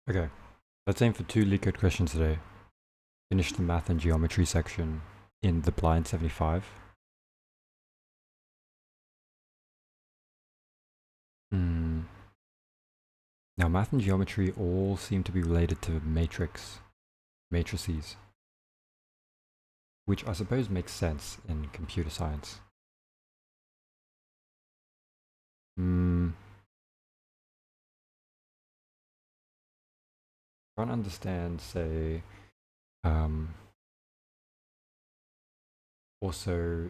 Okay, let's aim for 2 Leetcode questions today. Finish the math and geometry section in the blind 75. Now math and geometry all seem to be related to matrices, which I suppose makes sense in computer science. Trying to understand, say, also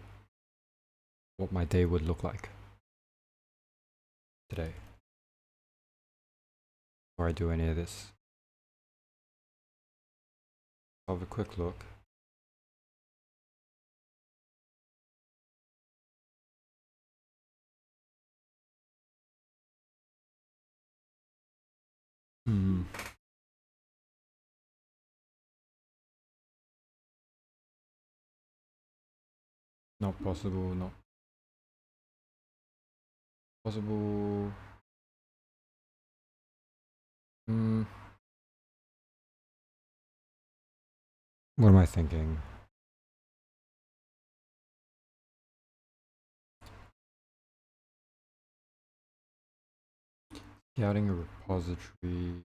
what my day would look like today before I do any of this. I'll have a quick look. Not possible, not possible. What am I thinking? Scouting a repository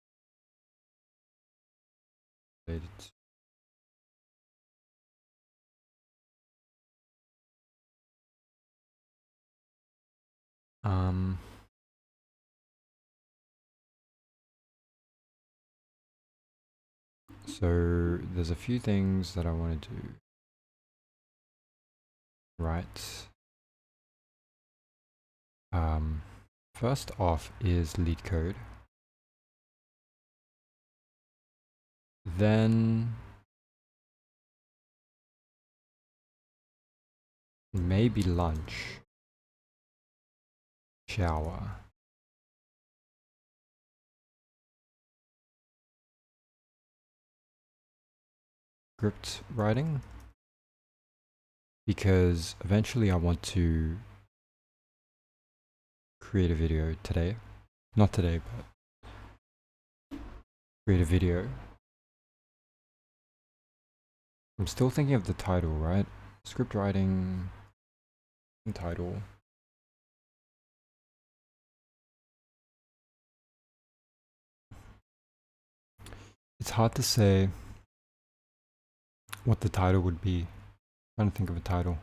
related to so there's a few things that I want to do. Right. First off is Leetcode. Then maybe lunch. Shower. Script writing. Because eventually I want to create a video today. Not today, but create a video. I'm still thinking of the title, right? Script writing and title. It's hard to say what the title would be. I'm trying to think of a title.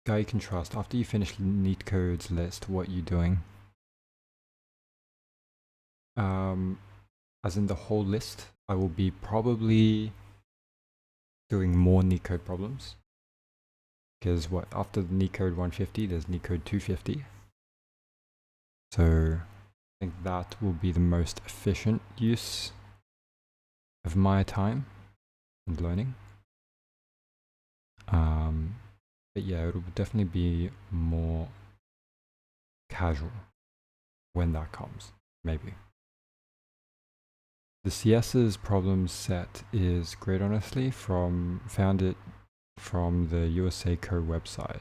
Guy you can trust. After you finish Leetcode's list, what you doing? As in the whole list, I will be probably doing more Leetcode problems. Because what, after the Leetcode 150, there's Leetcode 250. So I think that will be the most efficient use of my time and learning. But yeah, it will definitely be more casual when that comes, maybe. The CS's problem set is great, honestly. Found it from the USA Code website.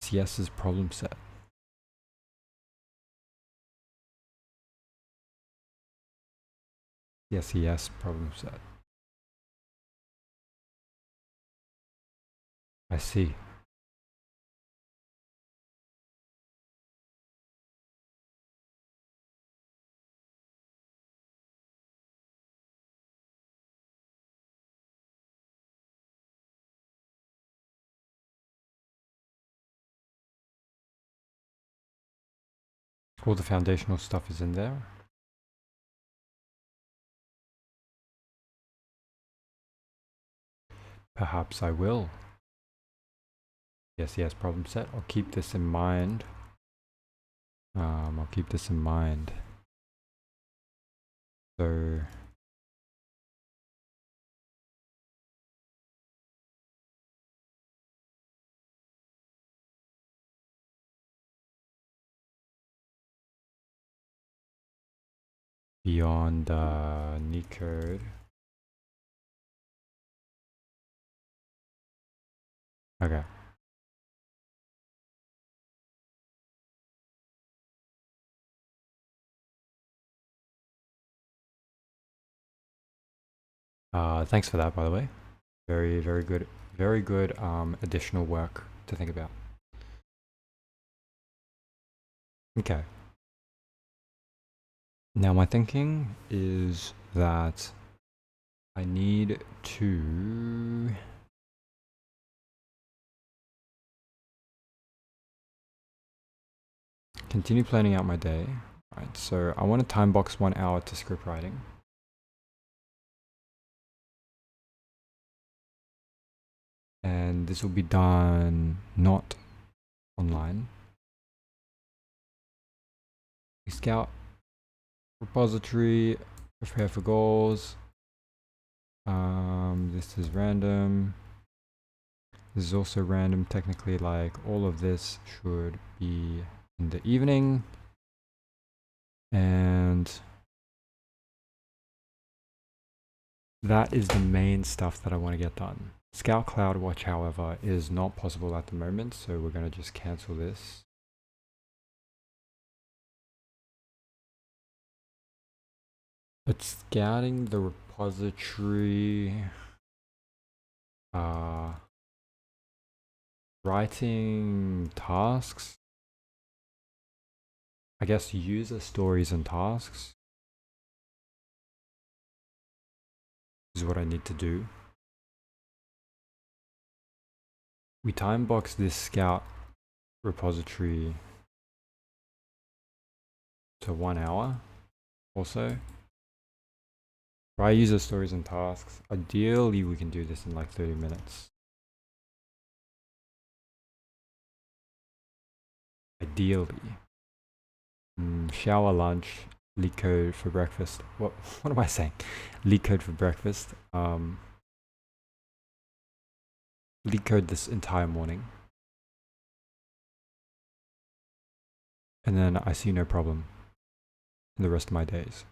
CS's problem set. CSES problem set. I see. All the foundational stuff is in there. Perhaps I will. Yes, problem set. I'll keep this in mind. So beyond Leetcode. Okay. Thanks for that, by the way. Very, very good. Very good additional work to think about. Okay. Now my thinking is that I need to continue planning out my day. Right, so I want to time box 1 hour to script writing. And this will be done not online. We scout repository, prepare for goals. This is random. This is also random. Technically, like all of this should be in the evening. And that is the main stuff that I want to get done. Scout CloudWatch, however, is not possible at the moment, so we're going to just cancel this. But scouting the repository, writing tasks, I guess user stories and tasks is what I need to do. We time box this scout repository to 1 hour also. Try user stories and tasks. Ideally, we can do this in like 30 minutes. Ideally. Shower, lunch, Leetcode for breakfast. What am I saying? Leetcode for breakfast. Leetcode this entire morning. And then I see no problem in the rest of my days.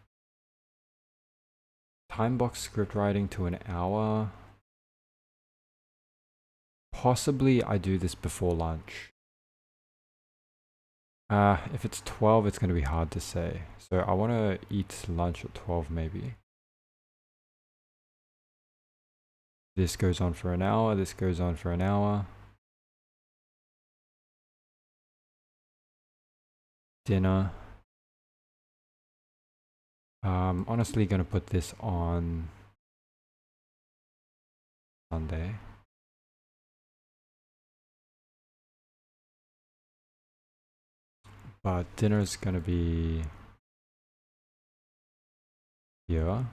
Time box script writing to 1 hour. Possibly I do this before lunch. If it's 12, it's going to be hard to say. So I want to eat lunch at 12 maybe. This goes on for 1 hour. This goes on for 1 hour. Dinner. Honestly going to put this on Sunday. But dinner is going to be here.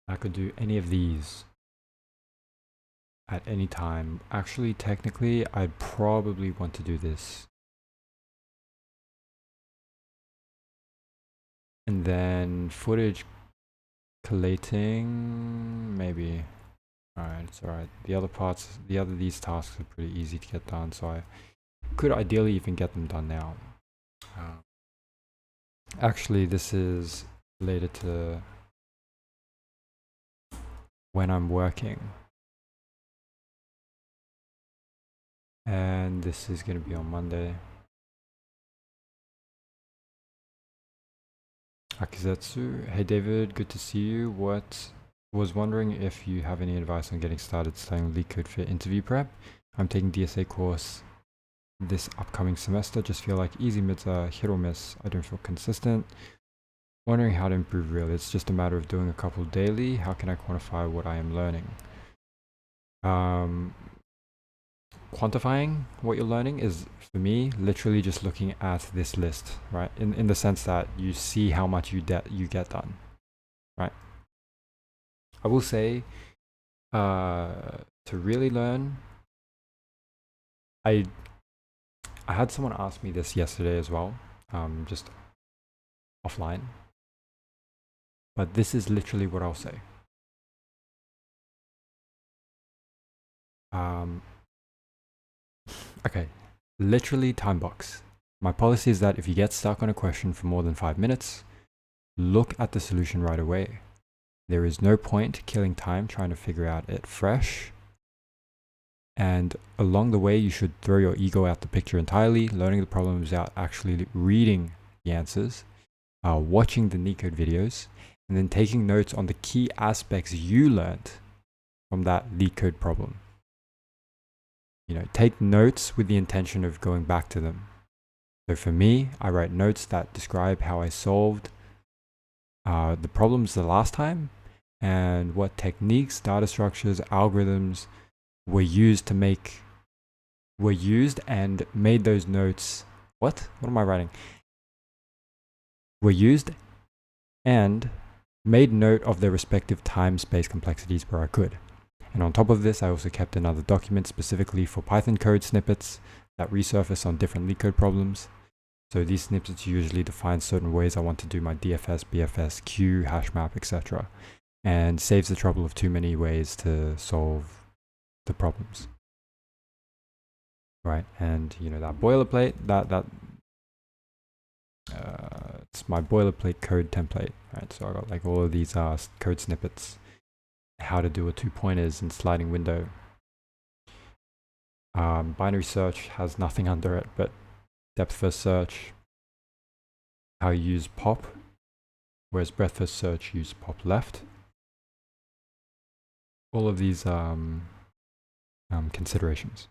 I could do any of these at any time. Actually, technically, I'd probably want to do this. And then footage collating, maybe. Alright, it's alright. These tasks are pretty easy to get done, so I could ideally even get them done now. Actually, this is related to when I'm working. And this is going to be on Monday. Akizetsu, hey David, good to see you. Was wondering if you have any advice on getting started studying Leetcode for interview prep. I'm taking DSA course this upcoming semester. Just feel like easy mids are hit or miss. I don't feel consistent. Wondering how to improve really. It's just a matter of doing a couple daily. How can I quantify what I am learning? Quantifying what you're learning is, for me, literally just looking at this list, right? In the sense that you see how much you get done, right? I will say, to really learn, I had someone ask me this yesterday as well, just offline. But this is literally what I'll say. Okay, literally time box. My policy is that if you get stuck on a question for more than 5 minutes, look at the solution right away. There is no point killing time trying to figure out it fresh. And along the way, you should throw your ego out the picture entirely. Learning the problem is out actually reading the answers. watching the Leetcode videos, and then taking notes on the key aspects you learned from that Leetcode problem. Take notes with the intention of going back to them. So for me, I write notes that describe how I solved the problems the last time and what techniques, data structures, algorithms were used and made those notes. What am I writing? Were used and made note of their respective time space complexities where I could. And on top of this, I also kept another document specifically for Python code snippets that resurface on different Leetcode problems. So these snippets usually define certain ways I want to do my DFS, BFS, queue, hash map, etc. and saves the trouble of too many ways to solve the problems. Right, and that boilerplate, it's my boilerplate code template, right? So I got like all of these code snippets, how to do a 2 pointers and sliding window. Binary search has nothing under it, but depth first search, how you use pop, whereas breadth first search use pop left. All of these considerations.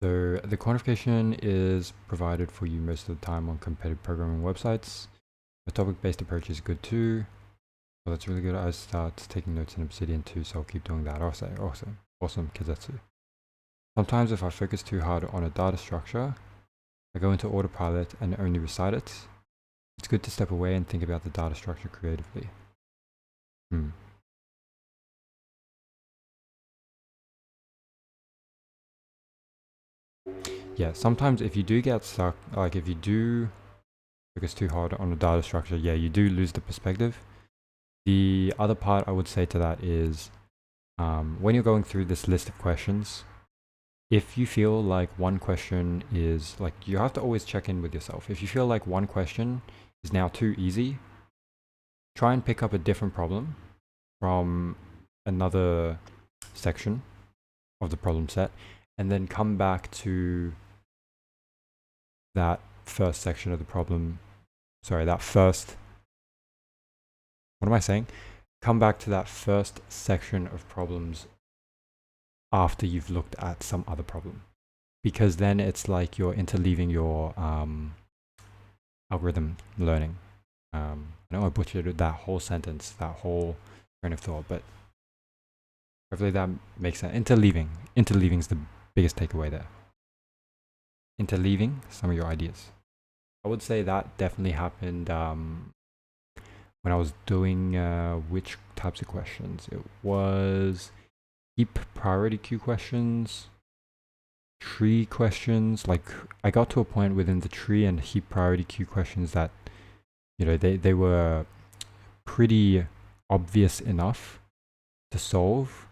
So the quantification is provided for you most of the time on competitive programming websites. A topic-based approach is good too. Well, that's really good. I start taking notes in Obsidian too, so I'll keep doing that. Awesome, Kizetsu. Sometimes if I focus too hard on a data structure, I go into autopilot and only recite it. It's good to step away and think about the data structure creatively. Yeah, sometimes if you do get stuck, like if you do focus too hard on a data structure, yeah, you do lose the perspective. The other part I would say to that is when you're going through this list of questions, if you feel like one question is like, you have to always check in with yourself. If you feel like one question is now too easy, try and pick up a different problem from another section of the problem set, and then come back to that first section of the problem. Sorry, that first, what am I saying? Come back to that first section of problems after you've looked at some other problem, because then it's like you're interleaving your algorithm learning. I know I butchered that whole sentence, that whole train of thought, but hopefully that makes sense. Interleaving is the biggest takeaway there. Interleaving some of your ideas. I would say that definitely happened when I was doing which types of questions. It was heap priority queue questions, tree questions. Like I got to a point within the tree and heap priority queue questions that they were pretty obvious enough to solve.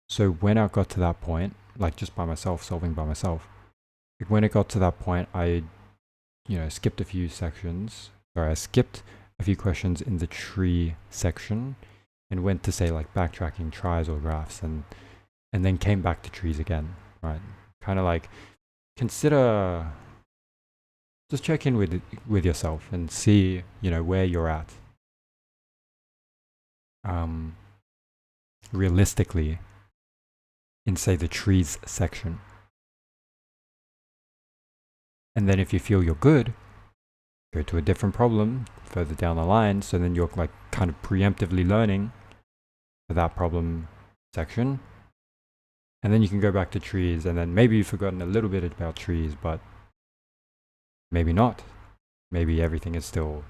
So when I got to that point, like just by myself, solving by myself, when it got to that point, I skipped a few sections. Sorry, I skipped a few questions in the tree section and went to say like backtracking tries or graphs, and then came back to trees again, right? Kind of like just check in with yourself and see where you're at realistically in say the trees section. And then if you feel you're good, go to a different problem further down the line, so then you're like kind of preemptively learning for that problem section. And then you can go back to trees, and then maybe you've forgotten a little bit about trees, but maybe not. Maybe everything is still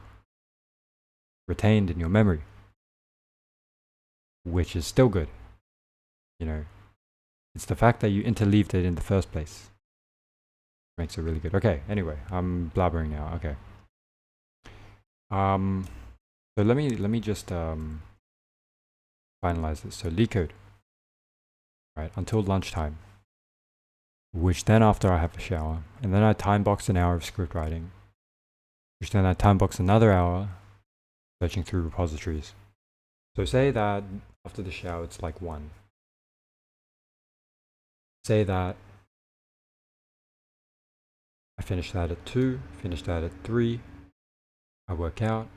retained in your memory, which is still good. It's the fact that you interleaved it in the first place makes it really good. Okay, anyway, I'm blabbering now. Okay. So let me just finalize this. So Leetcode, right, until lunchtime, which then after I have a shower, and then I time box an hour of script writing, which then I time box another hour searching through repositories. So say that after the shower it's like 1. Say that I finish that at 2, finish that at 3. I work out.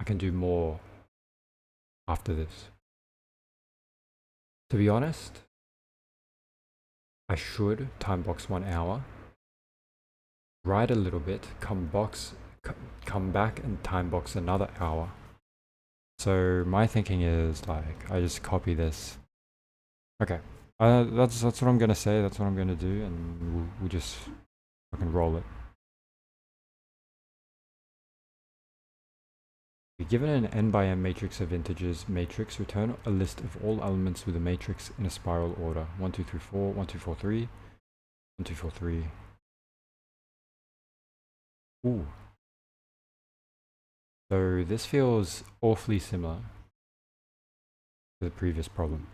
I can do more after this. To be honest, I should time box 1 hour, write a little bit, come back and time box another hour. So my thinking is like, I just copy this. Okay, that's what I'm gonna say. That's what I'm gonna do, and we'll just fucking roll it. Given an n by n matrix of integers matrix, return a list of all elements with a matrix in a spiral order. 1, 2, 3, 4, 1, 2, 4, 3, 1, 2, 4, 3. Ooh. So this feels awfully similar to the previous problem.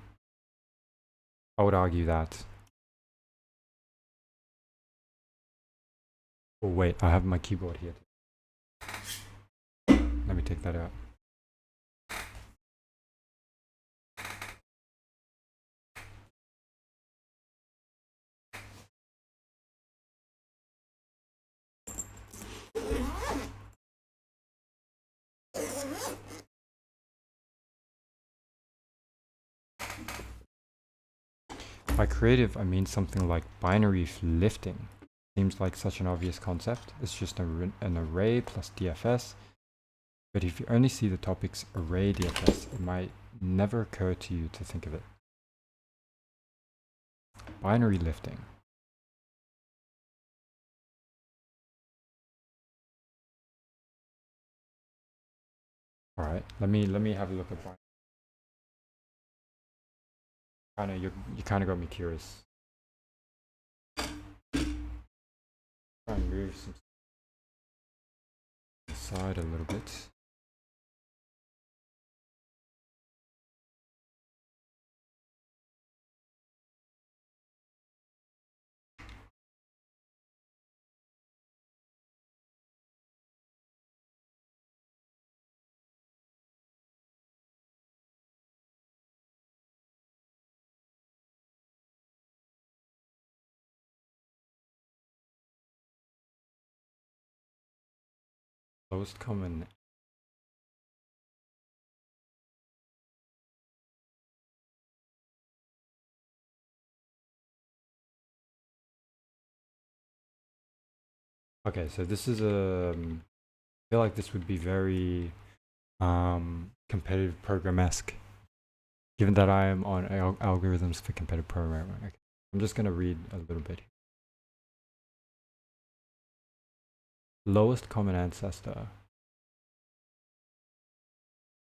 I would argue that. Oh wait, I have my keyboard here. Let me take that out. By creative, I mean something like binary lifting. Seems like such an obvious concept. It's just an array plus DFS. But if you only see the topics array DFS, it might never occur to you to think of it. Binary lifting. All right, let me have a look at binary. You kind of got me curious. Try and move some aside a little bit. Lowest common. Okay, so this is I feel like this would be very competitive program-esque, given that I am on algorithms for competitive programming. Okay. I'm just gonna read a little bit here. Lowest common ancestor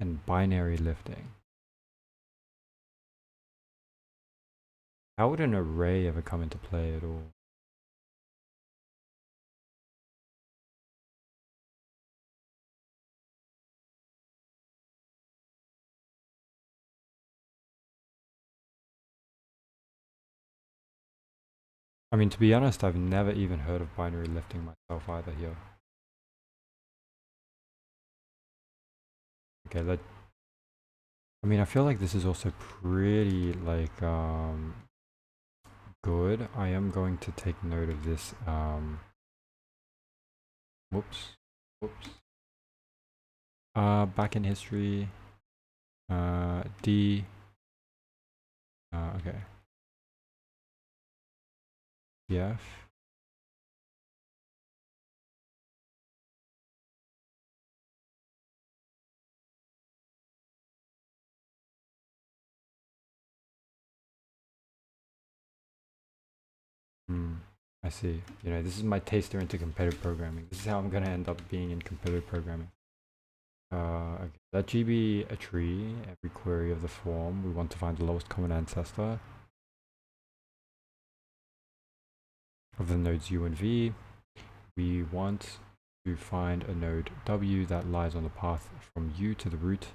and binary lifting. How would an array ever come into play at all? I mean, to be honest, I've never even heard of binary lifting myself either here. Okay, I mean, I feel like this is also pretty, like, good. I am going to take note of this, whoops. Back in history, D, okay. F. I see. You know, this is my taster into competitive programming. This is how I'm gonna end up being in competitive programming. Okay. Let G be a tree. Every query of the form, we want to find the lowest common ancestor of the nodes U and V. We want to find a node W that lies on the path from U to the root.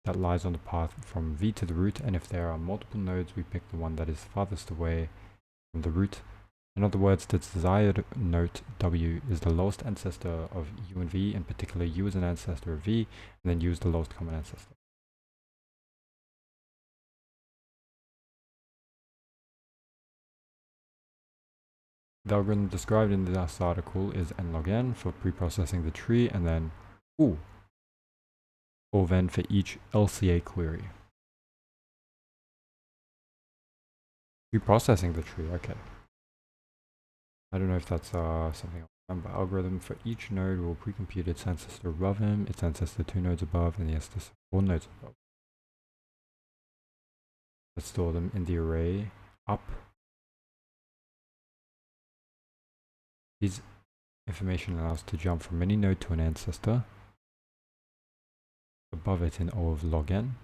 That lies on the path from V to the root, and if there are multiple nodes, we pick the one that is farthest away from the root. In other words, the desired node W is the lowest ancestor of U and V. In particular, U is an ancestor of V, and then U is the lowest common ancestor. The algorithm described in this article is n log n for pre-processing the tree, and then or then for each LCA query. Pre-processing the tree, okay. I don't know if that's something I'll remember. Algorithm for each node will pre-compute its ancestor above him, its ancestor 2 nodes above, and the ancestor 4 nodes above. Let's store them in the array up. These information allows to jump from any node to an ancestor above it in O of log n.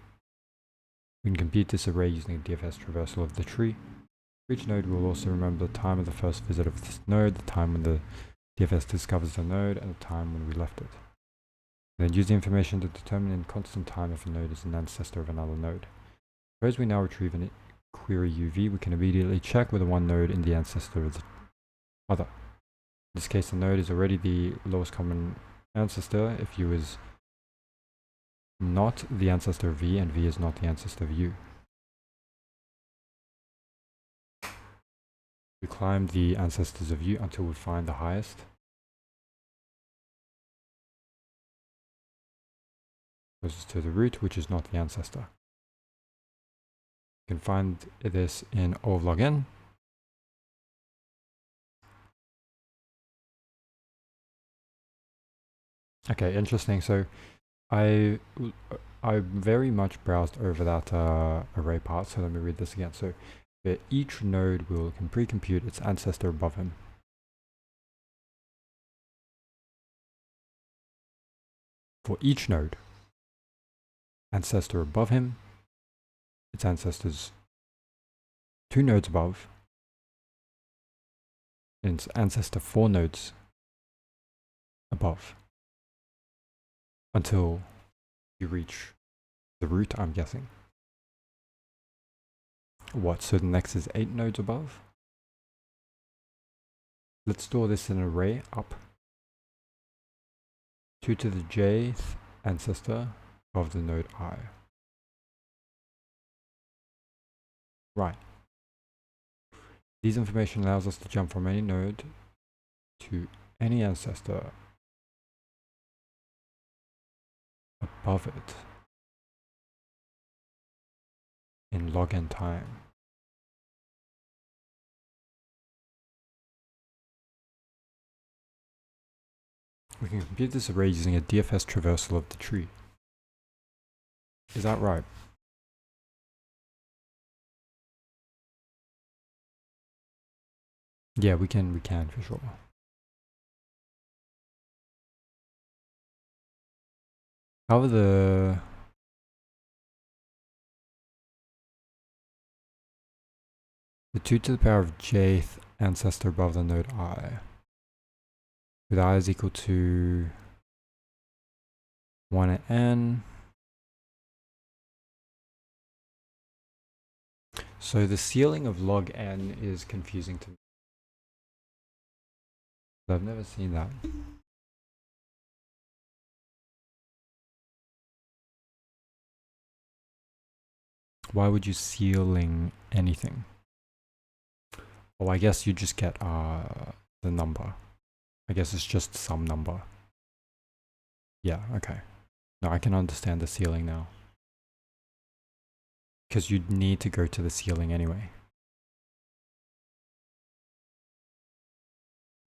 We can compute this array using a DFS traversal of the tree. For each node, we'll also remember the time of the first visit of this node, the time when the DFS discovers the node, and the time when we left it. And then use the information to determine in constant time if a node is an ancestor of another node. Suppose we now retrieve a query UV, we can immediately check whether one node in the ancestor of the other. In this case, the node is already the lowest common ancestor if U is not the ancestor of V and V is not the ancestor of U. We climb the ancestors of U until we find the highest. Closest to the root, which is not the ancestor. You can find this in O of log n. Okay, interesting. So I very much browsed over that array part, so let me read this again. So each node can pre-compute its ancestor above him. For each node, ancestor above him, its ancestors 2 nodes above, and its ancestor 4 nodes above, until you reach the root, I'm guessing. What, so the next is 8 nodes above? Let's store this in an array up 2 to the jth ancestor of the node I. Right. These information allows us to jump from any node to any ancestor above it in log n time. We can compute this array using a DFS traversal of the tree. Is that right? Yeah, we can for sure. However, the 2 to the power of jth ancestor above the node I, with I is equal to 1 n. So the ceiling of log n is confusing to me. I've never seen that. Why would you ceiling anything? Well, I guess you just get the number. I guess it's just some number. Yeah, okay. No, I can understand the ceiling now. Because you'd need to go to the ceiling anyway.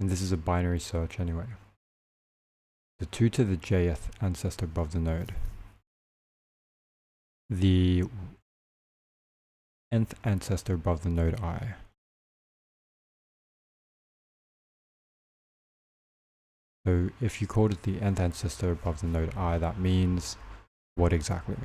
And this is a binary search anyway. The 2 to the jth ancestor above the node. The nth ancestor above the node I. So if you called it the nth ancestor above the node I, that means what exactly?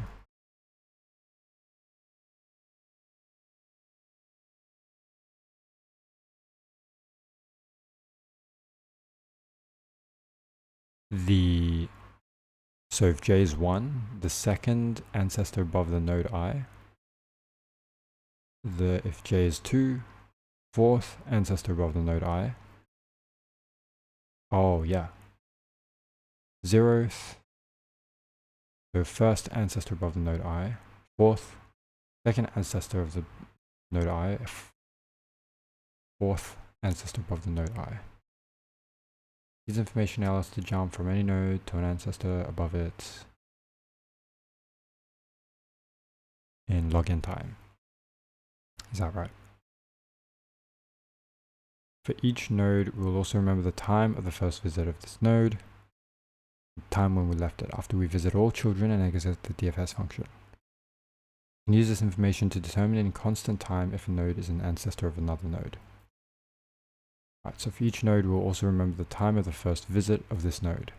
So if j is 1, the second ancestor above the node I. If j is 2, fourth ancestor above the node I. Oh yeah. 0th. So first ancestor above the node I. Fourth. Second ancestor of the node I. Fourth ancestor above the node I. These information allow us to jump from any node to an ancestor above it in login time. Is that right? For each node, we will also remember the time of the first visit of this node, the time when we left it, after we visit all children and exit the DFS function. We can use this information to determine in constant time if a node is an ancestor of another node. Right, so for each node, we'll also remember the time of the first visit of this node,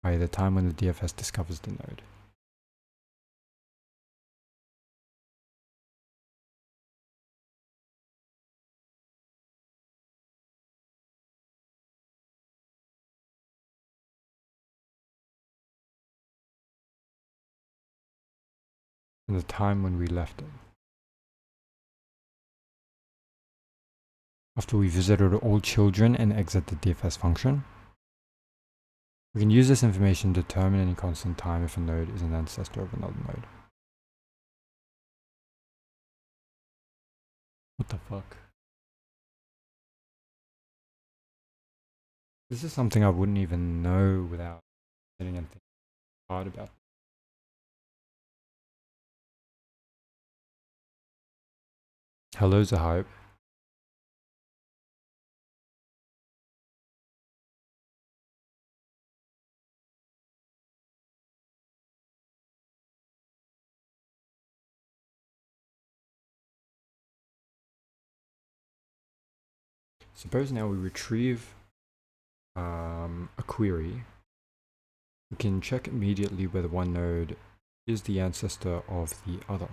i.e. the time when the DFS discovers the node. And the time when we left it. After we visited all children and exit the DFS function, we can use this information to determine any constant time if a node is an ancestor of another node. What the fuck? This is something I wouldn't even know without sitting and thinking hard about. Hello, Zahybe. Suppose now we retrieve a query. We can check immediately whether one node is the ancestor of the other.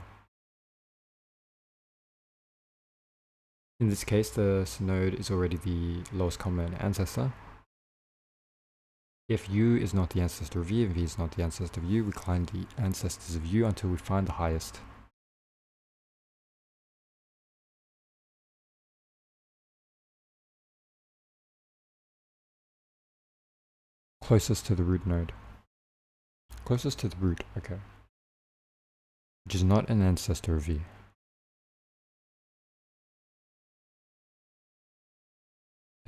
In this case, this node is already the lowest common ancestor. If U is not the ancestor of V and V is not the ancestor of U, we climb the ancestors of U until we find the highest. Closest to the root node. Closest to the root, okay. Which is not an ancestor of V.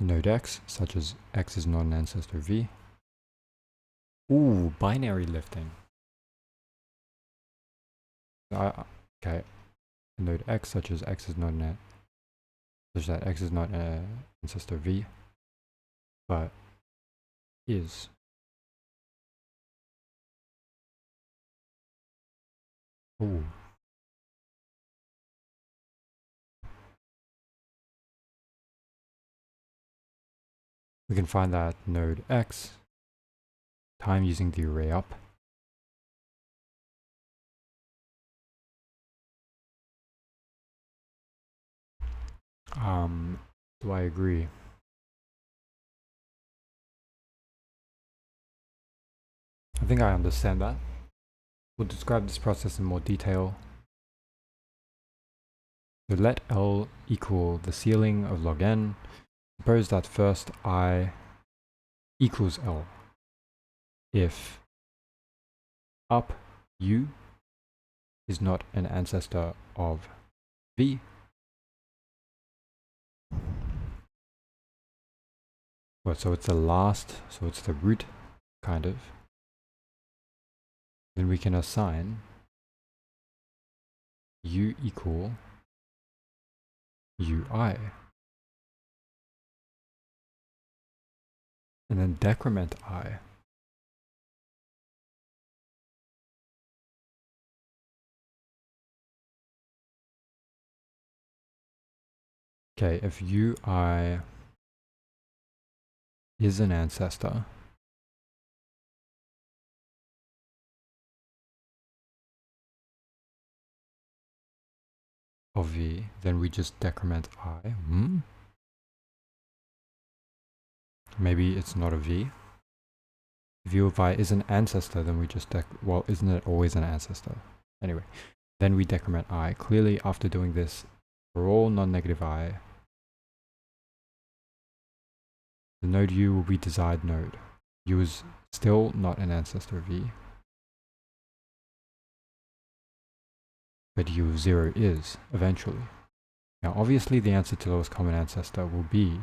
Node X, such as X is not an ancestor of V. Ooh, binary lifting. Okay. Node X, such as X is not an ancestor of V, but is. Ooh. We can find that node X, time using the array up. Do I agree? I think I understand that. We'll describe this process in more detail. So let L equal the ceiling of log n. Suppose that first I equals L. If up U is not an ancestor of V, well, so it's the last, so it's the root, kind of. Then we can assign U equal UI. And then decrement I. Okay, if UI is an ancestor of V, then we just decrement I. Maybe it's not a V. If U of I is an ancestor, then we just well, isn't it always an ancestor? Anyway, then we decrement I. Clearly, after doing this for all non-negative I, the node U will be desired node. U is still not an ancestor of V, but U of 0 is, eventually. Now obviously the answer to lowest common ancestor will be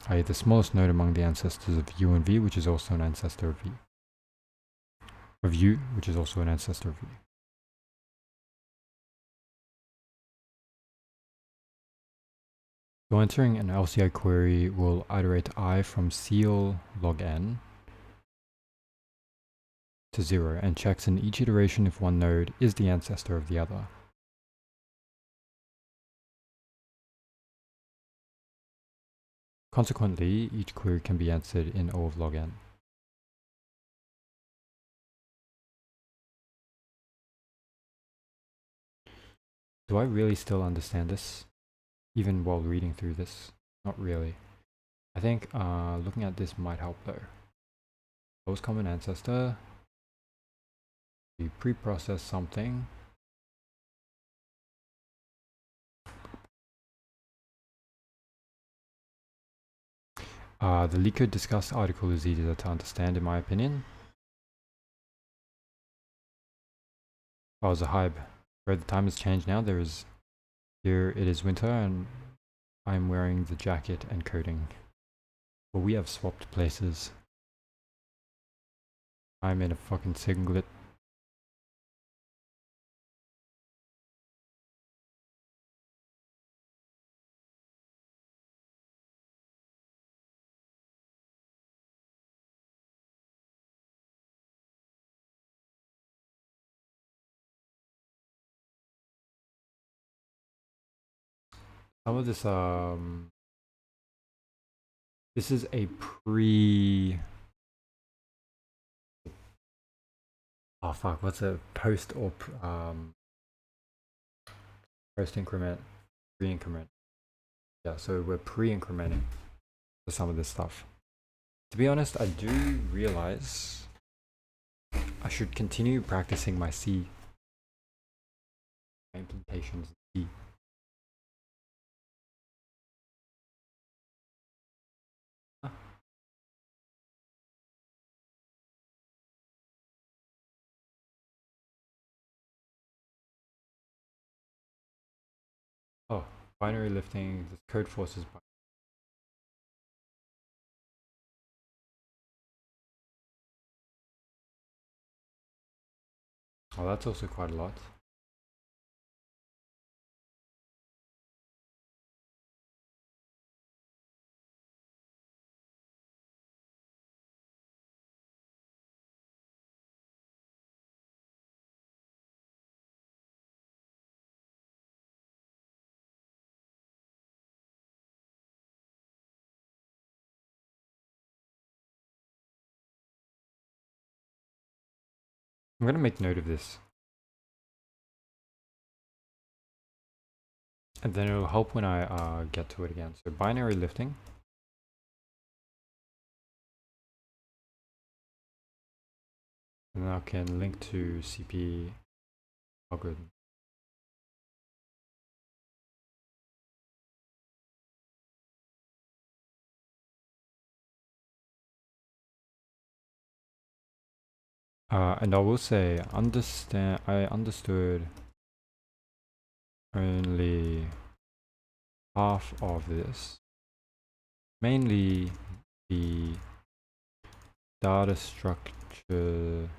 i.e. the smallest node among the ancestors of u and v, which is also an ancestor of v. Of u, which is also an ancestor of v. So entering an LCI query will iterate I from ceal log n to 0 and checks in each iteration if one node is the ancestor of the other. Consequently, each query can be answered in O of log n. Do I really still understand this? Even while reading through this? Not really. I think looking at this might help though. Lowest common ancestor, you pre-process something. The Leetcode discussed article is easier to understand in my opinion. Oh, Zahib, where the time has changed now, here it is winter and I'm wearing the jacket and coating. But we have swapped places. I'm in a fucking singlet. Some of this this is a oh fuck, what's a post or post increment, pre-increment. Yeah, so we're pre-incrementing for some of this stuff. To be honest, I do realize I should continue practicing my C implementations in C. Oh, binary lifting, this code forces. Oh, that's also quite a lot. I'm gonna make note of this. And then it'll help when I get to it again. So binary lifting. And then I can link to CP algorithm. And I will say, I understood only half of this. Mainly the data structure.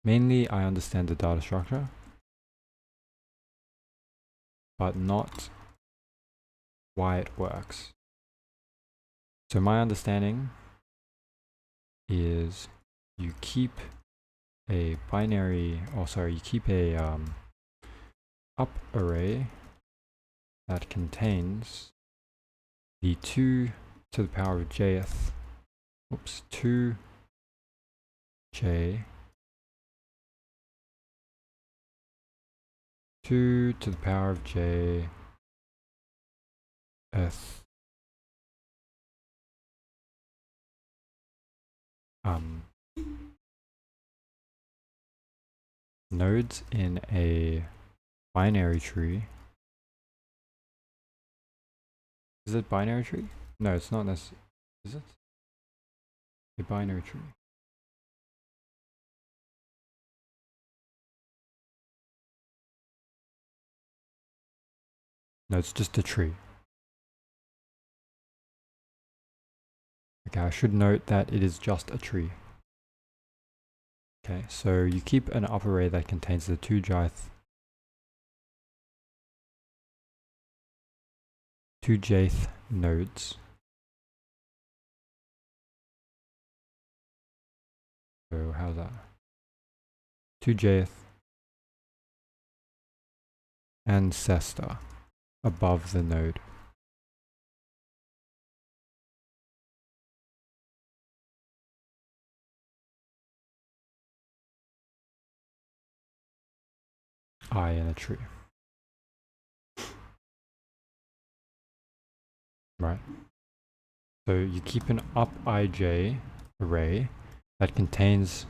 Mainly I understand the data structure, but not why it works. So my understanding is you keep a binary, you keep a up array that contains the 2 to the power of jth, 2j to the power of j th nodes in a binary tree. Is it binary tree? No, it's not necessarily. Is it? A binary tree. No, it's just a tree. Okay, I should note that it is just a tree. Okay, so you keep an up array that contains the two jth nodes. So how's that? Two jth ancestor above the node. I in a tree. Right. So you keep an up ij array that contains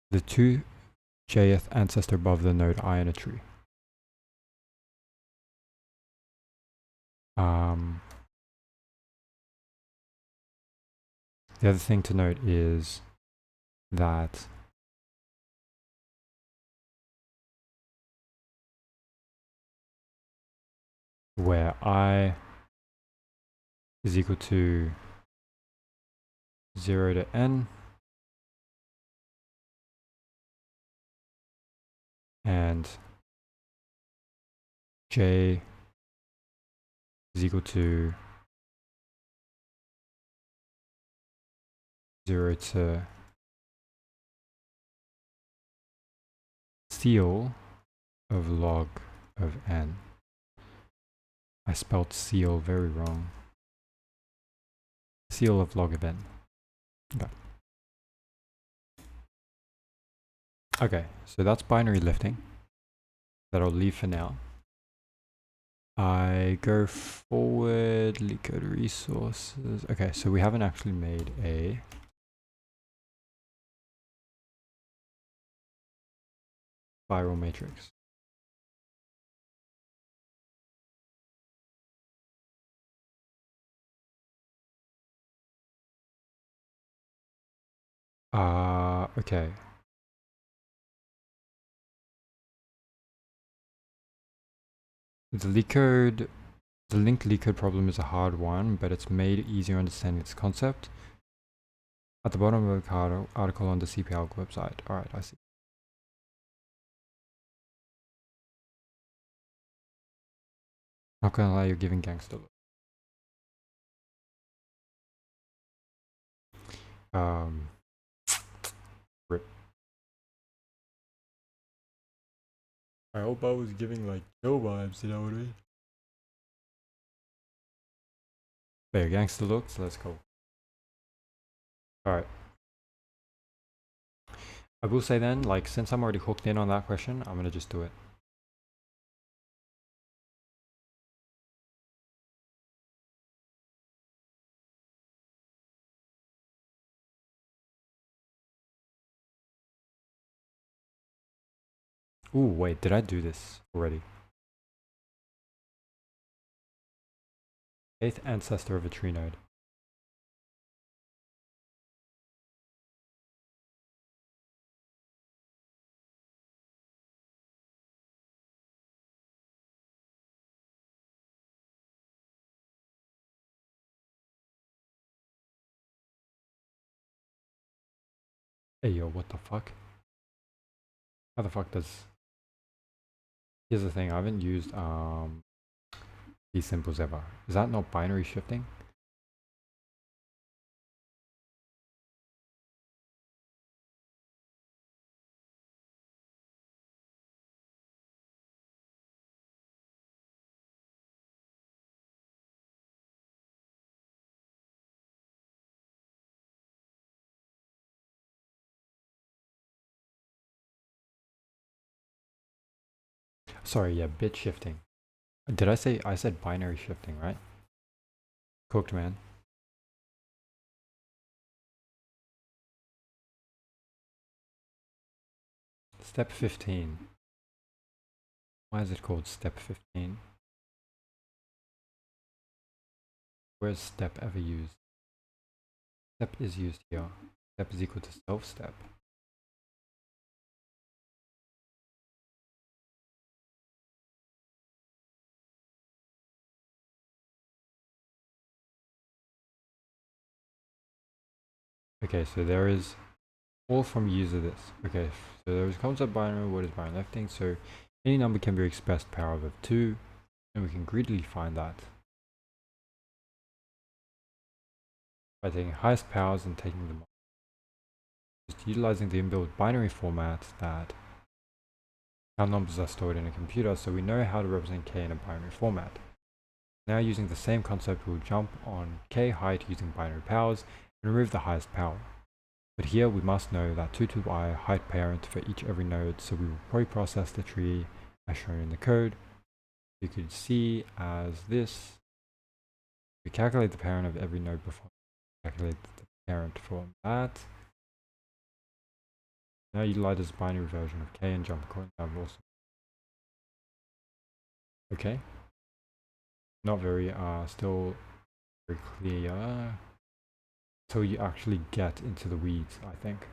the two jth ancestor above the node I in a tree. The other thing to note is that where I is equal to 0 to n, and j is equal to 0 to ceil of log of n. I spelled ceil very wrong. Ceil of log of n. Okay. Okay, so that's binary lifting. That I'll leave for now. I go forward, Leetcode resources. Okay, so we haven't actually made a spiral matrix. Okay. The linked Leetcode problem is a hard one, but it's made easier understanding its concept at the bottom of the article on the CPL website. Alright, I see. Not gonna lie, you're giving gangster look. Rip. I hope I was giving like Joe vibes, you know what I mean? There, gangster looks, let's go. Alright. I will say then, like, since I'm already hooked in on that question, I'm gonna just do it. Ooh, wait, did I do this already? 8th ancestor of a tree node. Hey yo, what the fuck? How the fuck does... Here's the thing, I haven't used these symbols ever. Is that not binary shifting? Sorry, yeah, bit shifting. Did I say... I said binary shifting, right? Cooked, man. Step 15. Why is it called step 15? Where's step ever used? Step is used here. Step is equal to self-step. Okay, so there is all from user this. Okay, so there is concept binary, what is binary lefting, so any number can be expressed power of 2, and we can greedily find that by taking highest powers and taking them, just utilizing the inbuilt binary format that our numbers are stored in a computer, so we know how to represent k in a binary format. Now using the same concept, we'll jump on k height using binary powers and remove the highest power. But here we must know that 2 to the I height parent for every node, so we will pre-process the tree as shown in the code. You could see as this. We calculate the parent of every node before we calculate the parent for that. Now utilize this binary version of k and jump according to that also. Okay. Not very, still very clear. Until you actually get into the weeds, I think.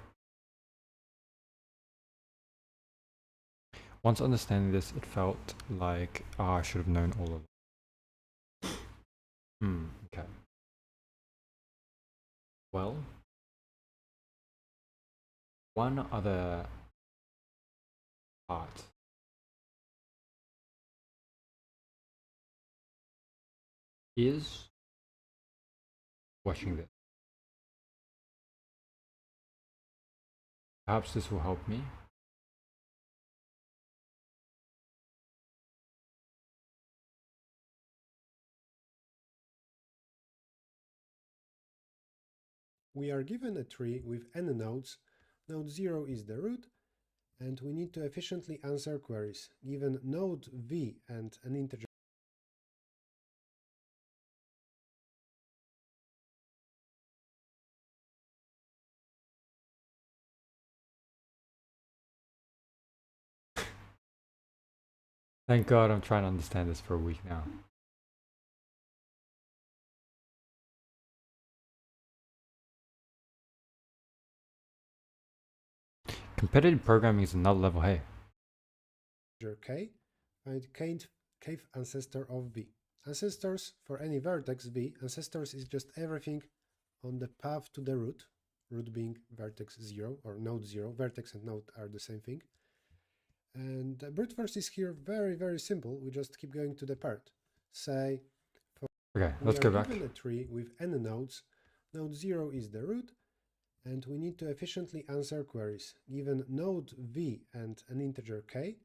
Once understanding this, it felt like I should have known all of it. Okay. Well, one other part is watching this. Perhaps this will help me. We are given a tree with n nodes. Node 0 is the root, and we need to efficiently answer queries. Given node v and an integer. Thank God I'm trying to understand this for a week now. Competitive programming is another level, hey. K, find kth ancestor of v. Ancestors for any vertex v. Ancestors is just everything on the path to the root, root being vertex 0 or node 0. Vertex and node are the same thing. And brute force is here very simple. We just keep going to the part. Say, okay, let's go back. We are given a tree with n nodes. Node 0 is the root, and we need to efficiently answer queries. Given node v and an integer k,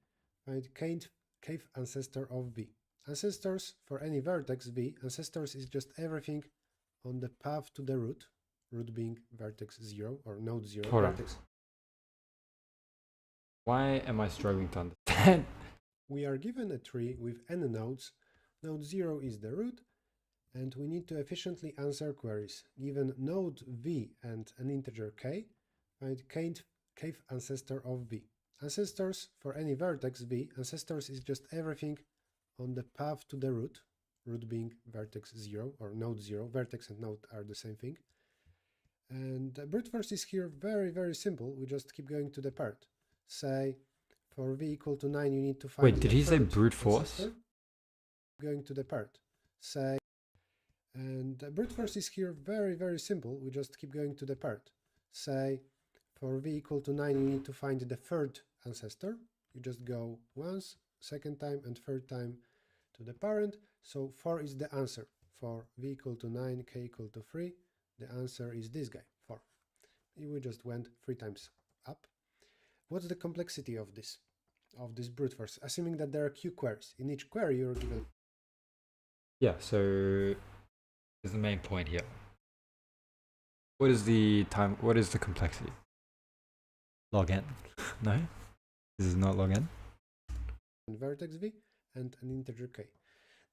find kth ancestor of v. Ancestors for any vertex v. Ancestors is just everything on the path to the root, root being vertex 0 or node 0. Hold vertex. on. Why am I struggling to understand? We are given a tree with n nodes. Node 0 is the root, and we need to efficiently answer queries. Given node v and an integer k, find kth ancestor of v. Ancestors for any vertex v. Ancestors is just everything on the path to the root, root being vertex 0 or node 0. Vertex and node are the same thing. And brute force is here very simple. We just keep going to the part. Say, for v equal to 9, you need to find. Wait, did he say brute force? Ancestor. Going to the part. Say, and brute force is here very simple. We just keep going to the part. Say, for v equal to 9, you need to find the third ancestor. You just go once, second time, and third time to the parent. So 4 is the answer. For v equal to 9, k equal to 3, the answer is this guy, 4. We just went 3 times up. What's the complexity of this brute force? Assuming that there are q queries. In each query you're given. Yeah, so is the main point here. What is the complexity? Log n. No? This is not log n. Vertex v and an integer k.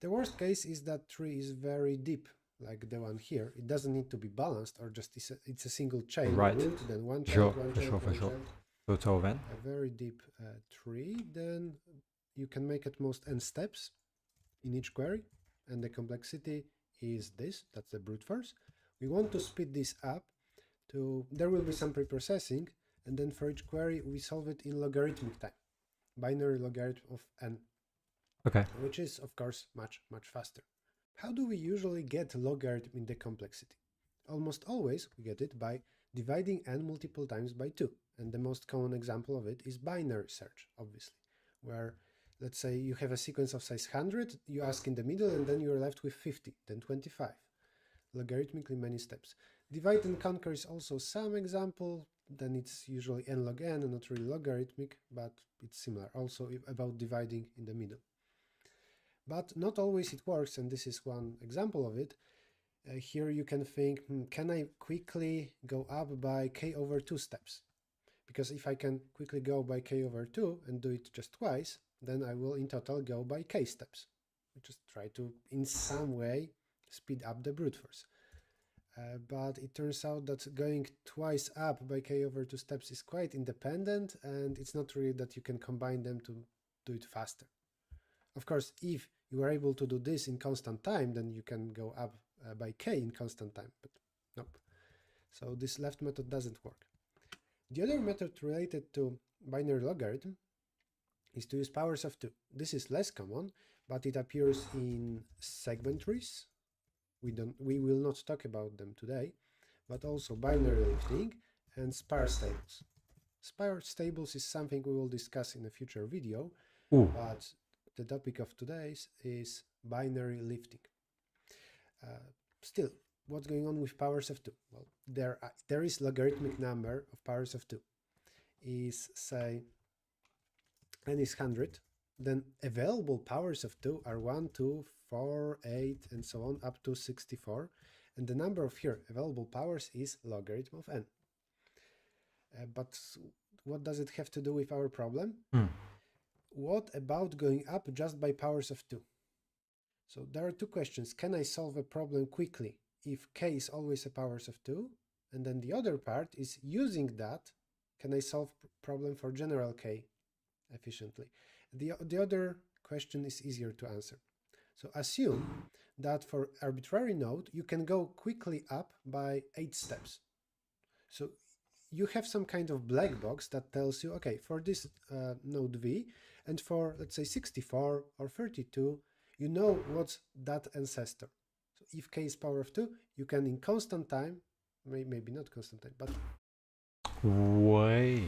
The worst case is that tree is very deep, like the one here. It doesn't need to be balanced, or just it's a single chain. Right. Root, then one sure, child, one for child, sure. child. So it's all n. A very deep tree. Then you can make at most n steps in each query, and the complexity is this. That's the brute force. We want to speed this up to. There will be some pre-processing, and then for each query we solve it in logarithmic time, binary logarithm of n. Okay. Which is, of course, much faster. How do we usually get logarithm in the complexity? Almost always we get it by dividing n multiple times by 2. And the most common example of it is binary search, obviously, where let's say you have a sequence of size 100, you ask in the middle, and then you're left with 50, then 25. Logarithmically many steps. Divide and conquer is also some example, then it's usually n log n, and not really logarithmic, but it's similar, also about dividing in the middle. But not always it works, and this is one example of it. Here you can think, can I quickly go up by k over 2 steps? Because if I can quickly go by k over 2 and do it just twice, then I will in total go by k steps. We just try to, in some way, speed up the brute force. But it turns out that going twice up by k over 2 steps is quite independent, and it's not really that you can combine them to do it faster. Of course, if you are able to do this in constant time, then you can go up by k in constant time, but nope. So this left method doesn't work. The other method related to binary logarithm is to use powers of 2. This is less common, but it appears in segment trees. We will not talk about them today, but also binary lifting and sparse tables. Sparse tables is something we will discuss in a future video, but the topic of today's is binary lifting. Still, what's going on with powers of 2? Well, there is logarithmic number of powers of 2. Is, say, n is 100, then available powers of 2 are 1, 2, 4, 8, and so on, up to 64. And the number of here available powers is logarithm of n. But what does it have to do with our problem? What about going up just by powers of 2? So there are two questions. Can I solve a problem quickly if k is always a powers of 2? And then the other part is, using that, can I solve problem for general k efficiently? The other question is easier to answer. So assume that for arbitrary node, you can go quickly up by 8 steps. So you have some kind of black box that tells you, okay, for this node v, and for, let's say, 64 or 32, you know what's that ancestor. So if k is power of 2, you can in constant time, maybe not constant time, but... Wait.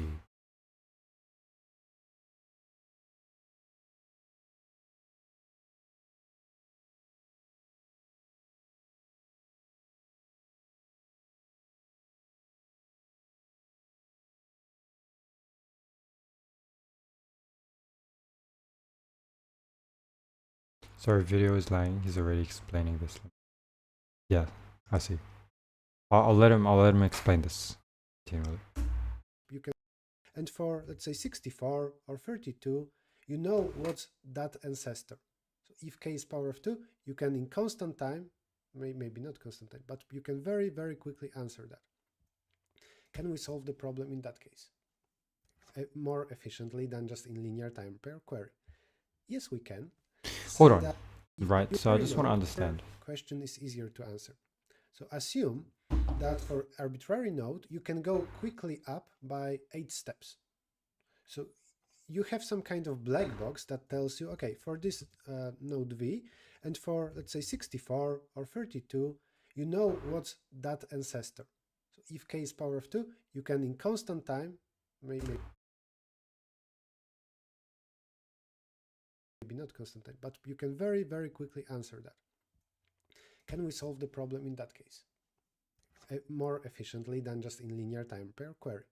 Sorry, video is lagging. He's already explaining this. Yeah, I see. I'll let him explain this. You can, and for, let's say, 64 or 32, you know what's that ancestor. So if k is power of 2, you can in constant time, maybe not constant time, but you can very, very quickly answer that. Can we solve the problem in that case more efficiently than just in linear time per query? Yes, we can. Hold on. Right, so I just want to understand. Question is easier to answer. So assume that for arbitrary node, you can go quickly up by 8 steps. So you have some kind of black box that tells you, okay, for this node v, and for, let's say, 64 or 32, you know what's that ancestor. So if k is power of 2, you can in constant time, maybe not constant time, but you can very, very quickly answer that. Can we solve the problem in that case more efficiently than just in linear time per query?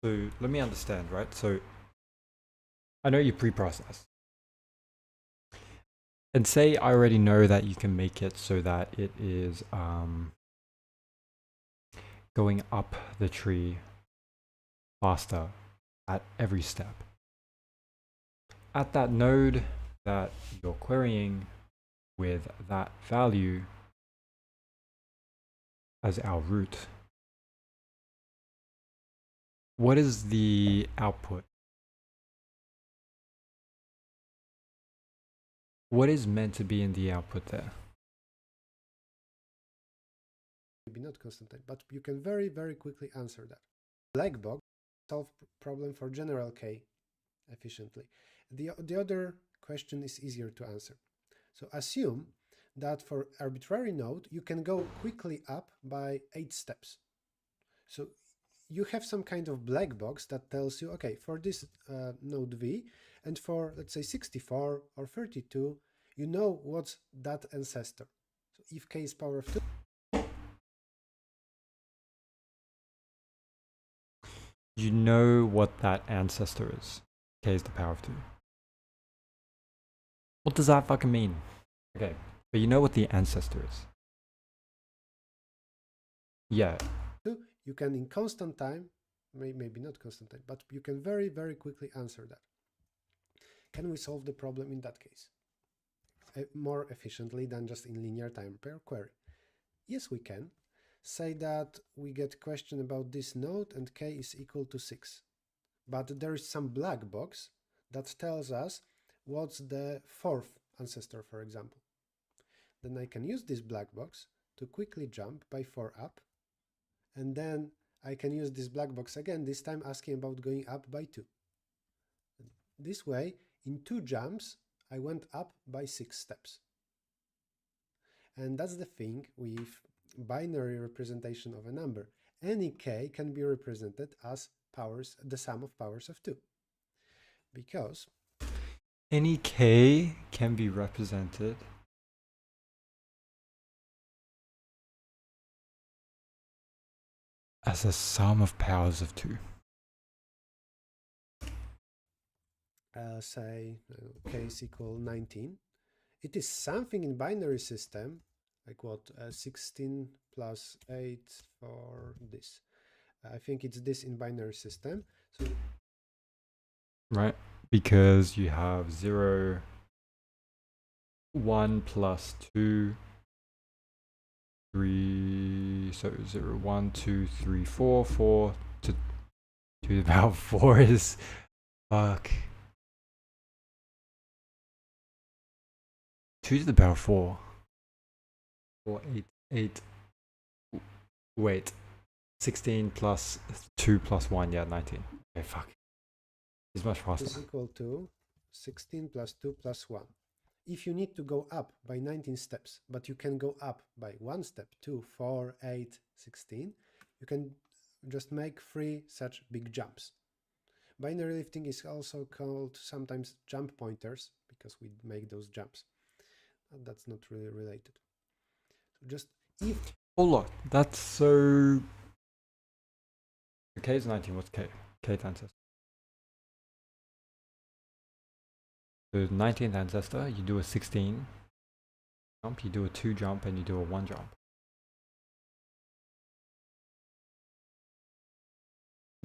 So let me understand, right? So I know you pre-process. And say I already know that you can make it so that it is going up the tree faster at every step. At that node that you're querying with that value as our root, what is the output? What is meant to be in the output there? Maybe not constant time, but you can very, very quickly answer that. Black box solve problem for general k efficiently. The other question is easier to answer. So assume that for arbitrary node, you can go quickly up by 8 steps. So you have some kind of black box that tells you, okay, for this node V, and for, let's say, 64 or 32, you know what's that ancestor. So if k is power of 2, you know what that ancestor is. K is the power of 2. What does that fucking mean? Okay, but you know what the ancestor is. Yeah. You can in constant time, maybe not constant time, but you can very, very quickly answer that. Can we solve the problem in that case more efficiently than just in linear time per query? Yes, we can. Say that we get question about this node and k is equal to 6. But there is some black box that tells us what's the fourth ancestor, for example. Then I can use this black box to quickly jump by 4 up, and then I can use this black box again, this time asking about going up by 2. This way, in 2 jumps, I went up by 6 steps. And that's the thing with binary representation of a number. Any k can be represented as powers, the sum of powers of 2. Because any k can be represented as a sum of powers of 2. Say k is equal 19. It is something in binary system, like what, 16 plus 8 for this. I think it's this in binary system. So right, because you have 0, 1 plus 2, 3, so 0, 1, 2, 3, 4, 4 to the power 4 is, fuck. 2 to the power 4. 4, 8, 8. Wait. 16 plus 2 plus 1, yeah, 19. Okay, fuck. It's much faster. Is equal to 16 plus 2 plus 1. If you need to go up by 19 steps, but you can go up by 1 step, 2, 4, 8, 16, you can just make 3 such big jumps. Binary lifting is also called sometimes jump pointers, because we make those jumps. That's not really related. So just if... Oh look, that's so... K is 19, what's K? Kth ancestor. So 19th ancestor, you do a 16 jump, you do a 2 jump, and you do a 1 jump.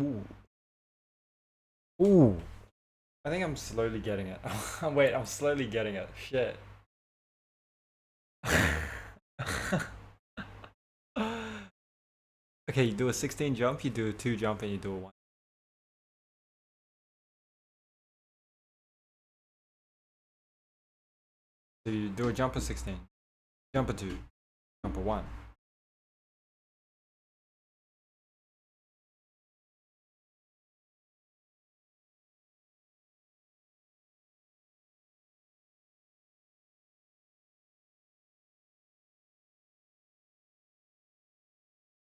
Ooh. Ooh. I think I'm slowly getting it. Wait, I'm slowly getting it. Shit. Okay, you do a 16 jump, you do a 2 jump, and you do a 1. So you do a jump of 16, jump of 2, jump of 1.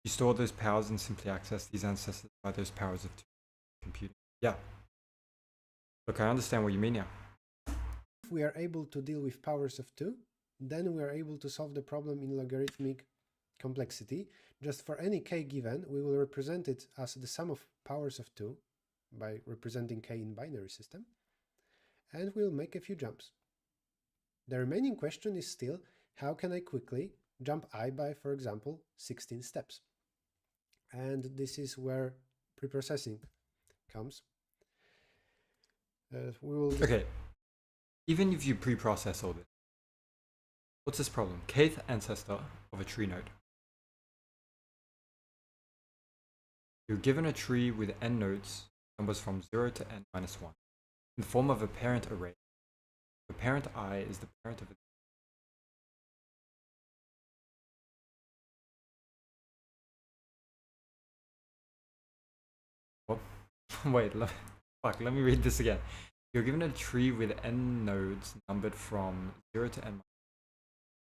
You store those powers and simply access these ancestors by those powers of 2 computing. Yeah. Look, I understand what you mean now. If we are able to deal with powers of 2, then we are able to solve the problem in logarithmic complexity. Just for any k given, we will represent it as the sum of powers of 2 by representing k in binary system, and we'll make a few jumps. The remaining question is still, how can I quickly jump I by, for example, 16 steps? And this is where preprocessing comes. Okay, even if you pre-process all this, what's this problem? Kth ancestor of a tree node. You're given a tree with n nodes, numbers from 0 to n minus 1, in the form of a parent array. The parent I is the parent of a... What? Wait, let me read this again. You're given a tree with n nodes numbered from 0 to n,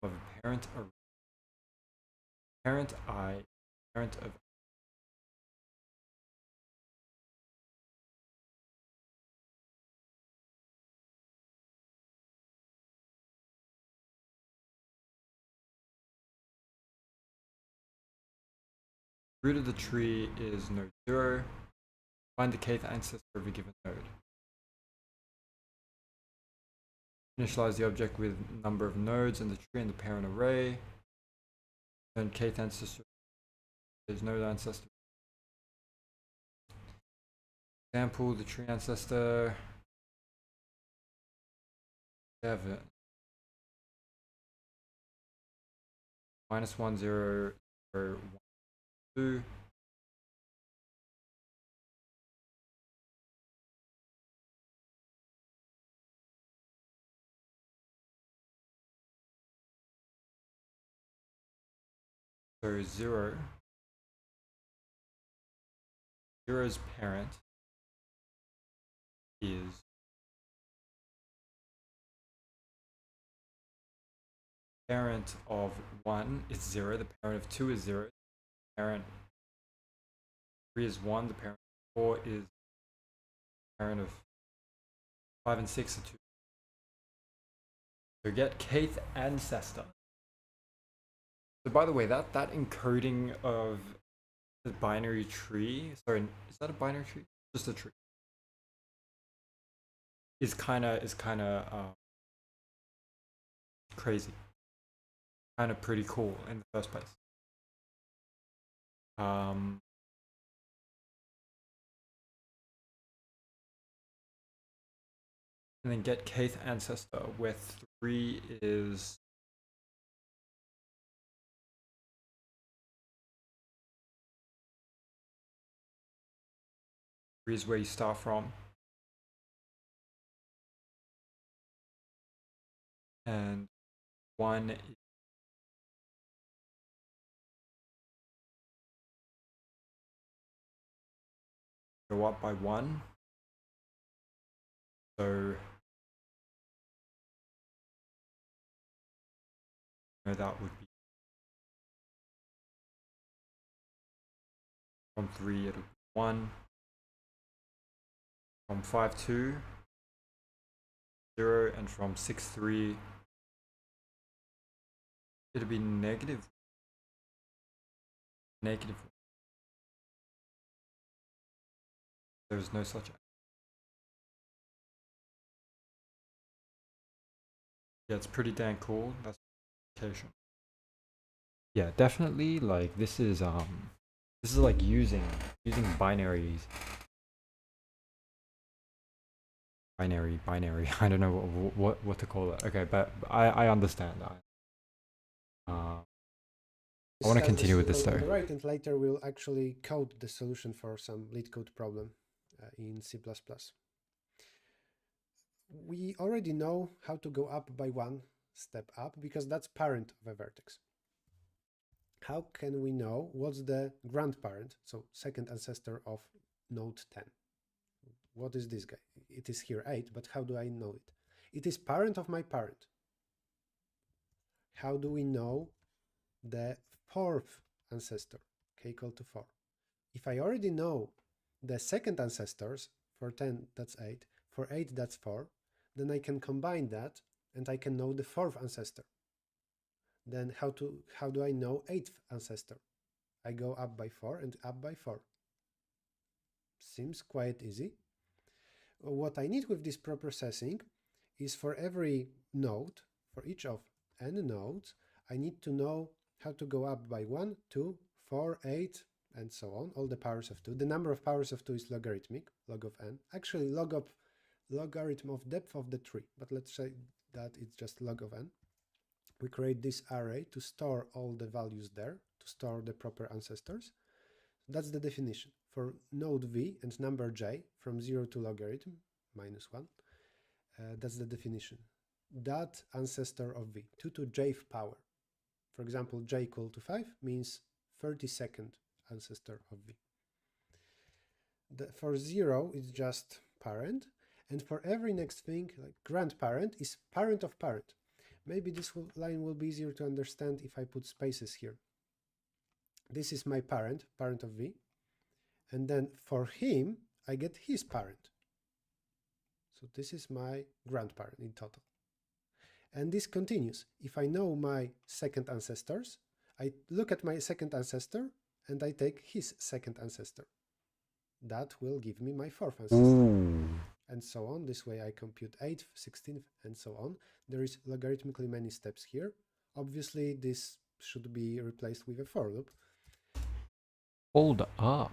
of a parent array. Parent I, parent of root of the tree is node 0. Find the kth ancestor of a given node. Initialize the object with number of nodes in the tree and the parent array. Then kth ancestor is node ancestor. Example, the tree ancestor 7 minus 1 0 0 1 2. So 0. 0's parent is parent of 1 is 0, the parent of 2 is 0, the parent of 3 is 1, the parent of 4 is the parent of 5 and 6 are 2. So get kth ancestor. So by the way, that encoding of the binary tree, sorry, is that a binary tree? Just a tree. Is kind of crazy. Kind of pretty cool in the first place. And then get kth ancestor, where 3 is where you start from. And 1 is go up by 1. So that would be from 3 it'll be 1. From 5 2 0, and from 6 3 it'll be negative. There's no such. Yeah, it's pretty dang cool. That's application. Yeah, definitely. Like this is like using binaries. Binary. I don't know what to call it. Okay, but I understand that. I want to continue with this though. Right, and later we'll actually code the solution for some Leetcode problem in C++. We already know how to go up by 1 step up because that's parent of a vertex. How can we know what's the grandparent, so second ancestor of node 10? What is this guy? It is here 8, but how do I know it? It is parent of my parent. How do we know the fourth ancestor, k equal to 4? If I already know the second ancestors, for 10 that's 8, for 8 that's 4, then I can combine that and I can know the fourth ancestor. Then how do I know 8th ancestor? I go up by 4 and up by 4. Seems quite easy. What I need with this preprocessing is for every node, for each of n nodes, I need to know how to go up by 1, 2, 4, 8, and so on, all the powers of 2. The number of powers of 2 is logarithmic, log of n. Actually, logarithm of depth of the tree, but let's say that it's just log of n. We create this array to store all the values there, to store the proper ancestors. That's the definition. For node v and number j, from 0 to logarithm, minus 1, that's the definition. That ancestor of v, 2 to jth power. For example, j equal to 5 means 32nd ancestor of v. For 0, it's just parent. And for every next thing, like grandparent is parent of parent. Maybe this line will be easier to understand if I put spaces here. This is my parent of v, and then for him I get his parent. So this is my grandparent in total. And this continues. If I know my second ancestors, I look at my second ancestor and I take his second ancestor. That will give me my fourth ancestor. And so on. This way I compute 8th, 16th, and so on. There is logarithmically many steps here. Obviously, this should be replaced with a for loop. Hold up.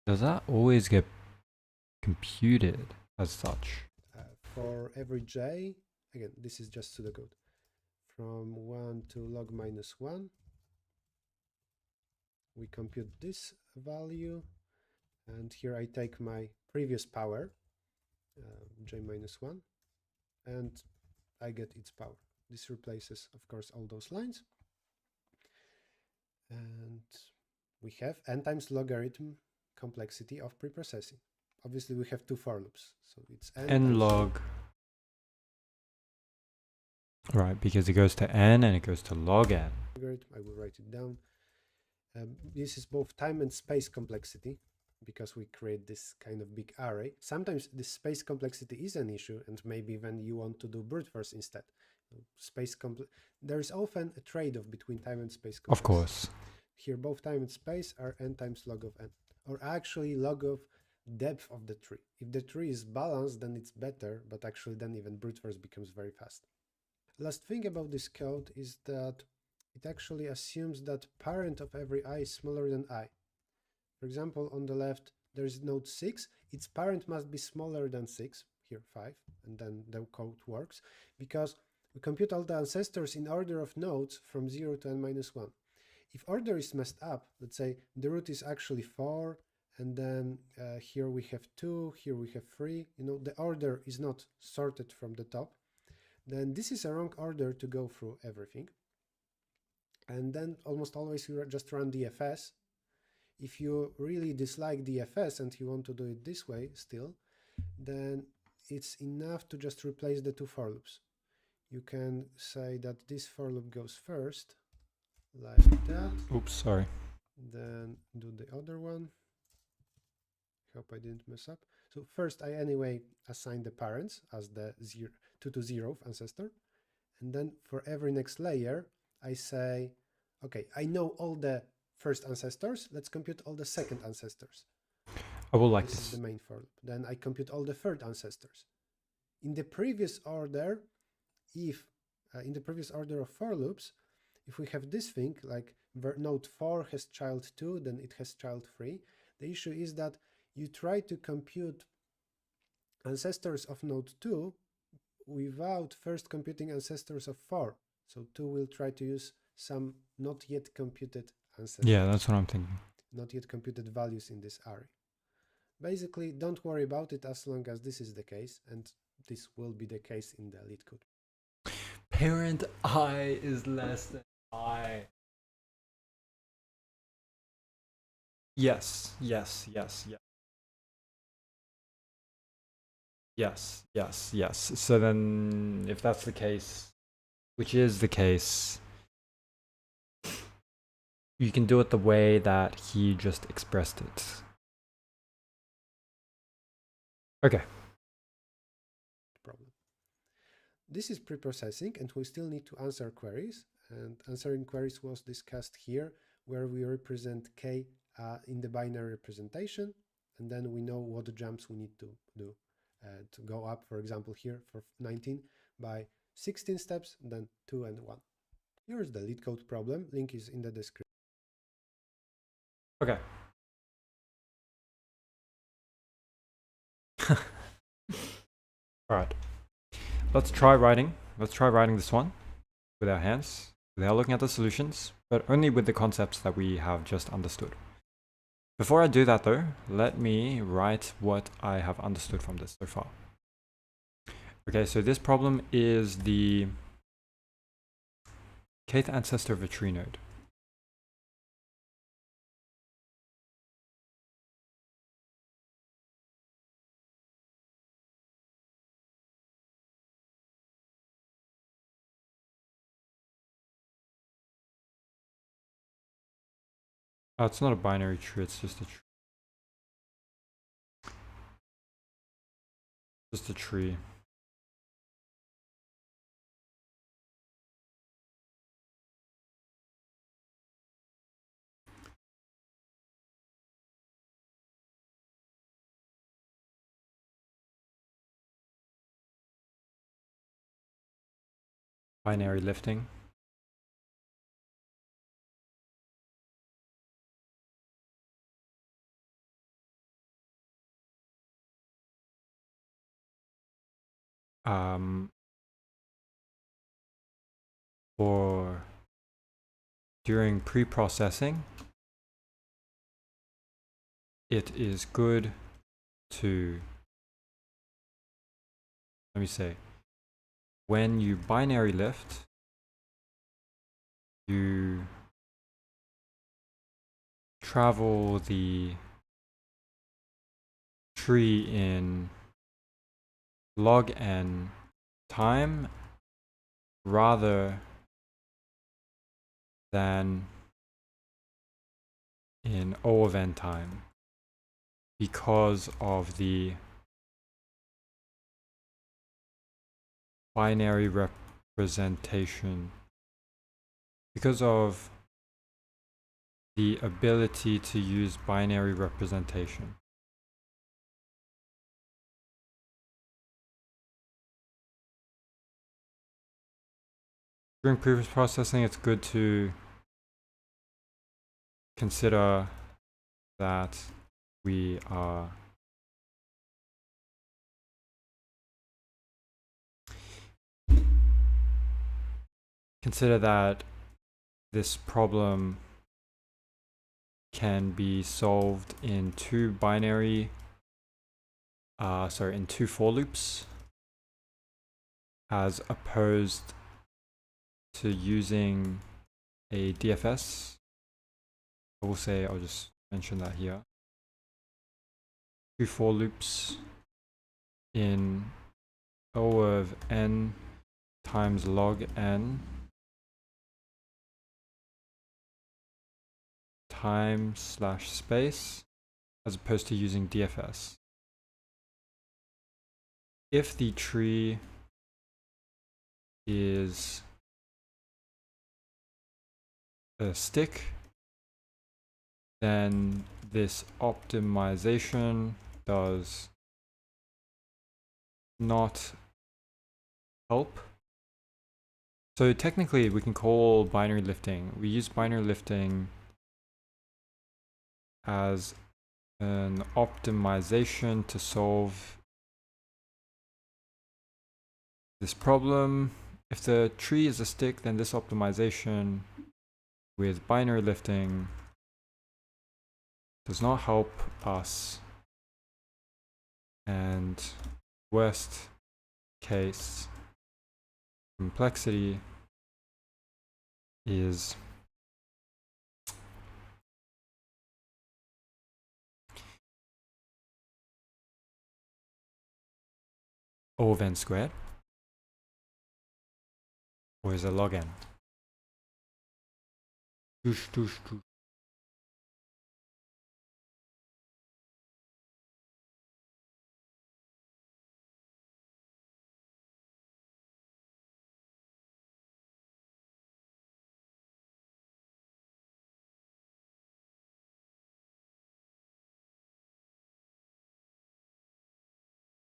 Does that always get computed as such? For every j, again, this is just pseudocode, from 1 to log minus 1, we compute this value, and here I take my previous power, j minus 1, and I get its power. This replaces, of course, all those lines. And we have n times logarithm complexity of preprocessing. Obviously, we have two for loops, so it's n log. Right, because it goes to n and it goes to log n. I will write it down. This is both time and space complexity, because we create this kind of big array. Sometimes this space complexity is an issue, and maybe when you want to do brute force instead. There is often a trade-off between time and space complexity. Of course. Here both time and space are n times log of n, or actually log of depth of the tree. If the tree is balanced, then it's better, but actually then even brute force becomes very fast. Last thing about this code is that it actually assumes that parent of every I is smaller than I. For example, on the left, there is node 6. Its parent must be smaller than 6, here 5, and then the code works, because we compute all the ancestors in order of nodes from 0 to n minus 1. If order is messed up, let's say the root is actually 4, and then here we have 2, here we have 3, the order is not sorted from the top, then this is a wrong order to go through everything. And then almost always you just run DFS. If you really dislike DFS and you want to do it this way still, then it's enough to just replace the two for loops. You can say that this for loop goes first, like that. Oops, sorry. Then do the other one. Hope I didn't mess up. So first I anyway assign the parents as the 2 to 0th ancestor. And then for every next layer, I say, okay, I know all the first ancestors, let's compute all the second ancestors. I will like this. This is the main for loop. Then I compute all the third ancestors. In the previous order, in the previous order of for loops, if we have this thing, like node 4 has child 2, then it has child 3, the issue is that you try to compute ancestors of node 2 without first computing ancestors of 4. So 2 will try to use some not yet computed ancestors. Yeah, that's what I'm thinking. Not yet computed values in this array. Basically, don't worry about it as long as this is the case, and this will be the case in the Leetcode. Parent I is less than I. Yes, yes, yes, yes. Yes, yes, yes. So then, if that's the case, which is the case, you can do it the way that he just expressed it. Okay. Problem. This is preprocessing, and we still need to answer queries. And answering queries was discussed here, where we represent k in the binary representation, and then we know what jumps we need to do. To go up, for example, here for 19 by 16 steps, then 2 and 1. Here's the Leetcode problem. Link is in the description. Okay. All right. Let's try writing this one with our hands, without looking at the solutions, but only with the concepts that we have just understood. Before I do that though, let me write what I have understood from this so far. Okay, so this problem is the kth ancestor of a tree node. It's not a binary tree, it's just a tree. Just a tree. Binary lifting. Or during pre-processing, it is good to, let me say, when you binary lift, you travel the tree in log n time rather than in O of n time because of the binary representation, because of the ability to use binary representation. During previous processing, it's good to consider that we are this problem can be solved in two for loops, as opposed to using a DFS. I'll just mention that here. Two for loops in O of n times log n time/space, as opposed to using DFS. If the tree is a stick, then this optimization does not help. So technically we can call binary lifting. We use binary lifting as an optimization to solve this problem. If the tree is a stick, then this optimization with binary lifting does not help us, and worst case complexity is O of n squared, or is it log n?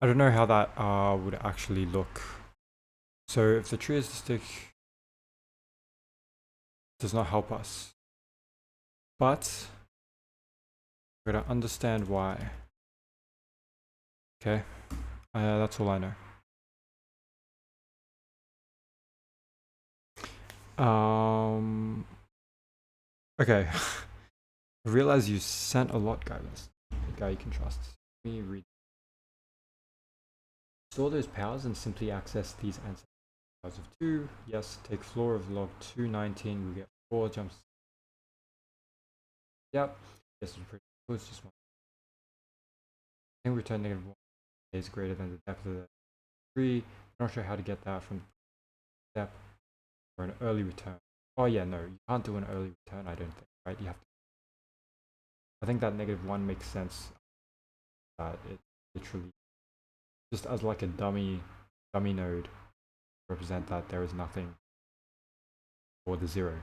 I don't know how that would actually look. So if the tree is a stick, it does not help us. But we're gonna understand why. Okay, that's all I know. Okay. I realize you sent a lot, guys. A guy you can trust. Let me read. Store those powers and simply access these ancestors. Powers of 2. Yes, take floor of log 219. We get 4 jumps. Yep. Yes, it's pretty close. Just one. I think return -1 is greater than the depth of the 3. I'm not sure how to get that from step or an early return. Oh yeah, no, you can't do an early return, I don't think, right? You have to I think that -1 makes sense. That it literally just as like a dummy node represent that there is nothing for the 0.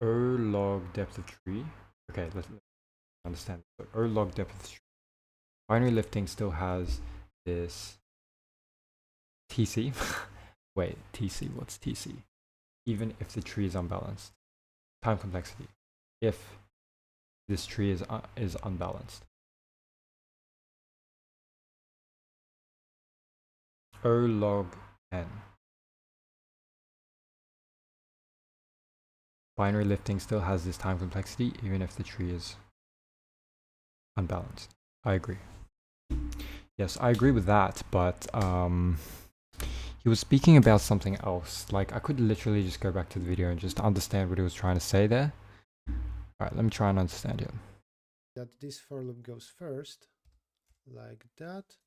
O log depth of tree. Okay, let's understand. So O log depth of tree. Binary lifting still has this TC. Wait, TC, what's TC? Even if the tree is unbalanced. Time complexity. If this tree is unbalanced. O log n. Binary lifting still has this time complexity even if the tree is unbalanced. I agree. Yes, I agree with that, but he was speaking about something else. Like, I could literally just go back to the video and just understand what he was trying to say there. Alright, let me try and understand it. That this for loop goes first, like that.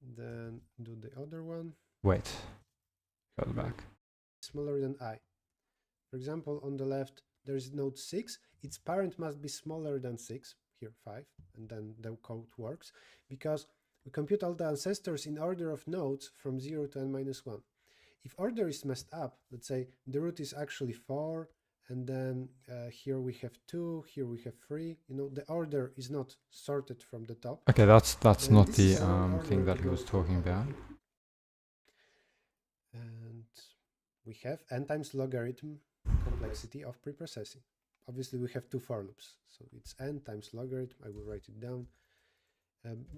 Then do the other one. Wait. Go back. Smaller than I. For example, on the left, there is node 6. Its parent must be smaller than 6. Here, 5. And then the code works. Because we compute all the ancestors in order of nodes from 0 to n-1. If order is messed up, let's say the root is actually 4, and then here we have 2, here we have 3. You know, the order is not sorted from the top. Okay, that's not the thing that he was talking about. And we have n times logarithm complexity of preprocessing. Obviously, we have 2 for loops, so it's n times logarithm. I will write it down.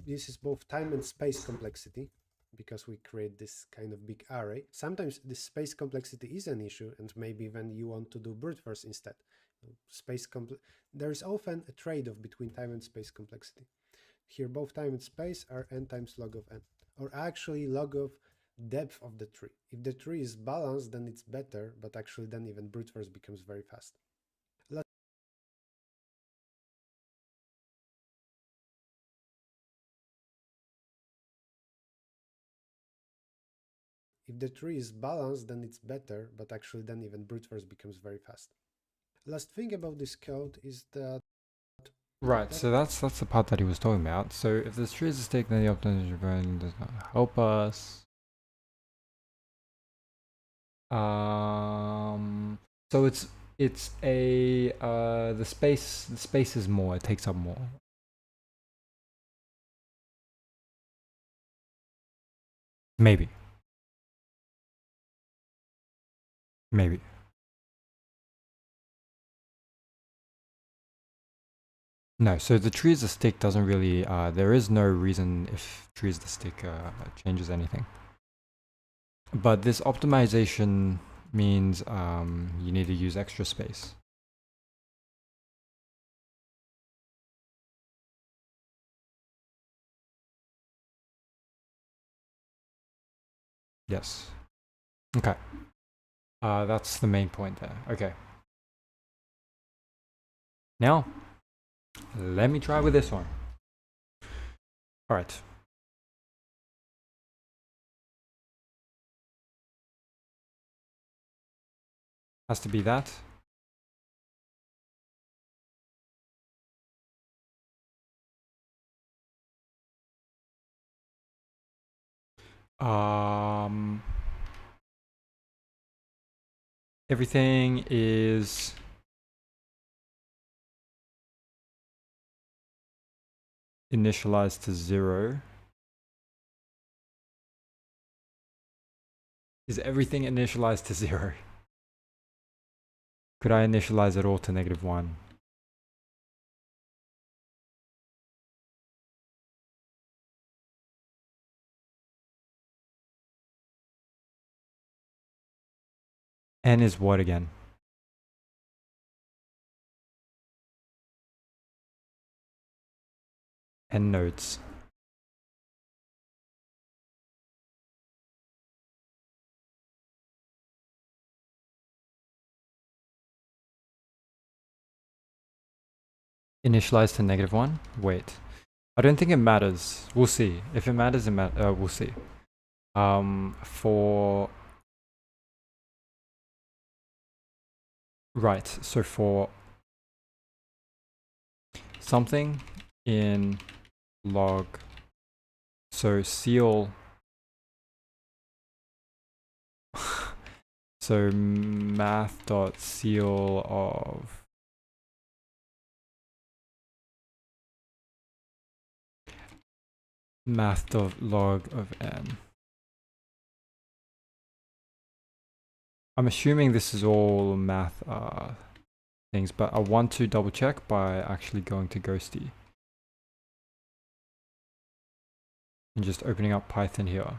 This is both time and space complexity, because we create this kind of big array. Sometimes the space complexity is an issue, and maybe when you want to do brute force instead. There is often a trade-off between time and space complexity. Here, both time and space are n times log of n, or actually log of depth of the tree. If the tree is balanced, then it's better, but actually then even brute force becomes very fast. If the tree is balanced, then it's better, but actually then even brute force becomes very fast. Last thing about this code is that... Right, so that's the part that he was talking about. So if this tree is a stick, then the optimization version does not help us. So it's a the space is more, it takes up more. Maybe. No, so the tree is a stick doesn't really, there is no reason if tree is the stick changes anything. But this optimization means you need to use extra space. Yes. Okay. That's the main point there. Okay. Now, let me try with this one. All right. Has to be that. Everything is initialized to 0. Is everything initialized to 0? Could I initialize it all to -1? N is what again? N nodes. Initialized to -1? Wait. I don't think it matters. We'll see. If it matters, we'll see. For Right, so for something in log, so seal, so math.seal of math.log of n. I'm assuming this is all math things, but I want to double check by actually going to Ghosty and just opening up Python here.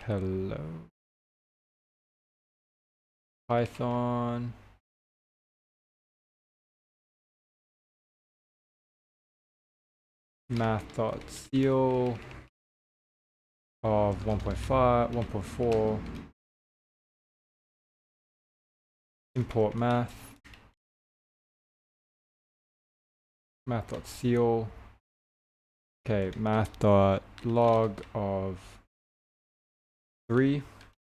Hello. Python. Math.seal of 1.5, 1.4. Import math. Math.seal. Okay, math.log of 3,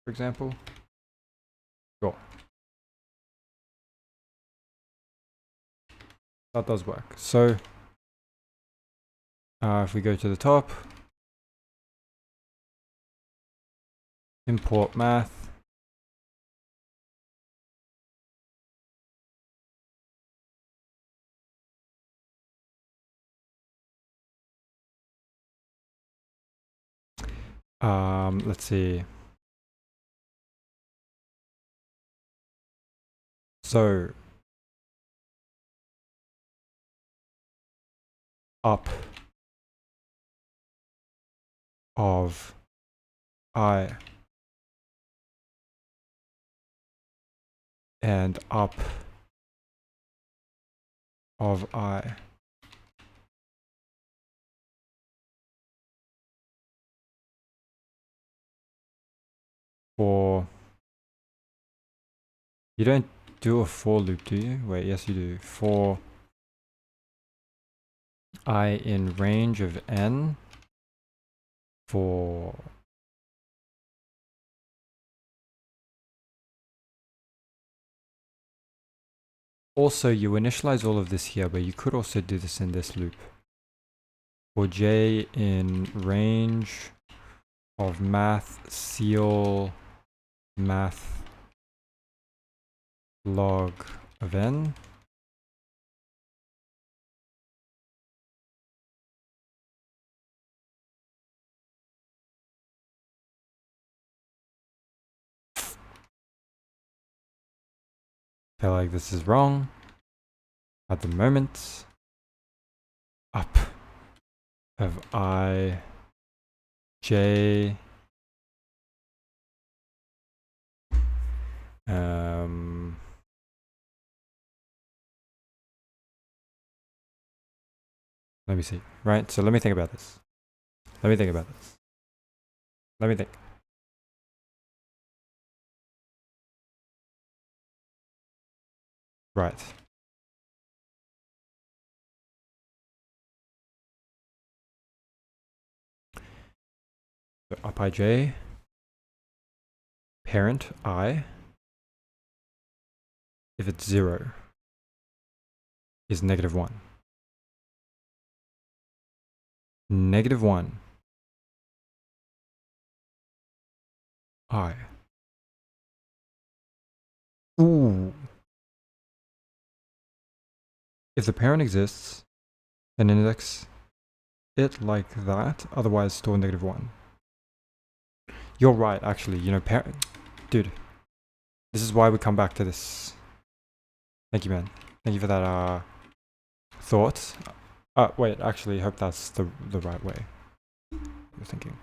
for example. Sure. That does work. So if we go to the top, import math. Let's see. So up of I and up of I. For, you don't do a for loop, do you? Wait, yes you do. For I in range of n, for also you initialize all of this here, but you could also do this in this loop. For j in range of math seal math log of n. I feel like this is wrong at the moment. Up of I j let me see. Right, so let me think about this. Let me think about this. Let me think. Right. So up ij, parent I, if it's 0, is -1. -1 I. Ooh. If the parent exists, then index it like that, otherwise store -1. You're right, actually, you know, parent, dude, this is why we come back to this. Thank you, man. Thank you for that thought. Wait, actually, I hope that's the right way you're thinking.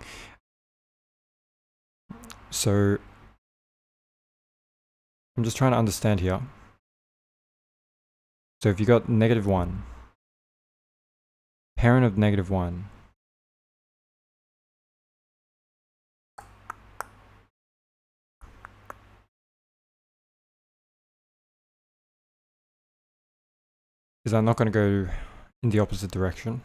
So I'm just trying to understand here. So if you got -1, parent of -1, is that not going to go in the opposite direction?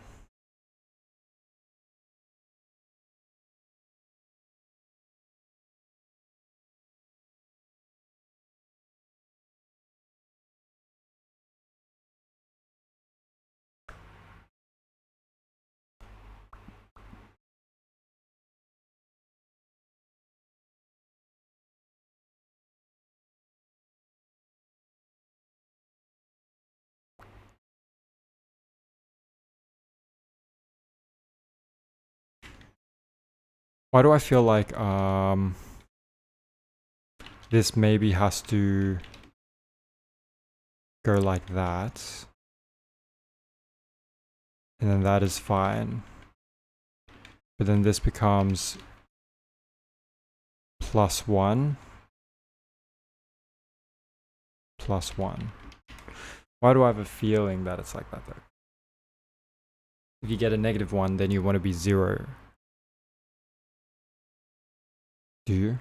Why do I feel like this maybe has to go like that, and then that is fine, but then this becomes +1 +1. Why do I have a feeling that it's like that though? If you get a -1, then you want to be 0. Do you?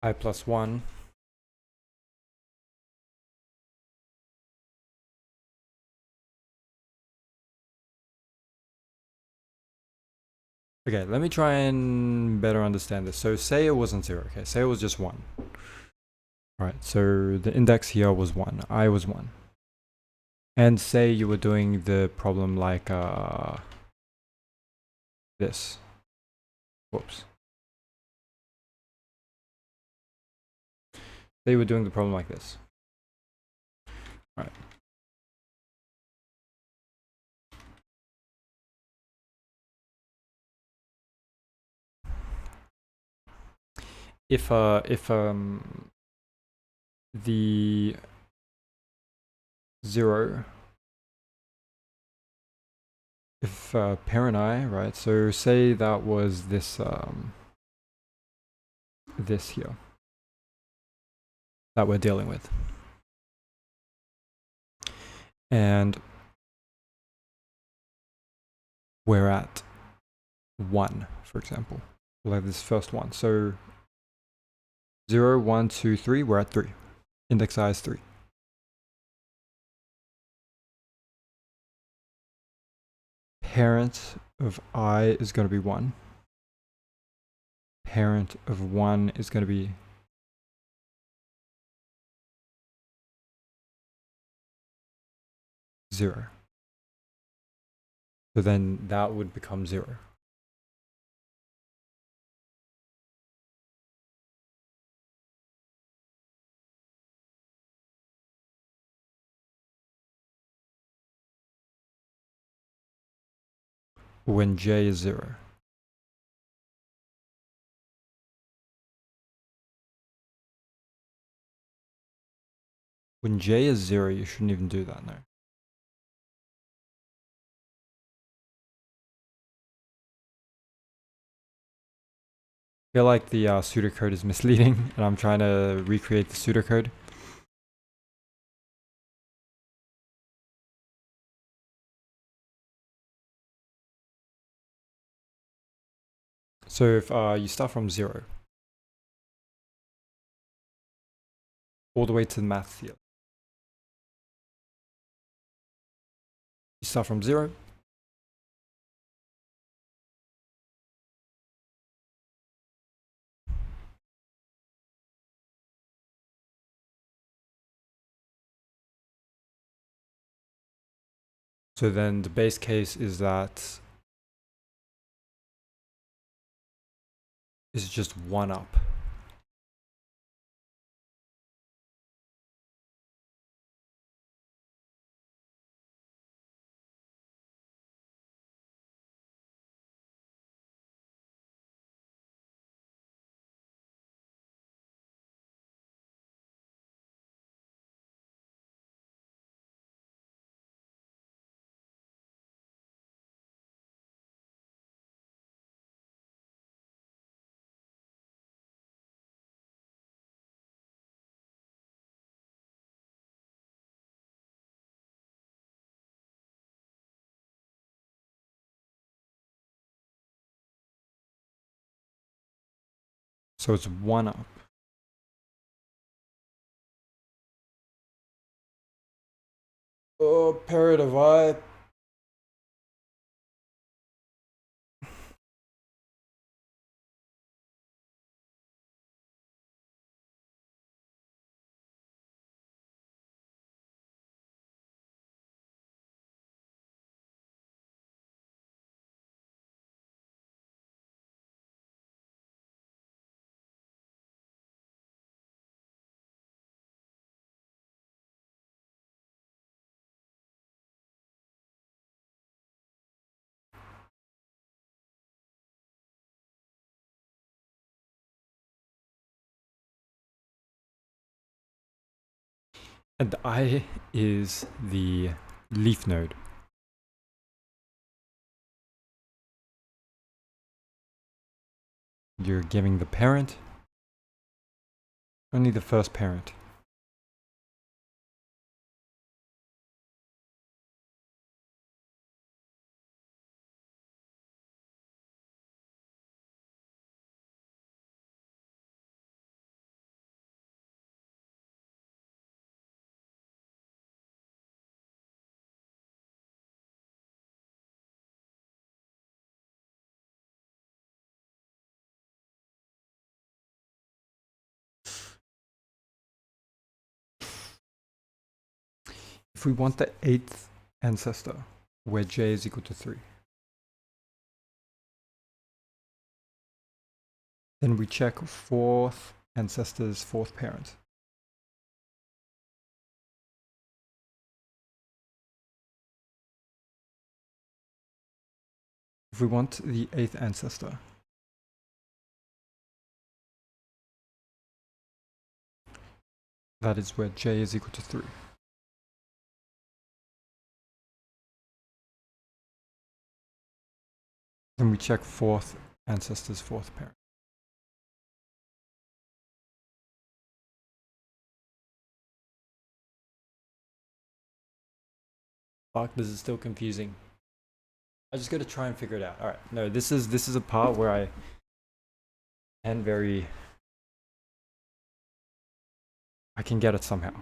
I +1. Okay, let me try and better understand this. So say it wasn't 0, okay? Say it was just 1. Alright, so the index here was 1. I was 1. And say you were doing the problem like this. Whoops. Say you were doing the problem like this. Alright. If the 0, if parent I, right? So say that was this this here that we're dealing with, and we're at 1, for example, like this first one. So 0, 1, 2, 3, we're at 3. Index I is 3. Parent of I is going to be 1. Parent of 1 is going to be 0. So then that would become 0. When j is 0. When j is 0, you shouldn't even do that now. I feel like the pseudocode is misleading, and I'm trying to recreate the pseudocode. So if you start from 0 all the way to the math field, you start from 0, so then the base case is that it's just 1 up. So it's 1 up. Oh, parrot of I. And I is the leaf node. You're giving the parent only the first parent. If we want the 8th ancestor, where j is equal to 3, then we check 4th ancestor's 4th parent. If we want the 8th ancestor, that is where j is equal to 3. Then we check 4th ancestor's 4th parent. Fuck, this is still confusing. I just gotta try and figure it out. Alright, no, this is a part where I am I can get it somehow.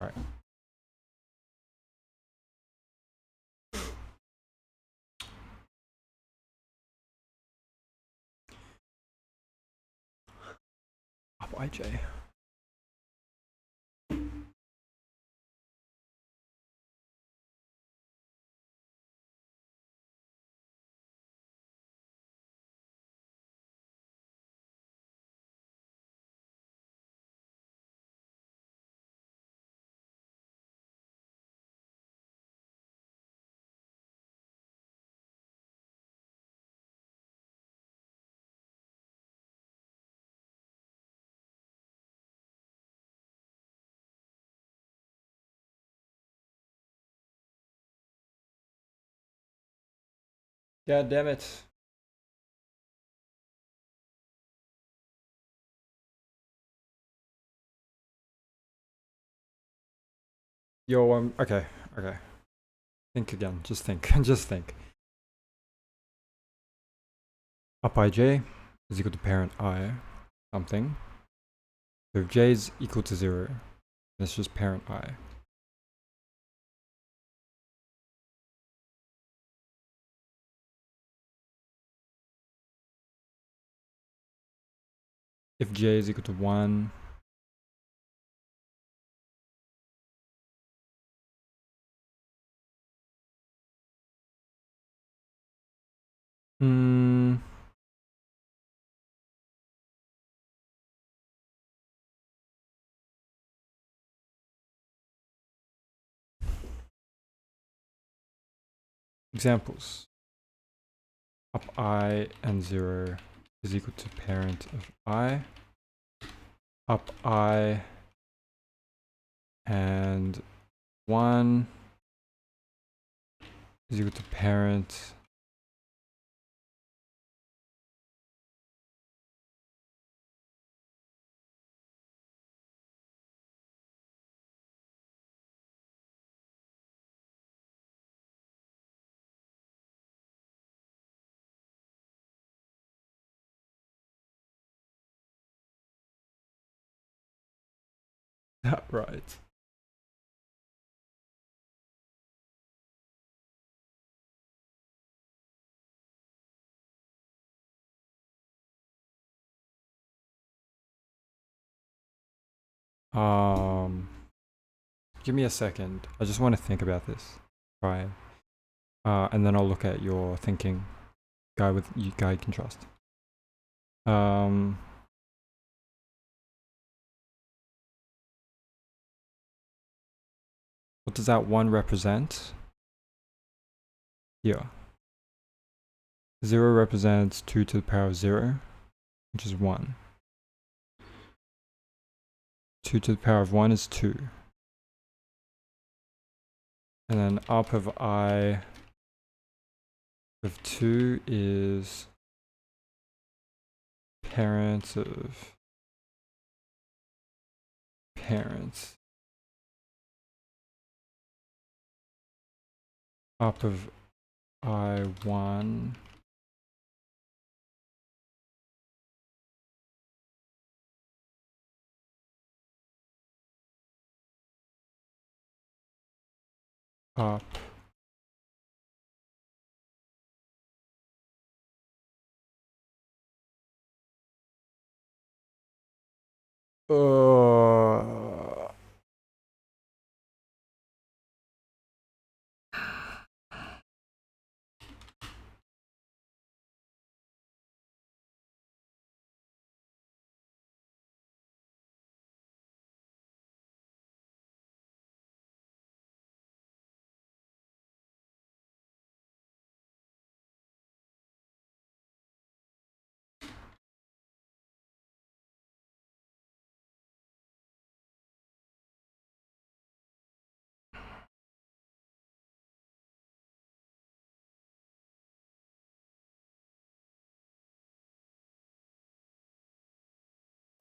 Alright. Up ij. God damn it. Yo, okay. Think again, just think, just think. Up ij is equal to parent I something. So if j is equal to 0, that's just parent I. If j is equal to 1, examples. Up I and 0 is equal to parent of I. Up I and 1 is equal to parent right. Give me a second. I just want to think about this. Right. And then I'll look at your thinking. Guy you can trust. What does that 1 represent? Here. 0 represents 2 to the power of 0, which is 1. 2 to the power of 1 is 2. And then up of I of 2 is parents of parents. Up of I1 up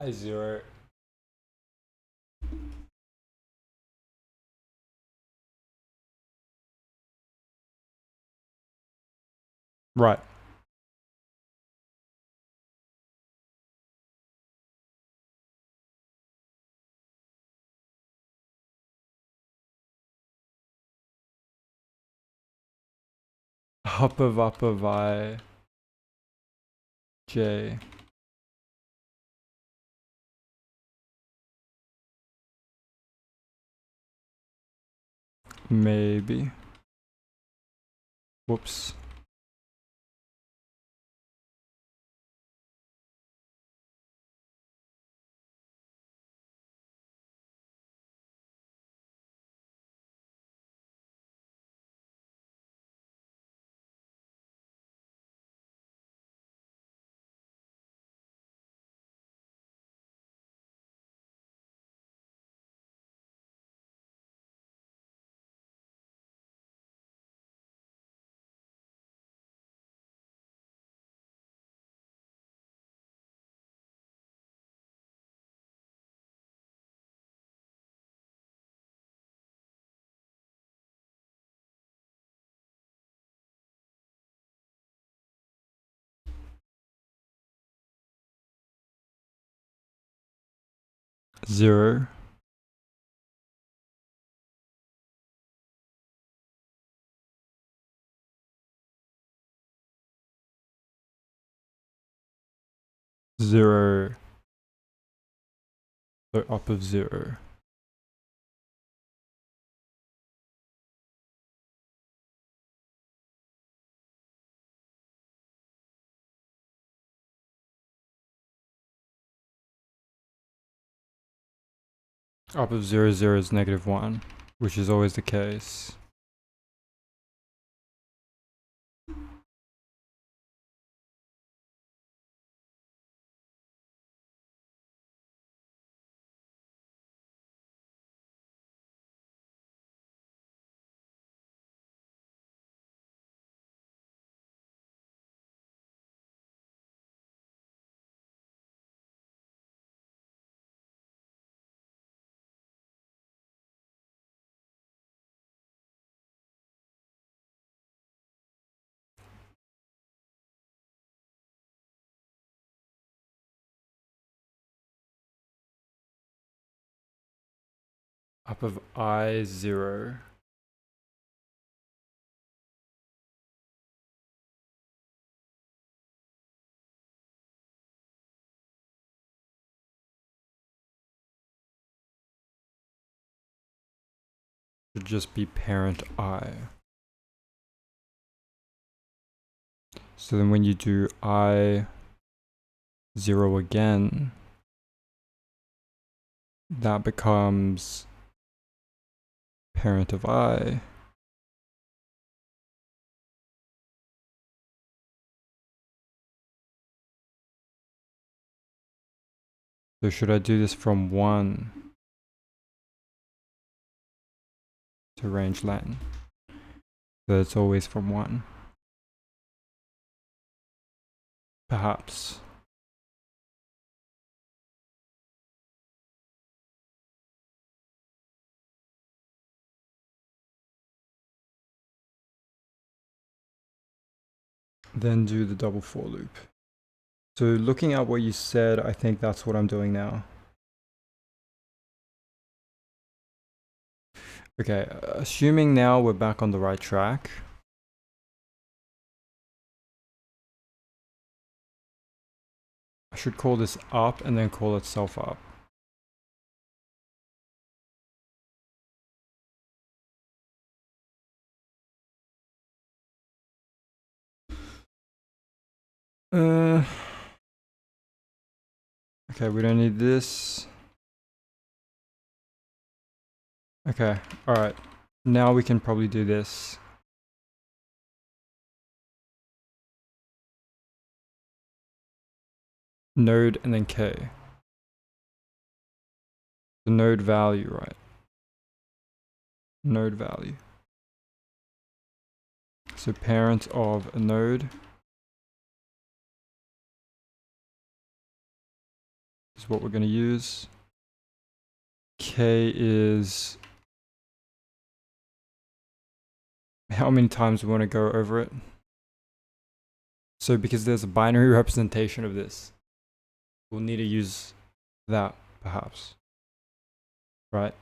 I0. Right. Up of I J. Maybe. Whoops. Zero. Zero. So up of 0. Up of 0, 0 is -1, which is always the case. Up of I0. Should just be parent I. So then when you do I0 again, that becomes parent of I. So should I do this from 1? to range len. So it's always from 1. Perhaps. Then do the double for loop. So looking at what you said, I think that's what I'm doing now. Okay, assuming now we're back on the right track. I should call this up and then call itself up. Okay, we don't need this. Okay, alright. Now we can probably do this. Node and then k. The node value, right? Node value. So parent of a node is what we're going to use. K is how many times we want to go over it. So because there's a binary representation of this, we'll need to use that perhaps, right?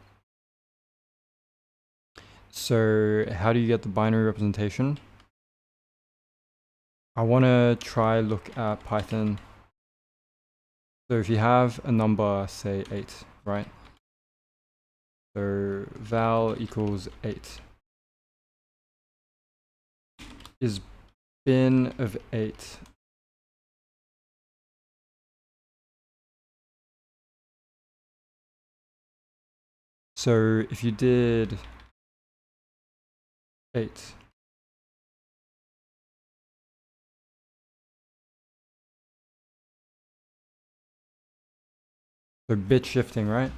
So how do you get the binary representation? I want to try look at Python. So if you have a number, say 8, right? So val equals 8 is bin of 8. So if you did 8, so bit shifting, right?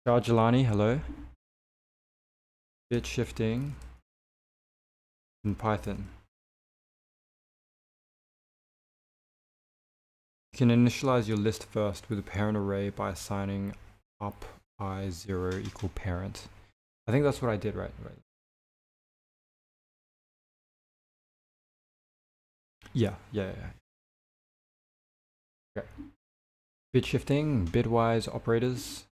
Jarjalani, hello. Bit shifting in Python. You can initialize your list first with a parent array by assigning up I0 equal parent. I think that's what I did, right? Yeah. Okay. Bit shifting, bitwise operators.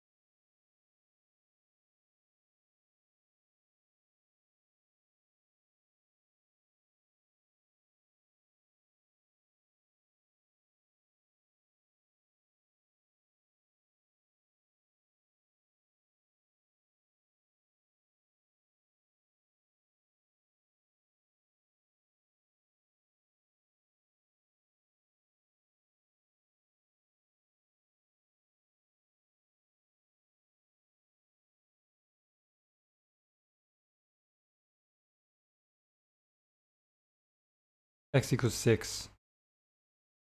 X equals 6.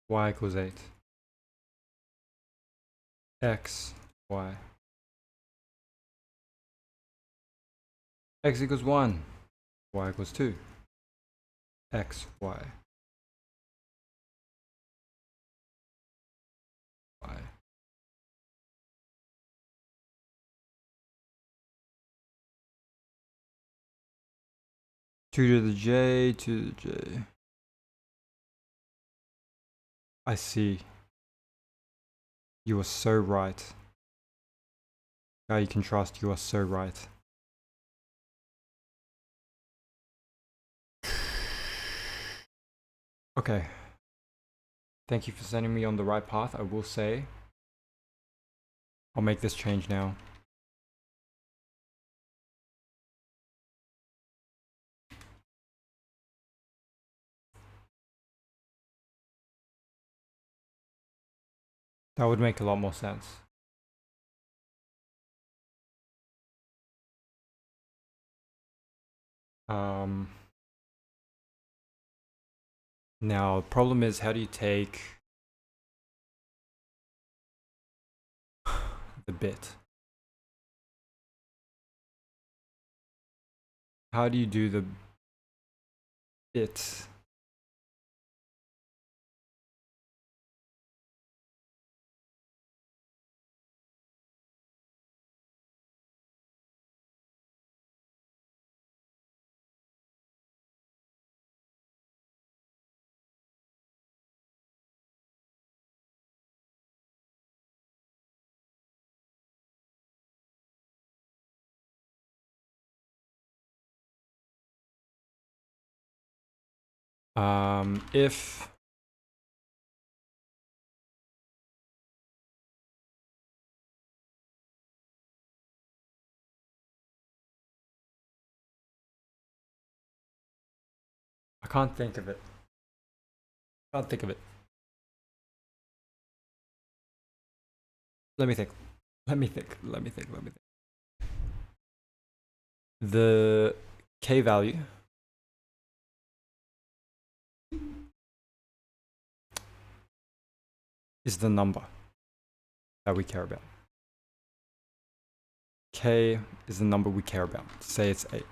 Y equals 8. X, Y. X equals 1. Y equals 2. X, Y. Y. Two to the J, to the J. I see. You are so right. Guy you can trust, you are so right. Okay. Thank you for sending me on the right path. I will say I'll make this change now. That would make a lot more sense. Now, the problem is, how do you take the bit? how do you do the bit? If I can't think of it. Can't think of it. Let me think. Let me think. Let me think. Let me think. The k value is the number that we care about. K is the number we care about. Say it's 8.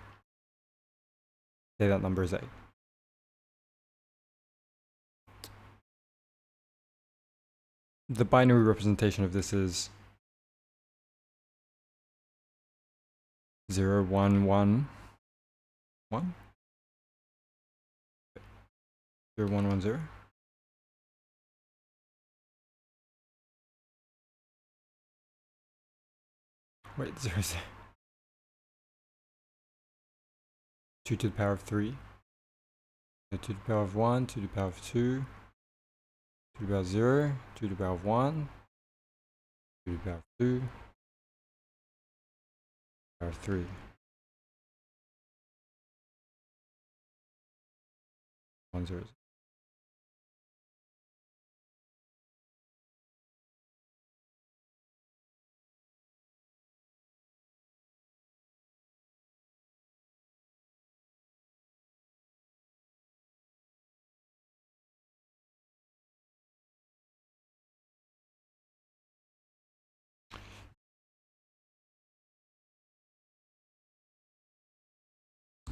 Say that number is 8. The binary representation of this is 0, 1, 1, 1. 0, 1, 1, 0. Wait, 0, 0. 2 to the power of 3. 2 to the power of 1, 2 to the power of 2. 2 to the power of 0, 2 to the power of 1, 2 to the power of 2, power of 3. One zero.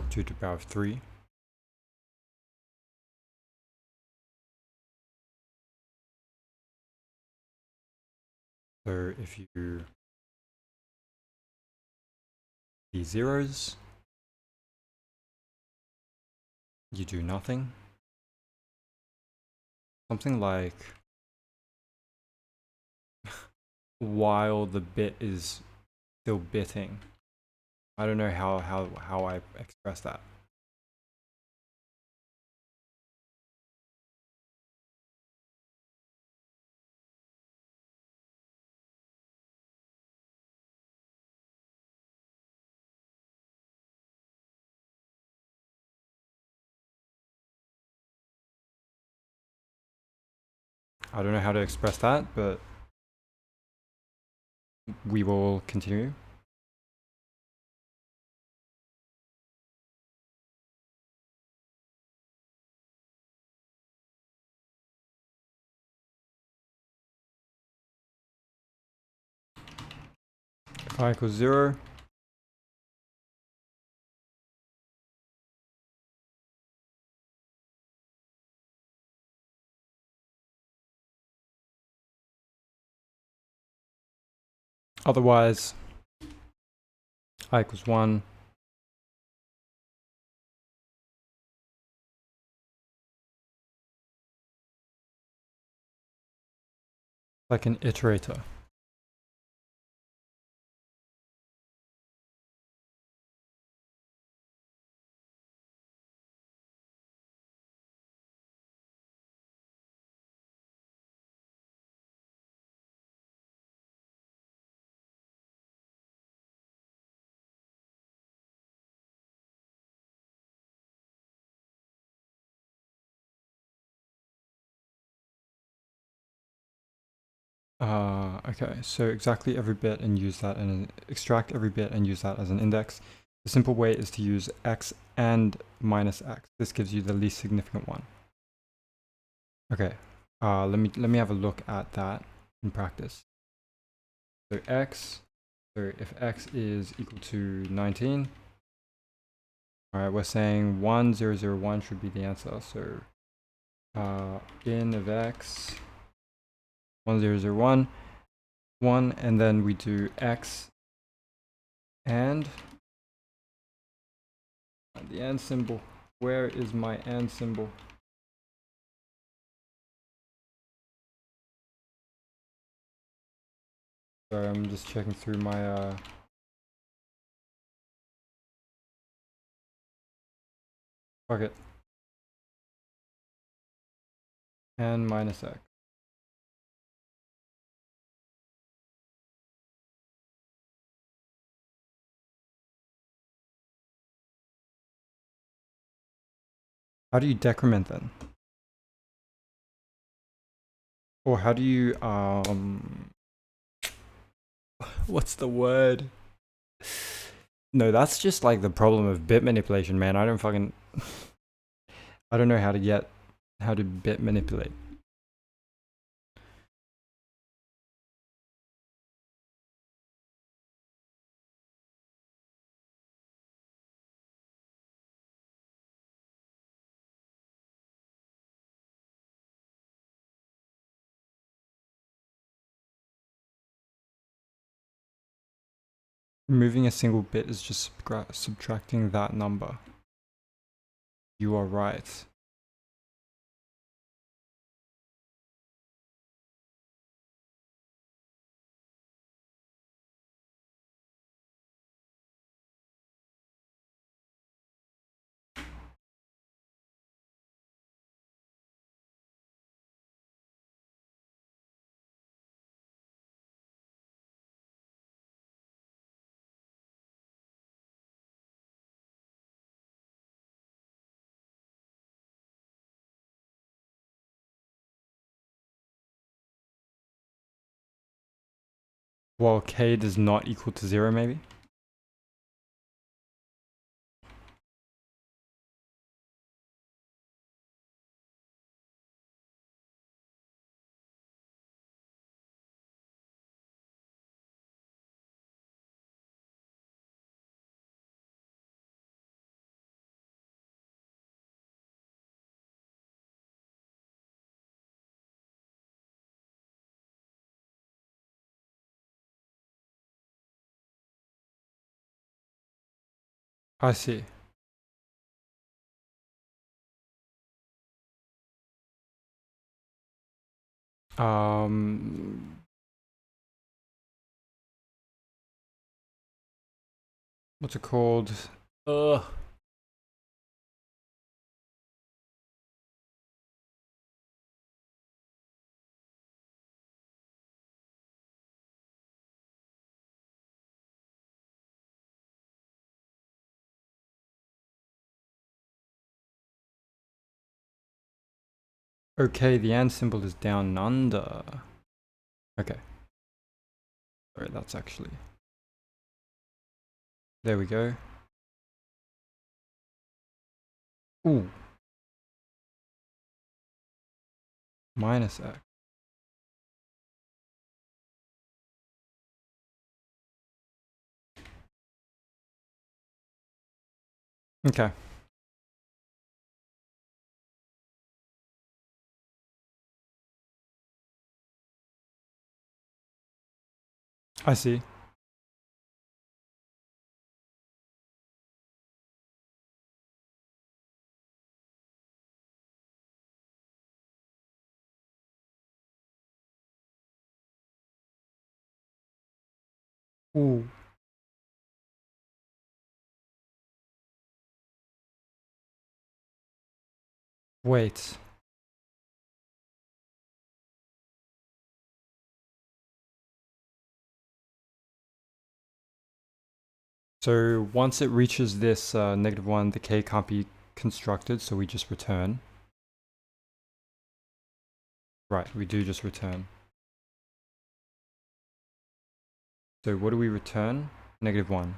Two to the power of 3. So if you these zeros, you do nothing. Something like while the bit is still bitting. I don't know how I express that. I don't know how to express that, but we will continue. If I equals 0, otherwise I equals 1, like an iterator. Okay, so exactly every bit and use that, and extract every bit and use that as an index. The simple way is to use x and minus x. This gives you the least significant one. Okay, let me have a look at that in practice. So x, so if x is equal to 19, Alright, we're saying 1001 should be the answer. So in of x 1001 1, and then we do x and the and symbol. Where is my and symbol? Sorry, I'm just checking through my fuck it. And minus x. How do you decrement then? Or how do you what's the word? No, that's just like the problem of bit manipulation, man. I don't know how to bit manipulate. Removing a single bit is just subtracting that number. You are right. Well, k does not equal to 0, maybe? I see. What's it called? Ugh. Okay, the and symbol is down under. Okay. Sorry, that's actually... There we go. Ooh. Minus x. Okay. I see. Ooh. Wait. So once it reaches this -1, the k can't be constructed, so we just return. Right, we do just return. So what do we return? -1.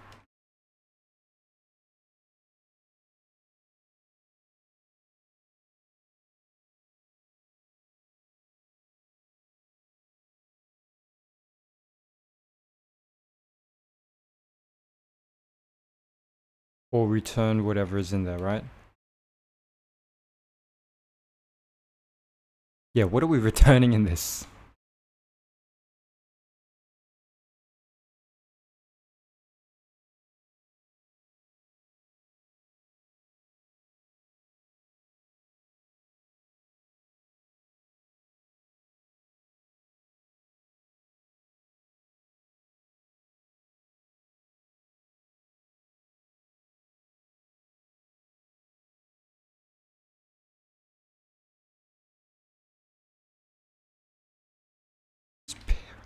or return whatever is in there, right? Yeah, what are we returning in this?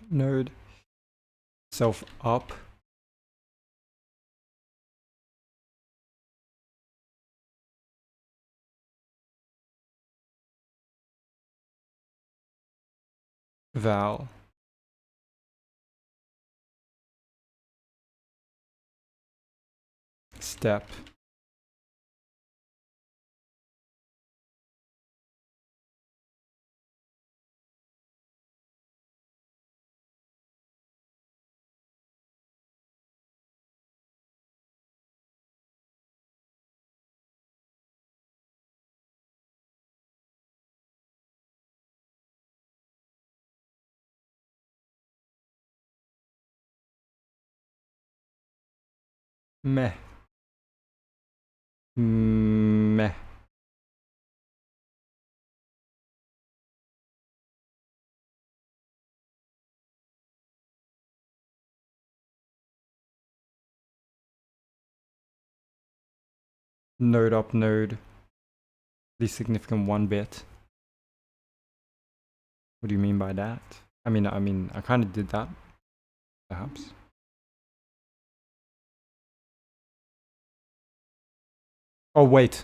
Node self up. Val. Step. Meh. Meh. Node up node. Least significant 1 bit. What do you mean by that? I mean, I kind of did that, perhaps. Oh, wait.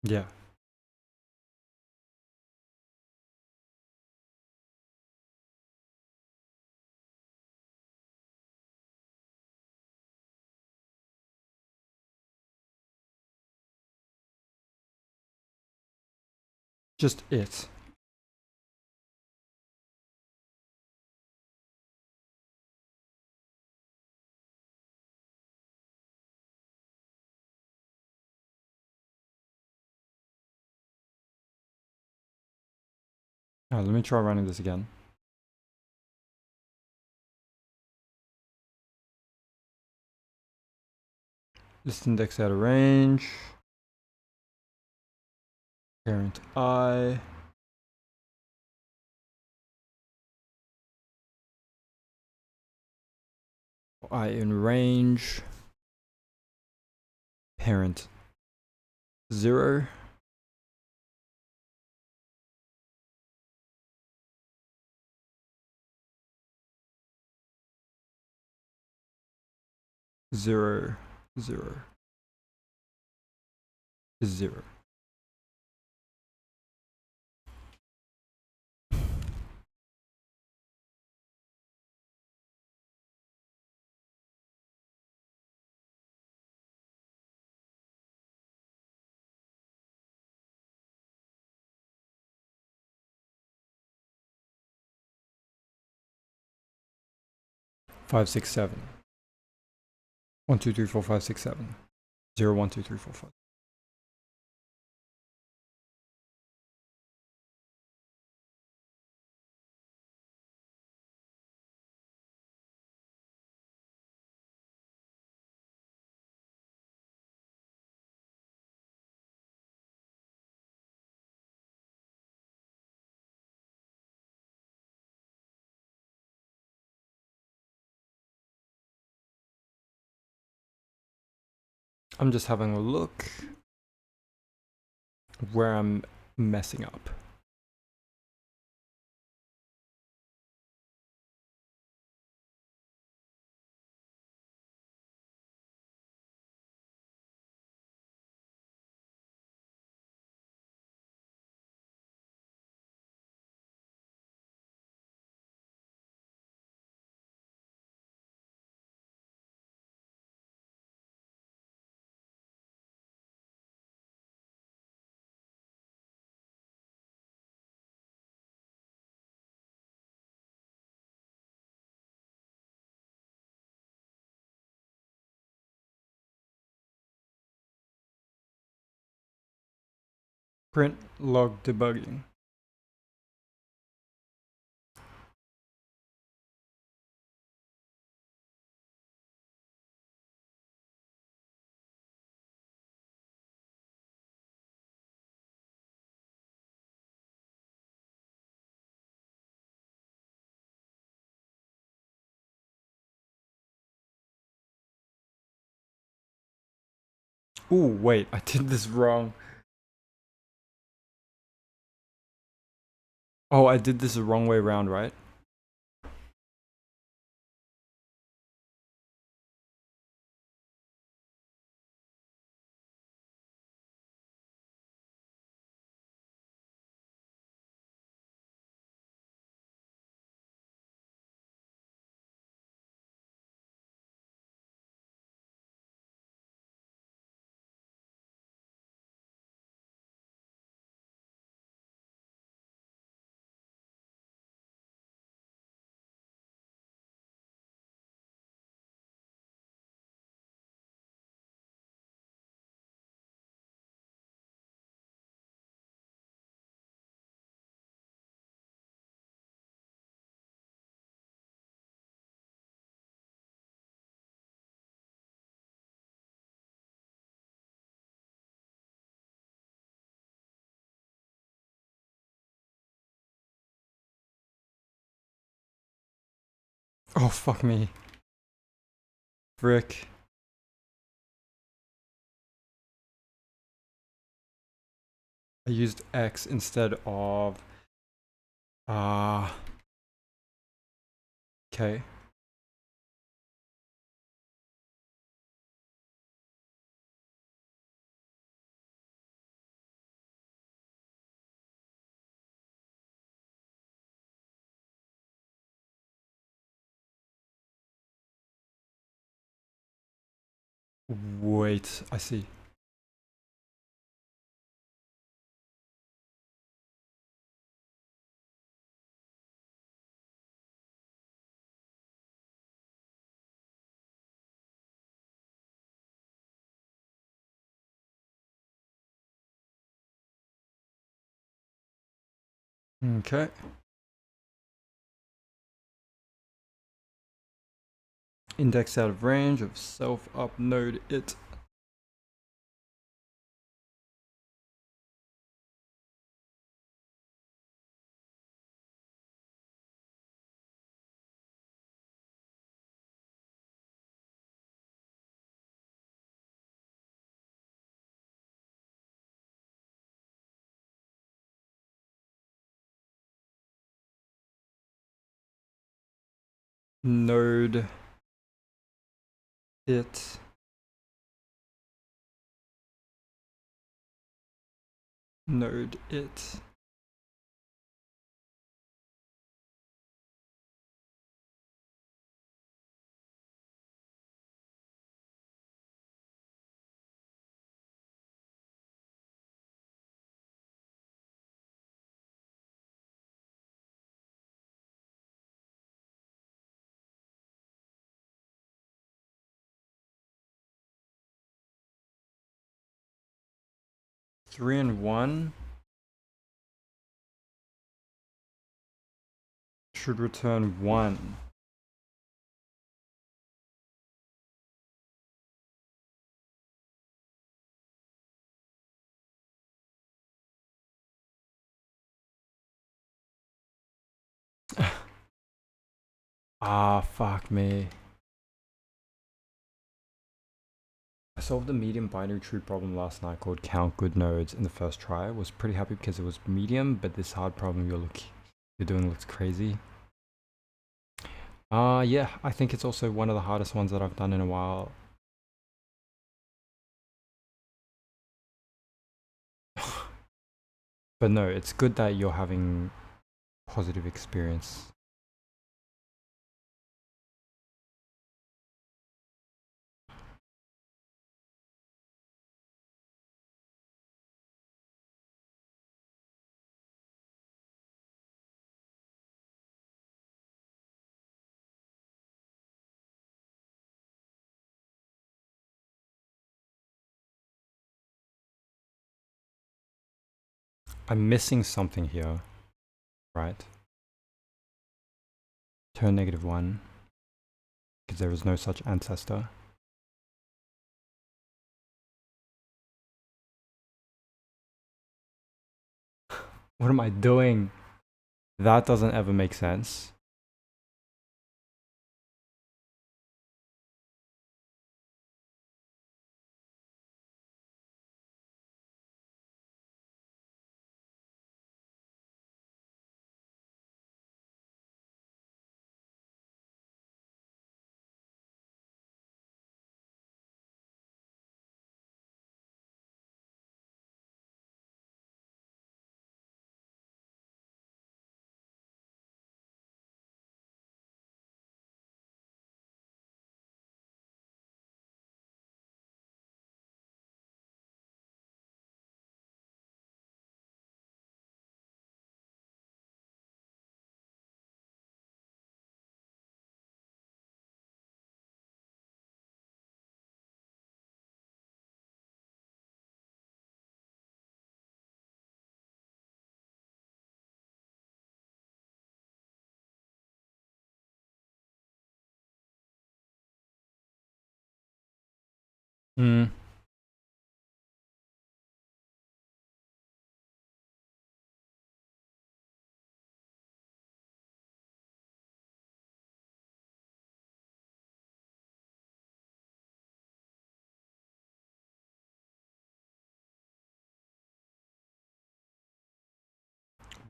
Yeah. Just it. Let me try running this again. List index out of range. Parent I. I in range. Parent 0. Zero, zero, 0. 5, 6, 7. 1, 2, 3, 4, 5, 6, 7. 0, 1, 2, 3, 4, 5. I'm just having a look where I'm messing up. Print log debugging. Ooh, wait, I did this wrong. Oh, I did this the wrong way around, right? Oh, fuck me. Frick. I used X instead of... Okay. Wait, I see. Okay. Index out of range of self up node it. Node it. Node it. Three and one should return one. Fuck me. solved a medium binary tree problem last night called count good nodes in the first try. Was pretty happy because it was medium, but this hard problem you're doing looks crazy. Yeah, I think it's also one of the hardest ones that I've done in a while. But no, it's good that you're having positive experience. I'm missing something here, right? Turn -1, because there is no such ancestor. What am I doing? That doesn't ever make sense. Hmm.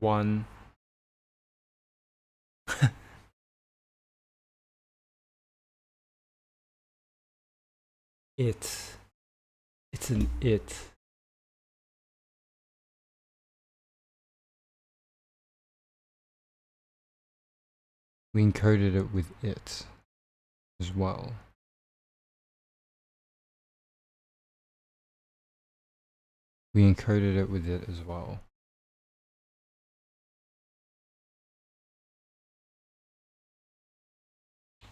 One. It. It's an it. We encoded it with it as well. We encoded it with it as well.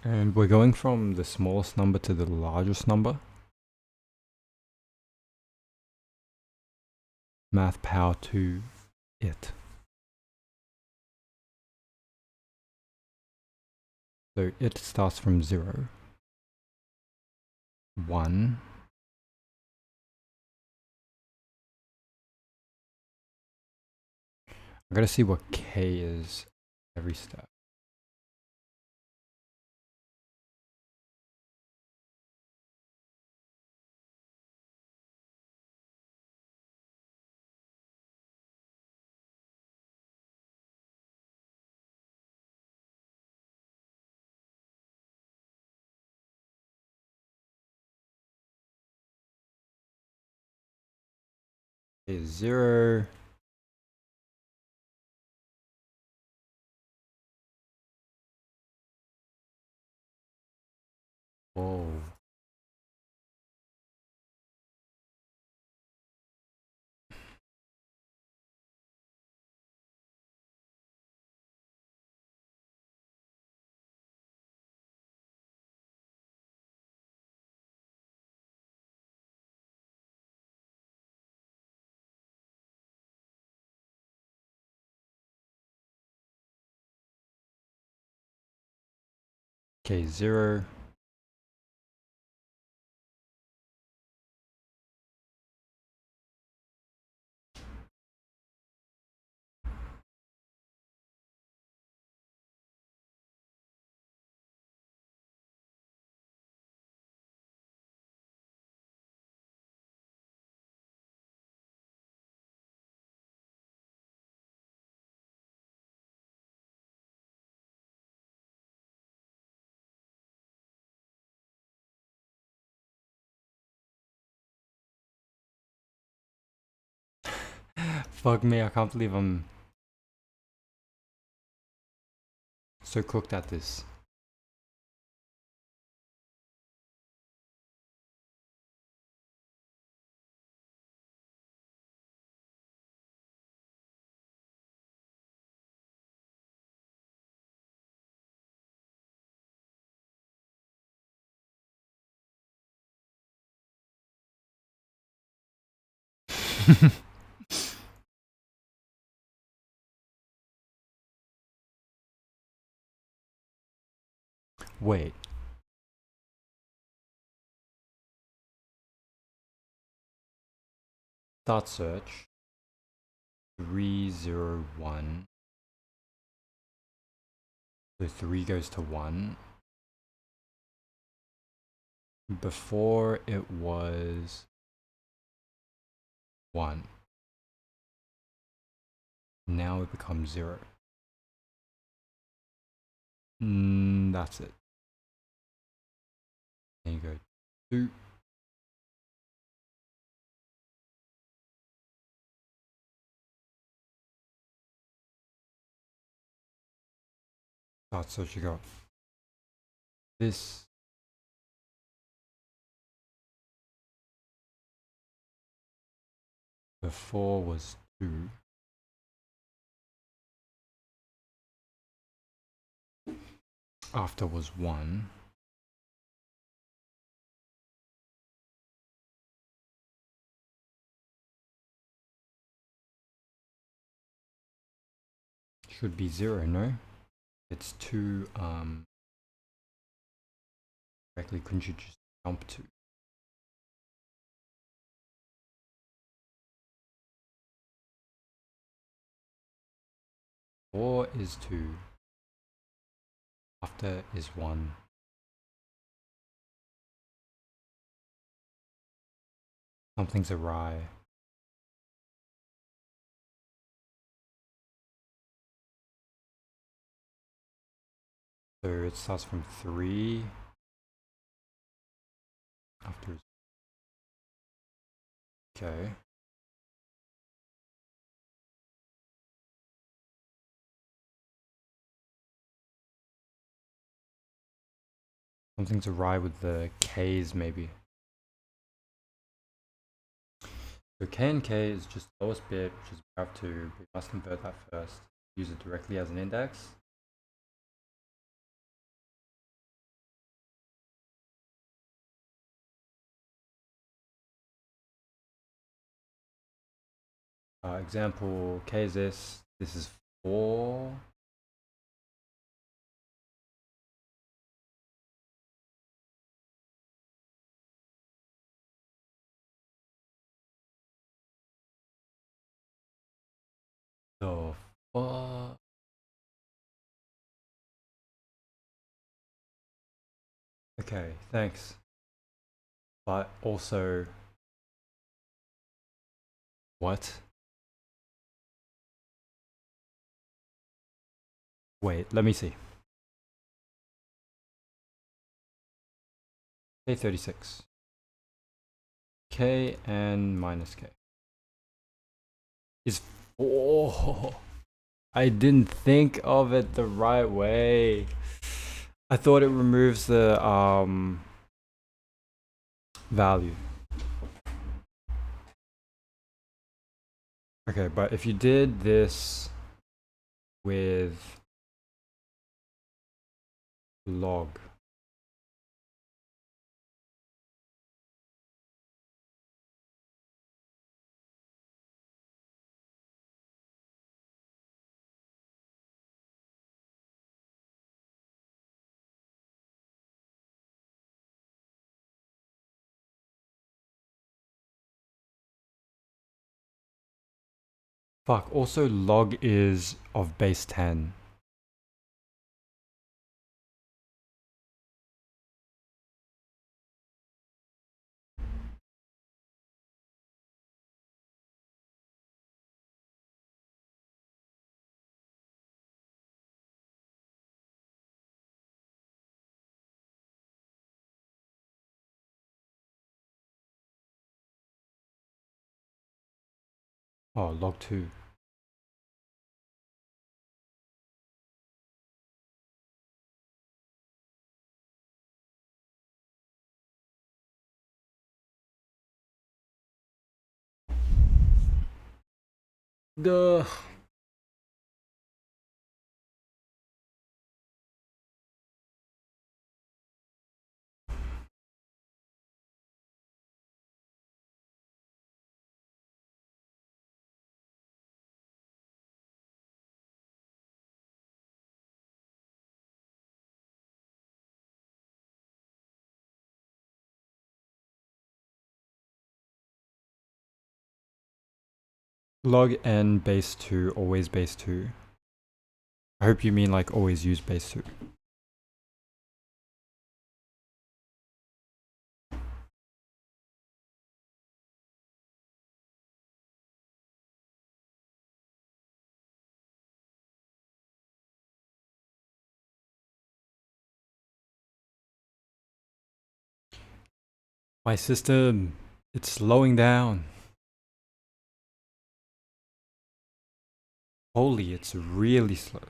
And we're going from the smallest number to the largest number. Math power to it. So it starts from 0, 1, I gotta see what k is every step. K is 0. Whoa. K 0. Fuck me, I can't believe I'm so cooked at this. Wait. Start search. 301. So 3 goes to 1. Before it was 1. Now it becomes 0. That's it. Then you go 2. Start search, you go. This. Before was 2. After was 1. Should be 0, no? It's 2, correctly, couldn't you just jump to? Four is 2. After is 1. Something's awry. So it starts from 3. After. Okay. Something's awry with the K's maybe. So K and K is just the lowest bit, which is we have to, we must convert that first. Use it directly as an index. Example, K is this is 4. So, okay, thanks. But also, what? Wait, let me see. K36. K and minus K is 4. I didn't think of it the right way. I thought it removes the value. Okay, but if you did this with log, fuck, also log is of base 10. Oh, log 2. Duh. Log n base 2, always base 2. I hope you mean like always use base 2. My system, it's slowing down. Holy, it's really slow.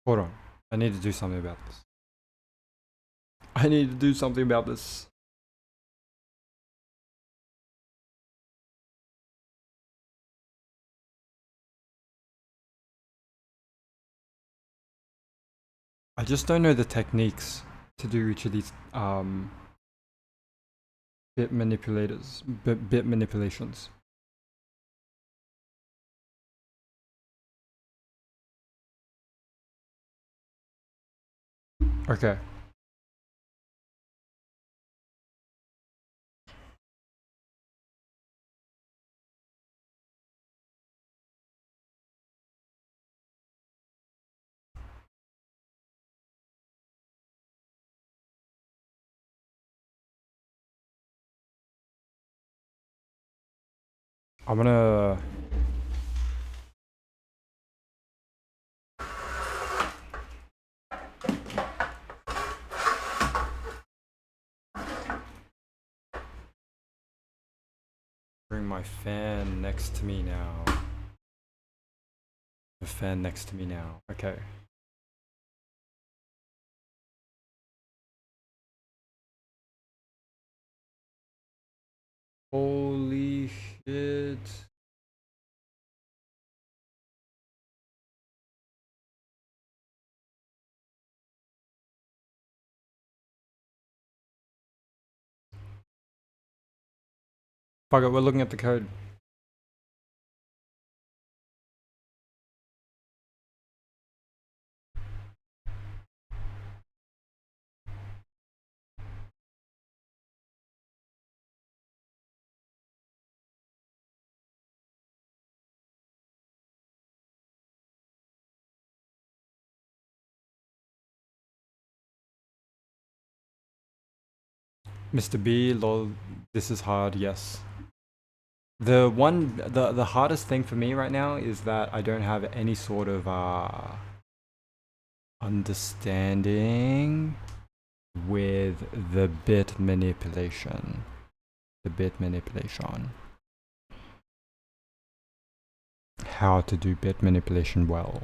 Hold on. I need to do something about this. I need to do something about this. I just don't know the techniques to do each of these bit manipulations. Okay. I'm gonna bring my fan next to me now. The fan next to me now. Okay. Holy shit. Fuck it, we're looking at the code. Mr. B, lol, this is hard, yes. The hardest thing for me right now is that I don't have any sort of understanding with the bit manipulation. The bit manipulation. How to do bit manipulation well,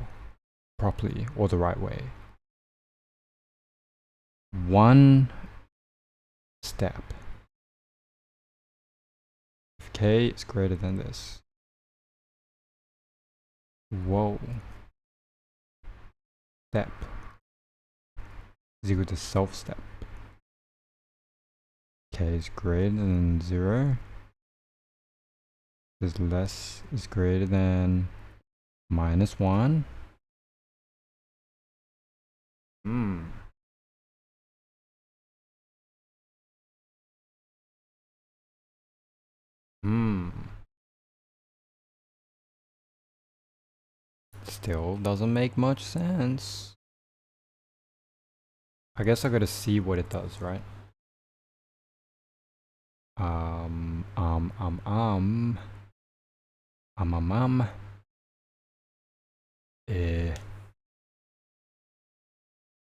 properly, or the right way. One step. If k is greater than this. Whoa. Step is equal to self step. K is greater than 0. Is less is greater than -1. Still doesn't make much sense. I guess I gotta see what it does, right?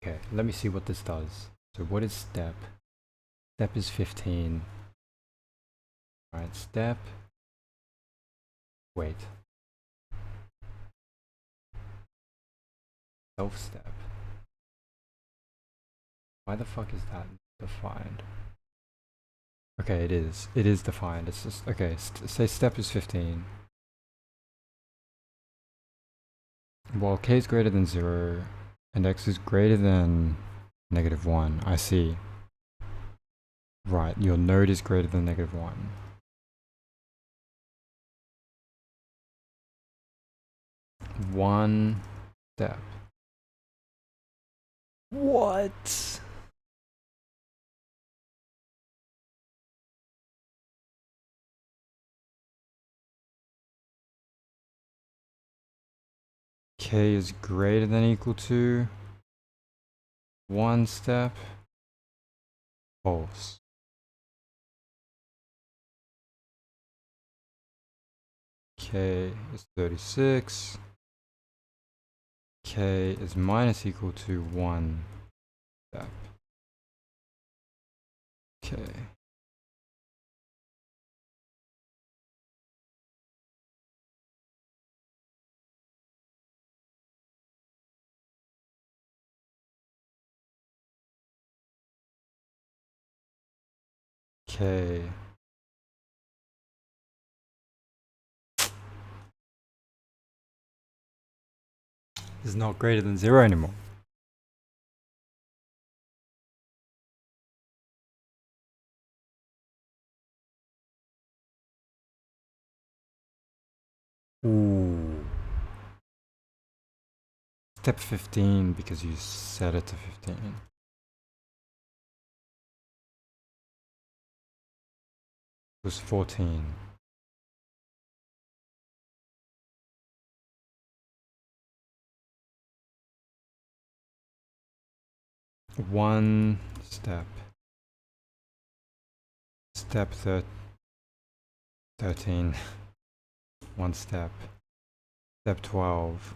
Okay, let me see what this does. So what is step? Step is 15. Alright, step. Wait. Self-step. Why the fuck is that defined? Okay, it is. It is defined. It's just, okay, say step is 15. Well, k is greater than 0, and x is greater than -1. I see. Right, your node is greater than -1. One step. What? K is greater than equal to one step. False. K is 36. K is minus equal to one step. Okay. K is not greater than 0 anymore. Ooh. Step 15 because you set it to 15. It was 14. One step. Step 13. One step. Step 12.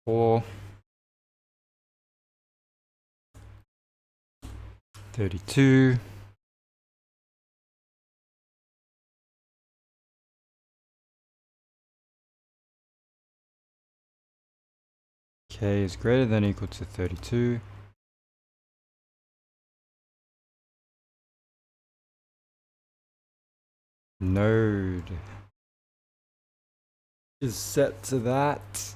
Four, 32, K is greater than or equal to 32. Node is set to that.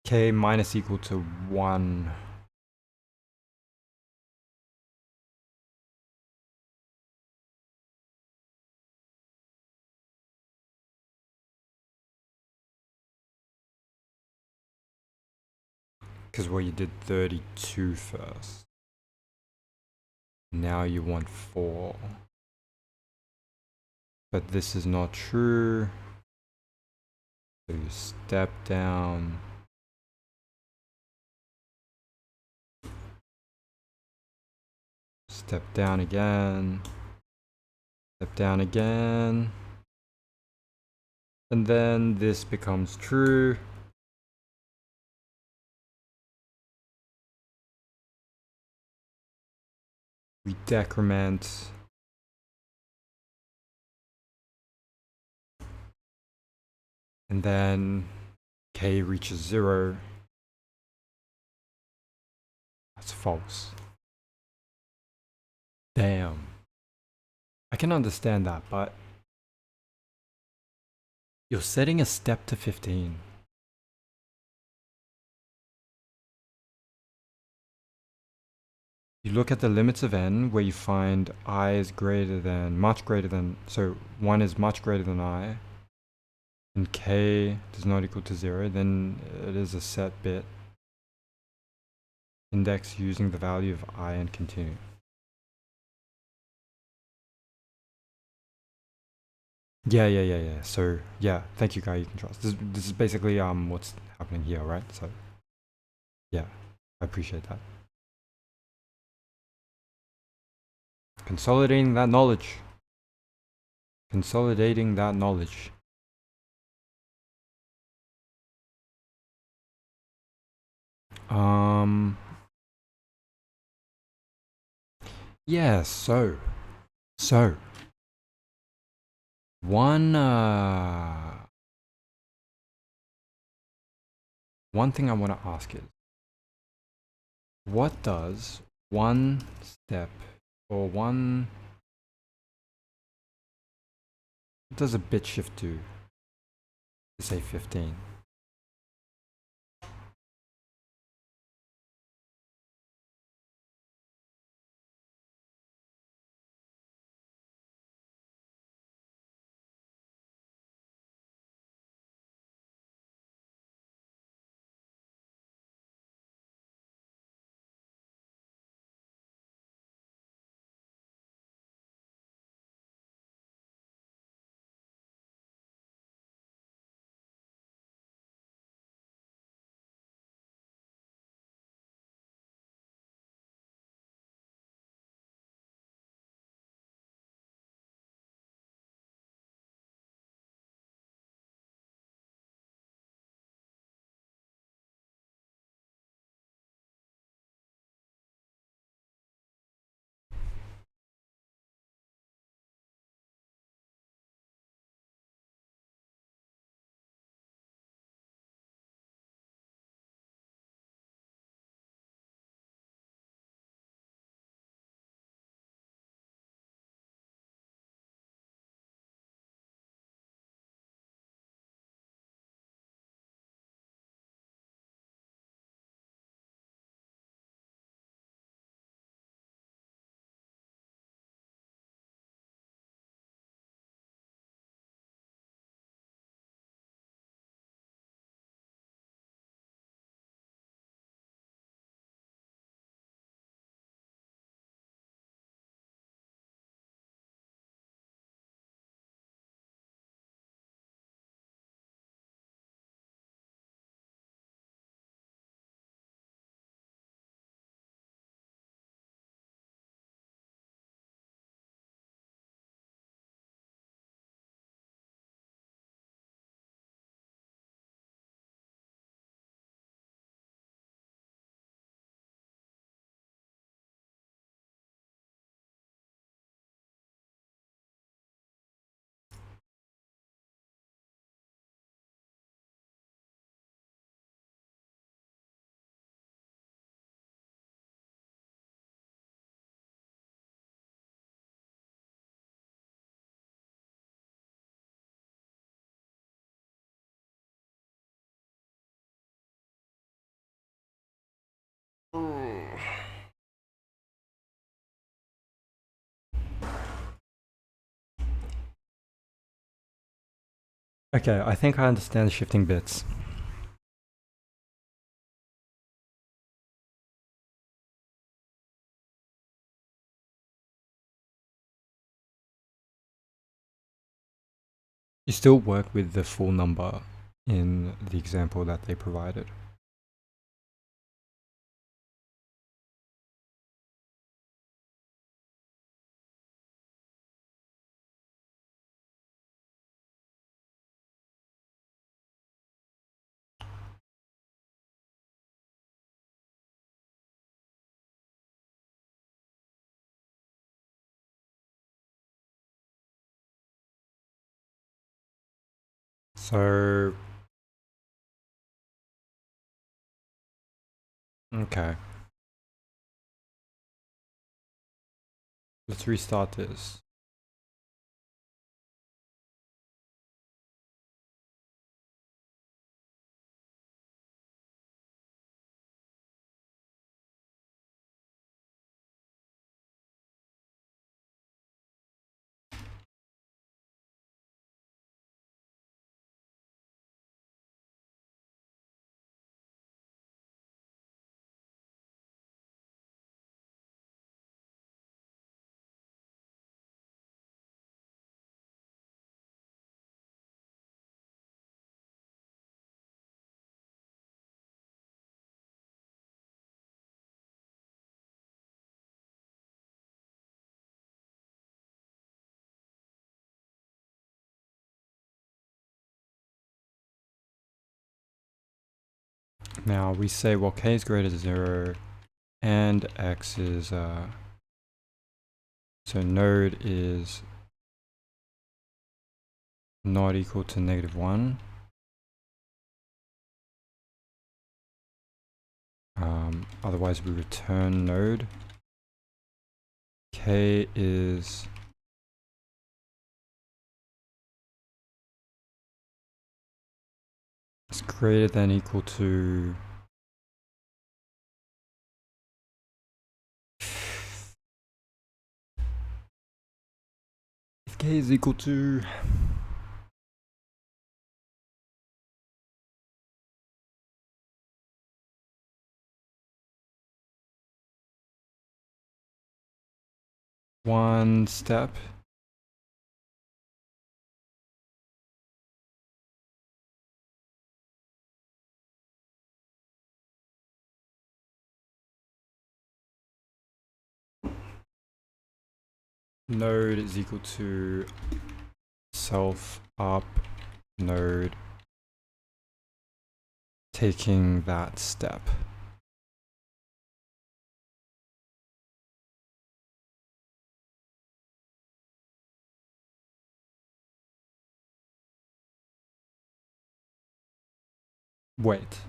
K minus equal to 1. Because well, you did 32 first. Now you want 4. But this is not true. So you step down. Step down again. Step down again. And then this becomes true. We decrement. And then K reaches 0. That's false. Damn. I can understand that, but you're setting a step to 15. you look at the limits of n where you find I is greater than, much greater than, so 1 is much greater than I, and k does not equal to 0, then it is a set bit index using the value of I and continue. Yeah. So yeah, thank you, guy. You can trust. This is basically what's happening here, right? So yeah, I appreciate that. Consolidating that knowledge. Consolidating that knowledge. Yeah. So one one thing I want to ask is, what does one step or one, what does a bit shift do to say 15? Okay, I think I understand shifting bits. You still work with the full number in the example that they provided. So, okay. Let's restart this. Now we say, well, k is greater than 0 and x is, so node is not equal to -1. Otherwise we return node. K is greater than equal to if k is equal to one step, node is equal to self up node taking that step. Wait.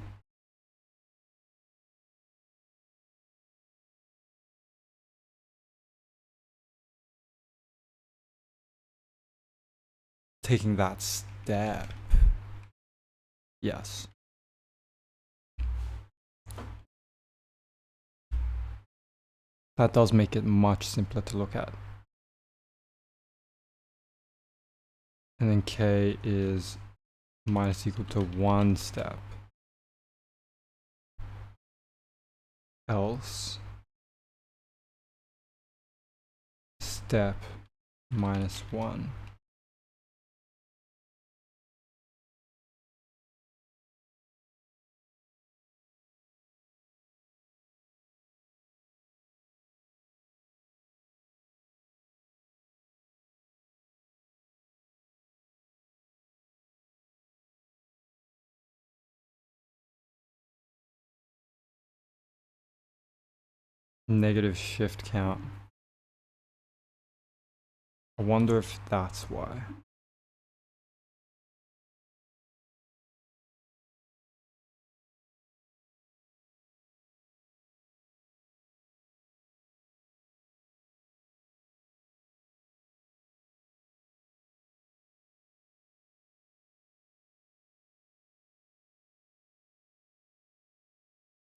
Taking that step. Yes. That does make it much simpler to look at. And then k is minus equal to one step. Else step minus 1. Negative shift count. I wonder if that's why.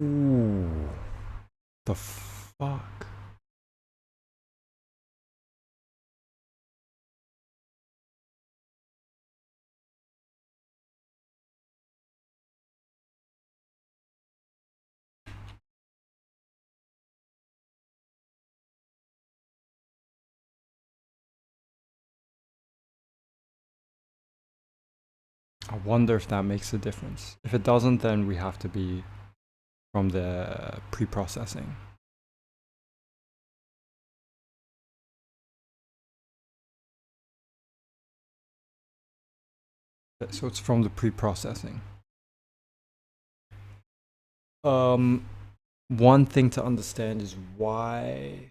Ooh. The fuck? I wonder if that makes a difference. If it doesn't, then we have to be from the pre-processing. So it's from the pre-processing. One thing to understand is why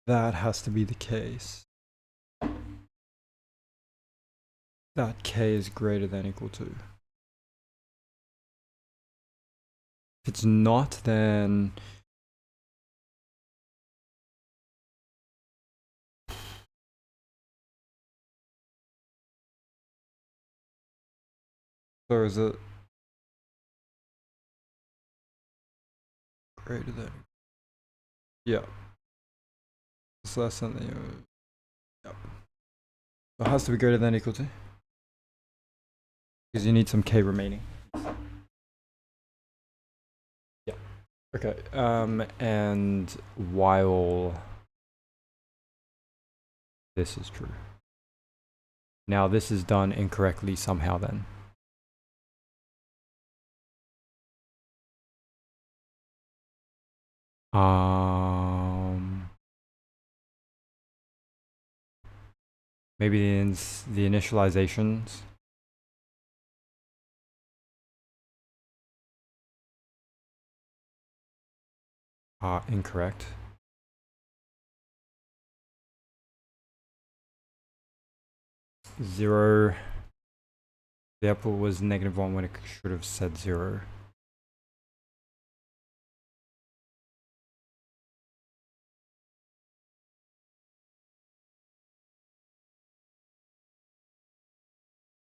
that has to be the case. That k is greater than equal to. If it's not, then so is it greater than? Yeah. It's less than the. Yep. So it has to be greater than equal to. Because you need some k remaining. Yeah. Okay. And while this is true. Now this is done incorrectly somehow then. Maybe the initializations. are incorrect. Zero. The output was -1 when it should have said 0.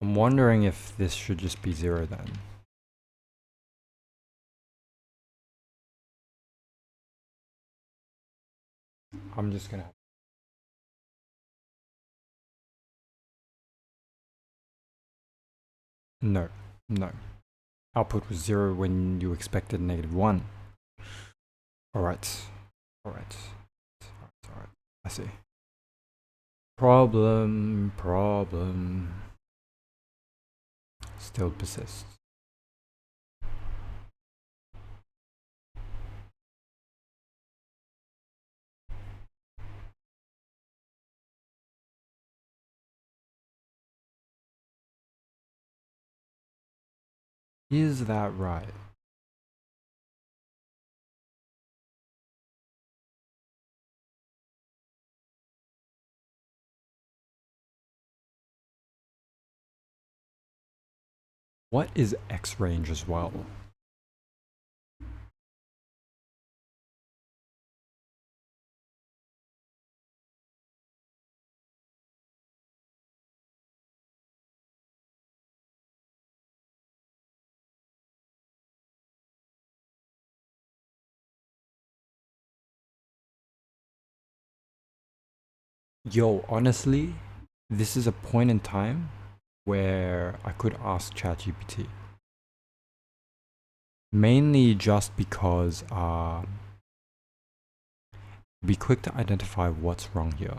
I'm wondering if this should just be 0 then. I'm just gonna... No, no. Output was 0 when you expected -1. Alright. Alright. Alright. I see. Problem. Still persists. Is that right? What is X range as well? Yo, honestly, this is a point in time where I could ask ChatGPT. Mainly just because be quick to identify what's wrong here.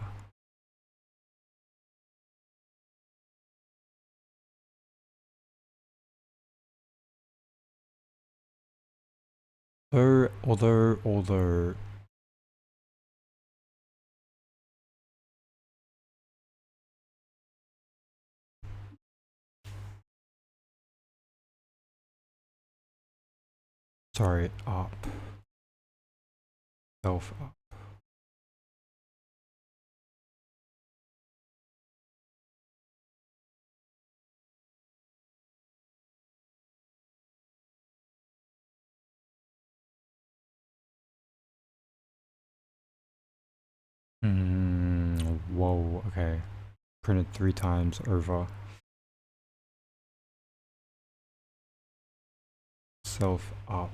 Although sorry, up. Self up. Whoa, okay. Printed 3 times over. Self up.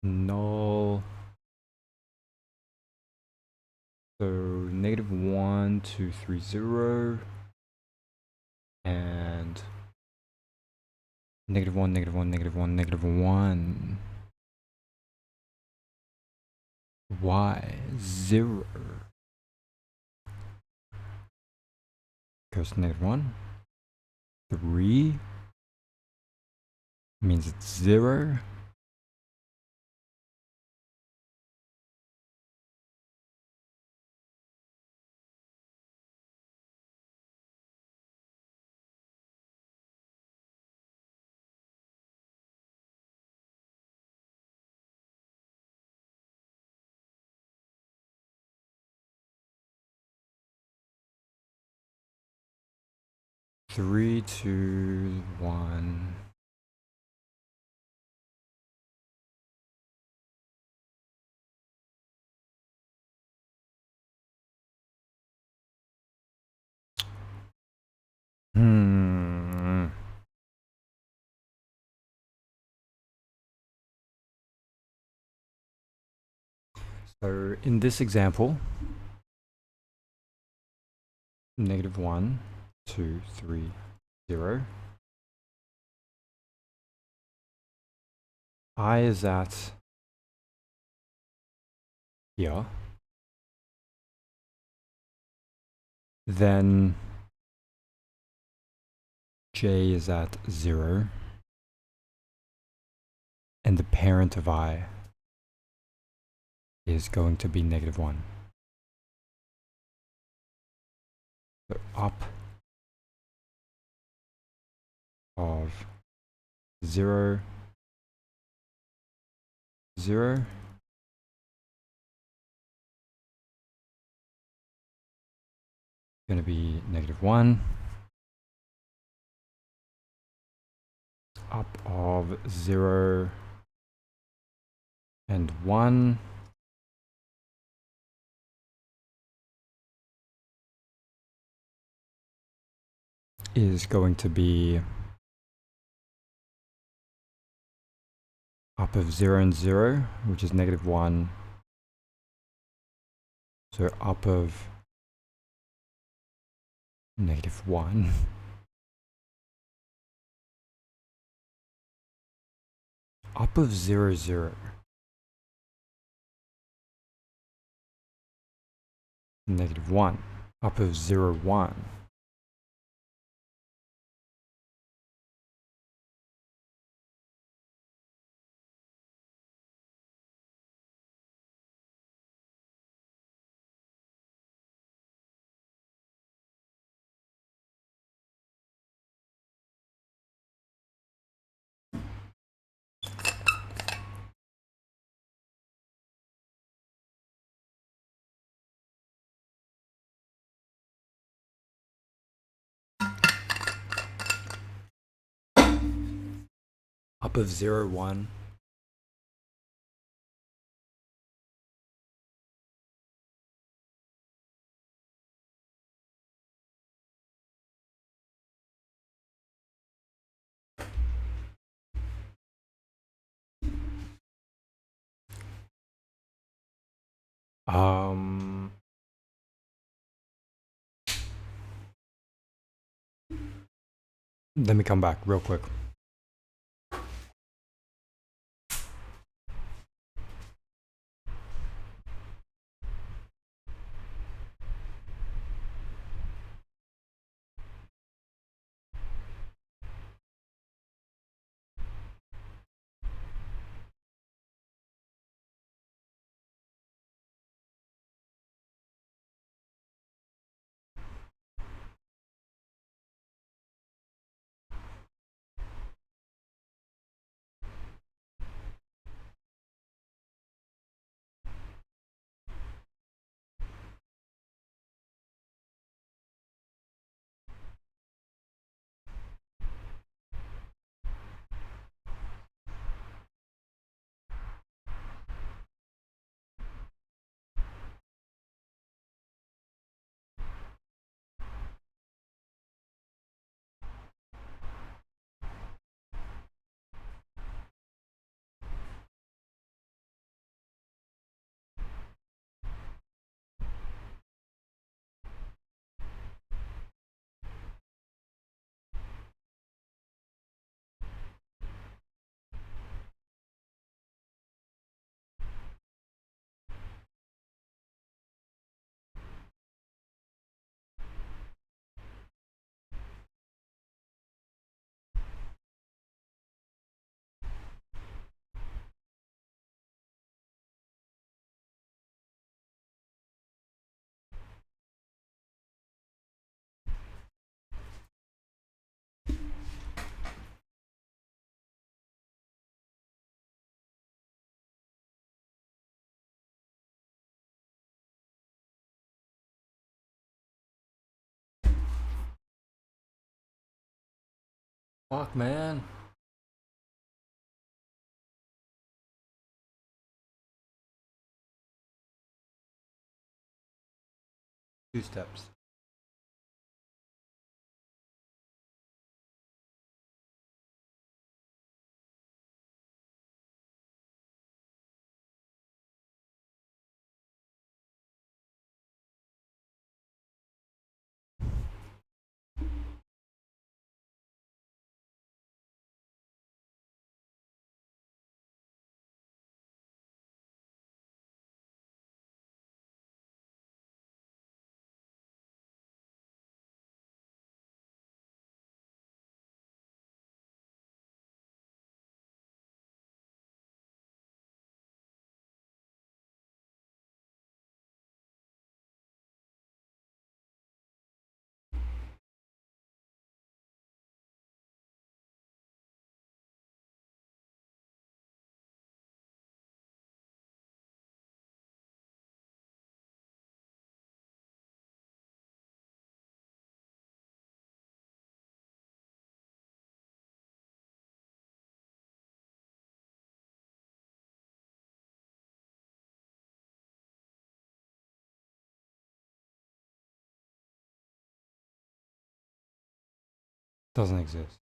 Null. So -1, 2, 3, 0. And -1, -1, -1, -1. Y 0 goes to -1. 3 means it's 0. Three, two, one. So in this example, -1, 2, 3, 0. I is at here, then j is at 0, and the parent of I is going to be -1. So up of 0, 0, going to be -1. Up of 0 and 1 is going to be up of 0 and 0, which is -1. So up of -1. Up of 0, 0. -1. Up of 0, 1. Up of 0, 1. Let me come back real quick. Fuck, man. 2 steps. Doesn't exist.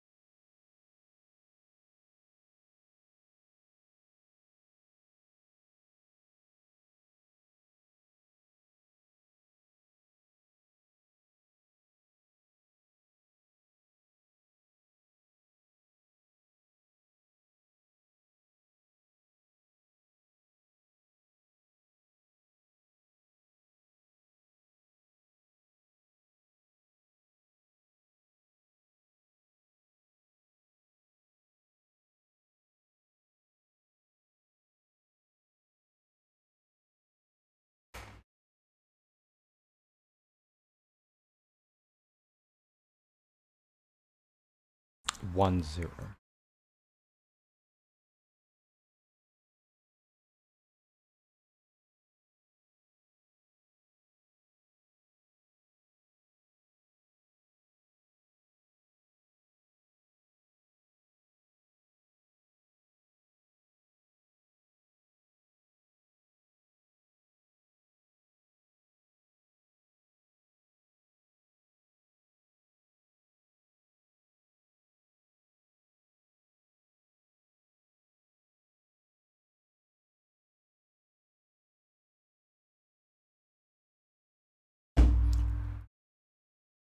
One zero.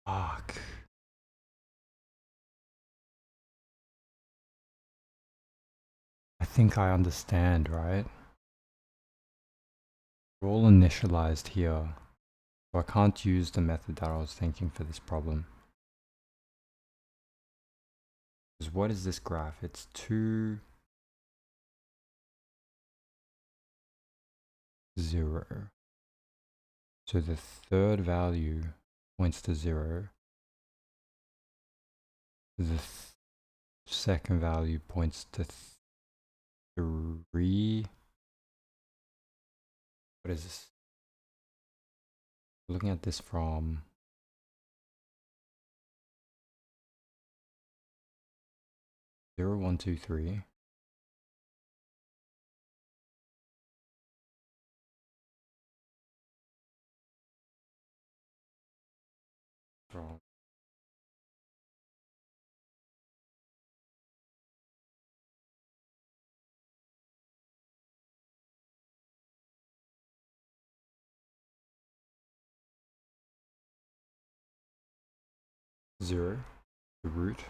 Fuck. I think I understand, right? We're all initialized here, so I can't use the method that I was thinking for this problem. Because what is this graph? It's 2, 0. So the third value points to 0. The second value points to 3. What is this? Looking at this from 0, 1, 2, 3. From 0, the root.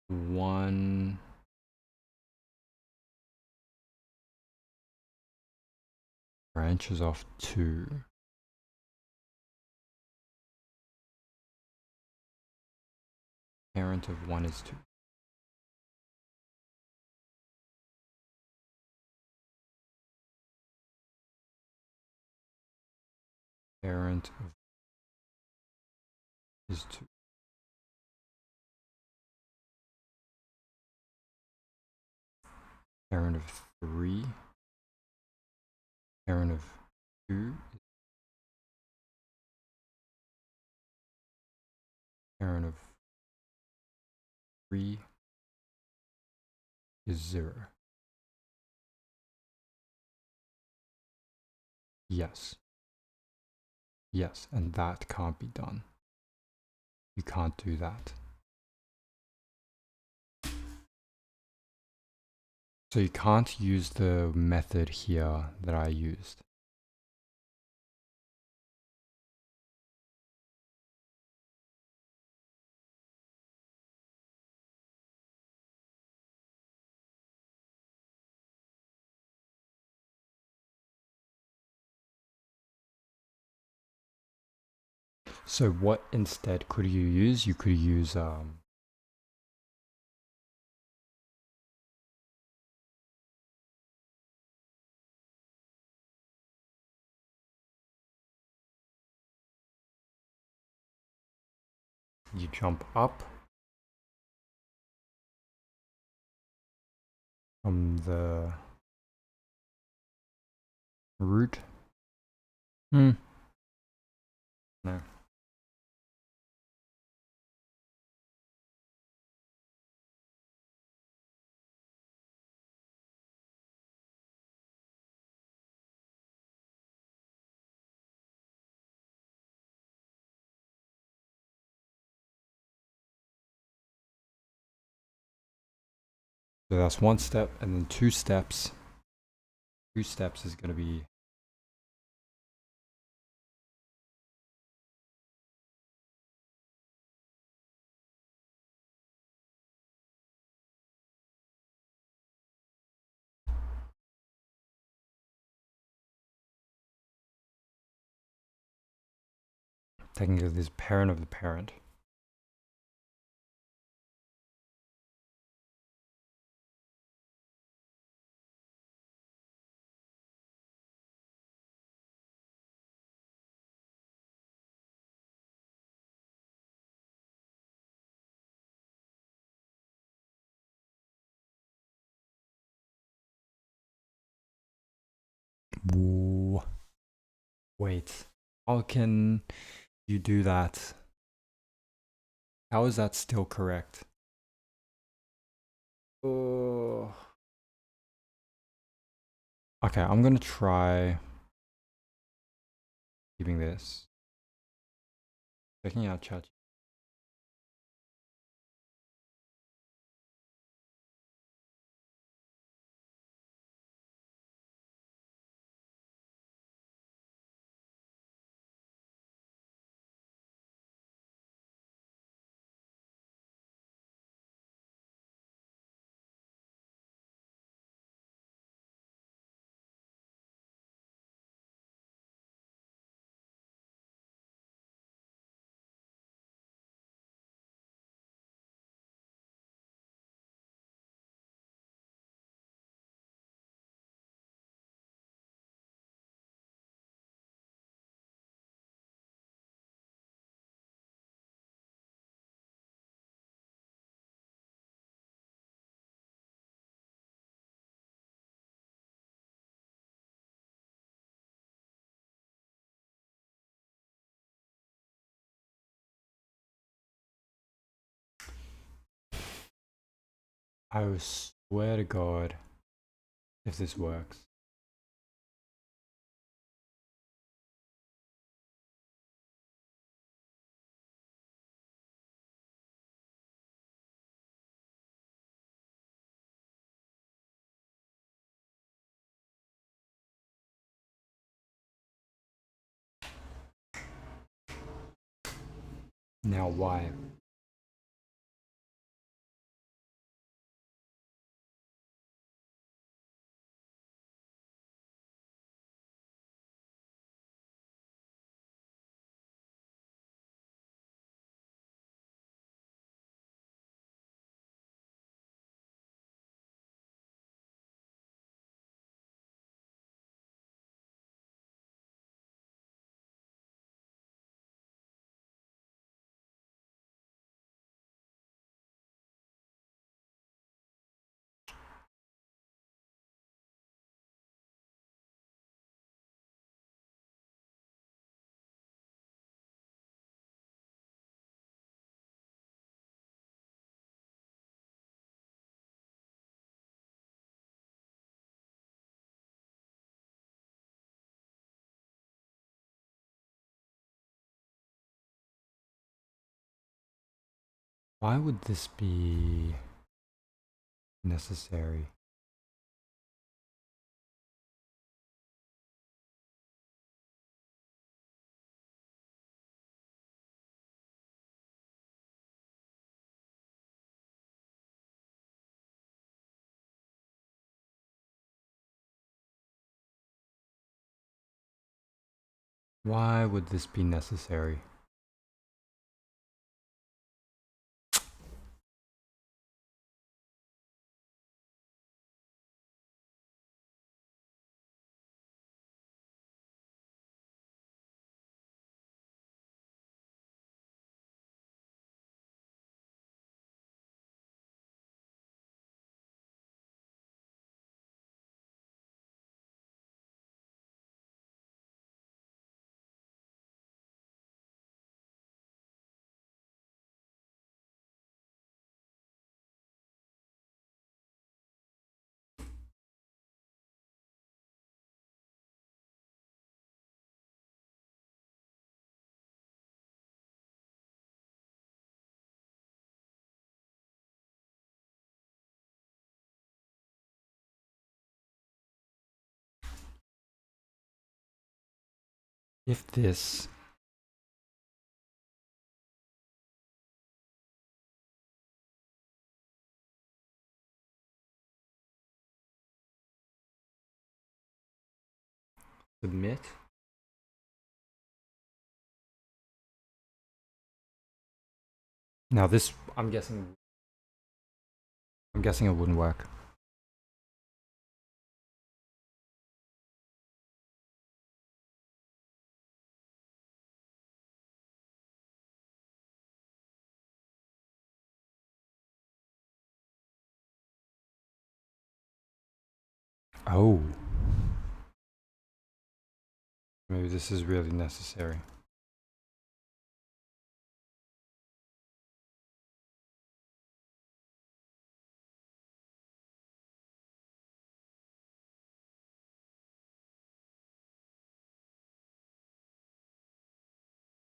One branches off 2. Parent of 1 is 2. Parent of is 2. Parent of 3. Parent of 2. Parent of 3 is 0. Yes. Yes, and that can't be done. You can't do that. So you can't use the method here that I used. So what instead could you use? You could use you jump up from the root. No. So that's one step, and then 2 steps. 2 steps is going to be technically this parent of the parent. Whoa. Wait, how can you do that? How is that still correct? Oh. Okay, I'm gonna try keeping this. Checking out chat. I swear to God, if this works. Now why? Why would this be necessary? Why would this be necessary? if this submit, now this I'm guessing it wouldn't work. Oh, maybe this is really necessary.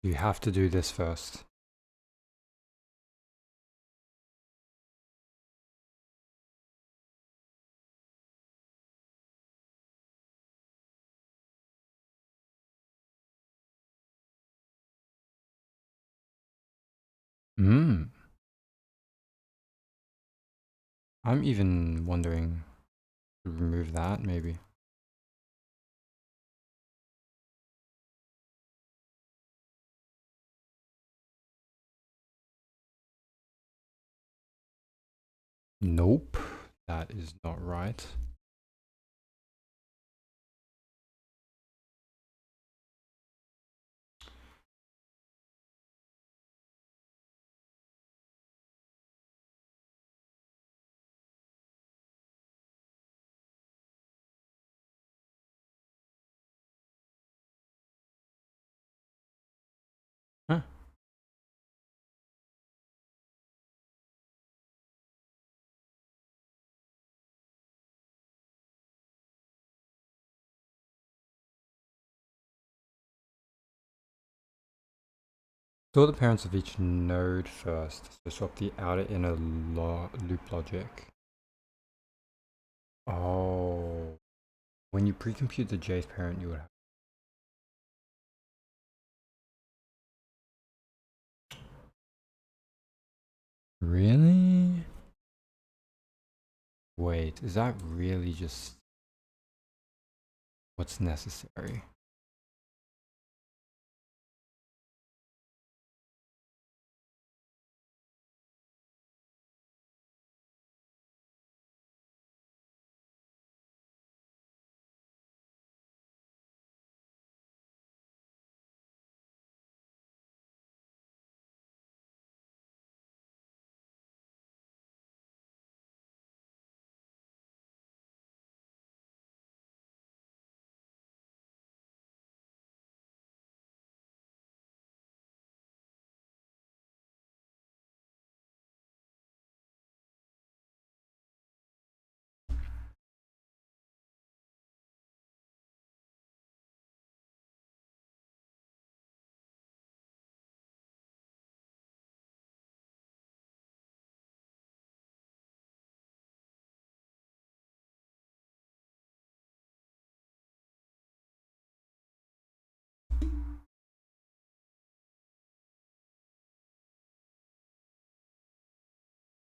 You have to do this first. I'm even wondering to remove that, maybe. Nope, that is not right. Huh. Store the parents of each node first, so swap the outer inner loop logic. Oh, when you pre-compute the jth parent, you would have. Really? Wait, is that really just what's necessary?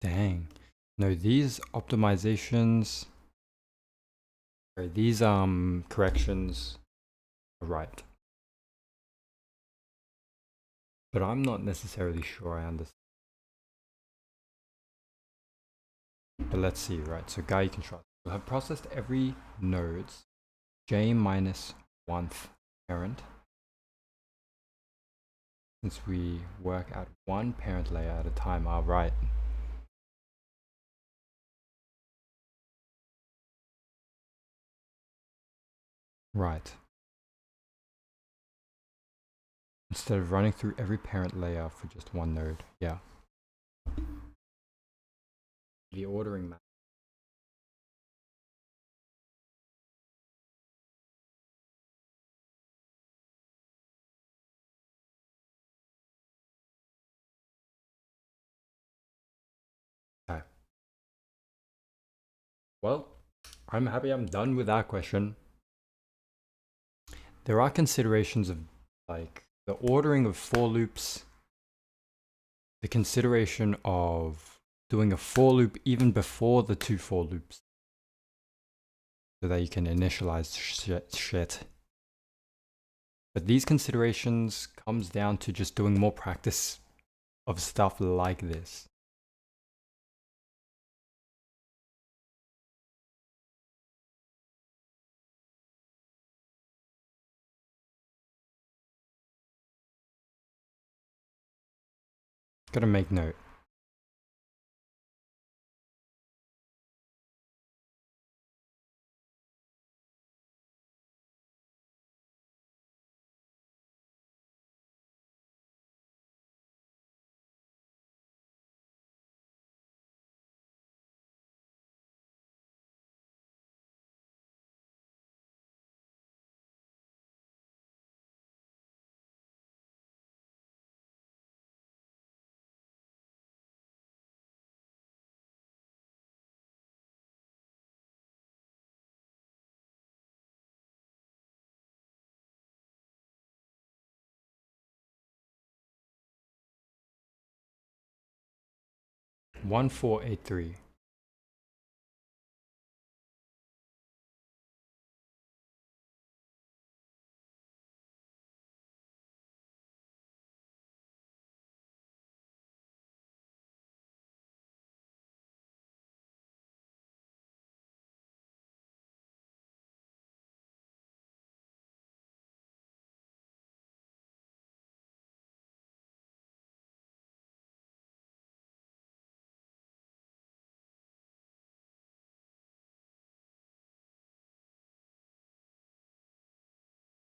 Dang. No, these optimizations, sorry, these corrections are right. But I'm not necessarily sure I understand. But let's see, right? So guy you can trust. We'll have processed every node's j minus 1th parent, since we work at one parent layer at a time. Ah, right. Right. Instead of running through every parent layer for just one node. Yeah. The ordering map. Okay. Well, I'm happy I'm done with that question. There are considerations of like the ordering of for loops, the consideration of doing a for loop even before the two for loops so that you can initialize shit. But these considerations comes down to just doing more practice of stuff like this. Gotta make note. One, 4, 8, 3.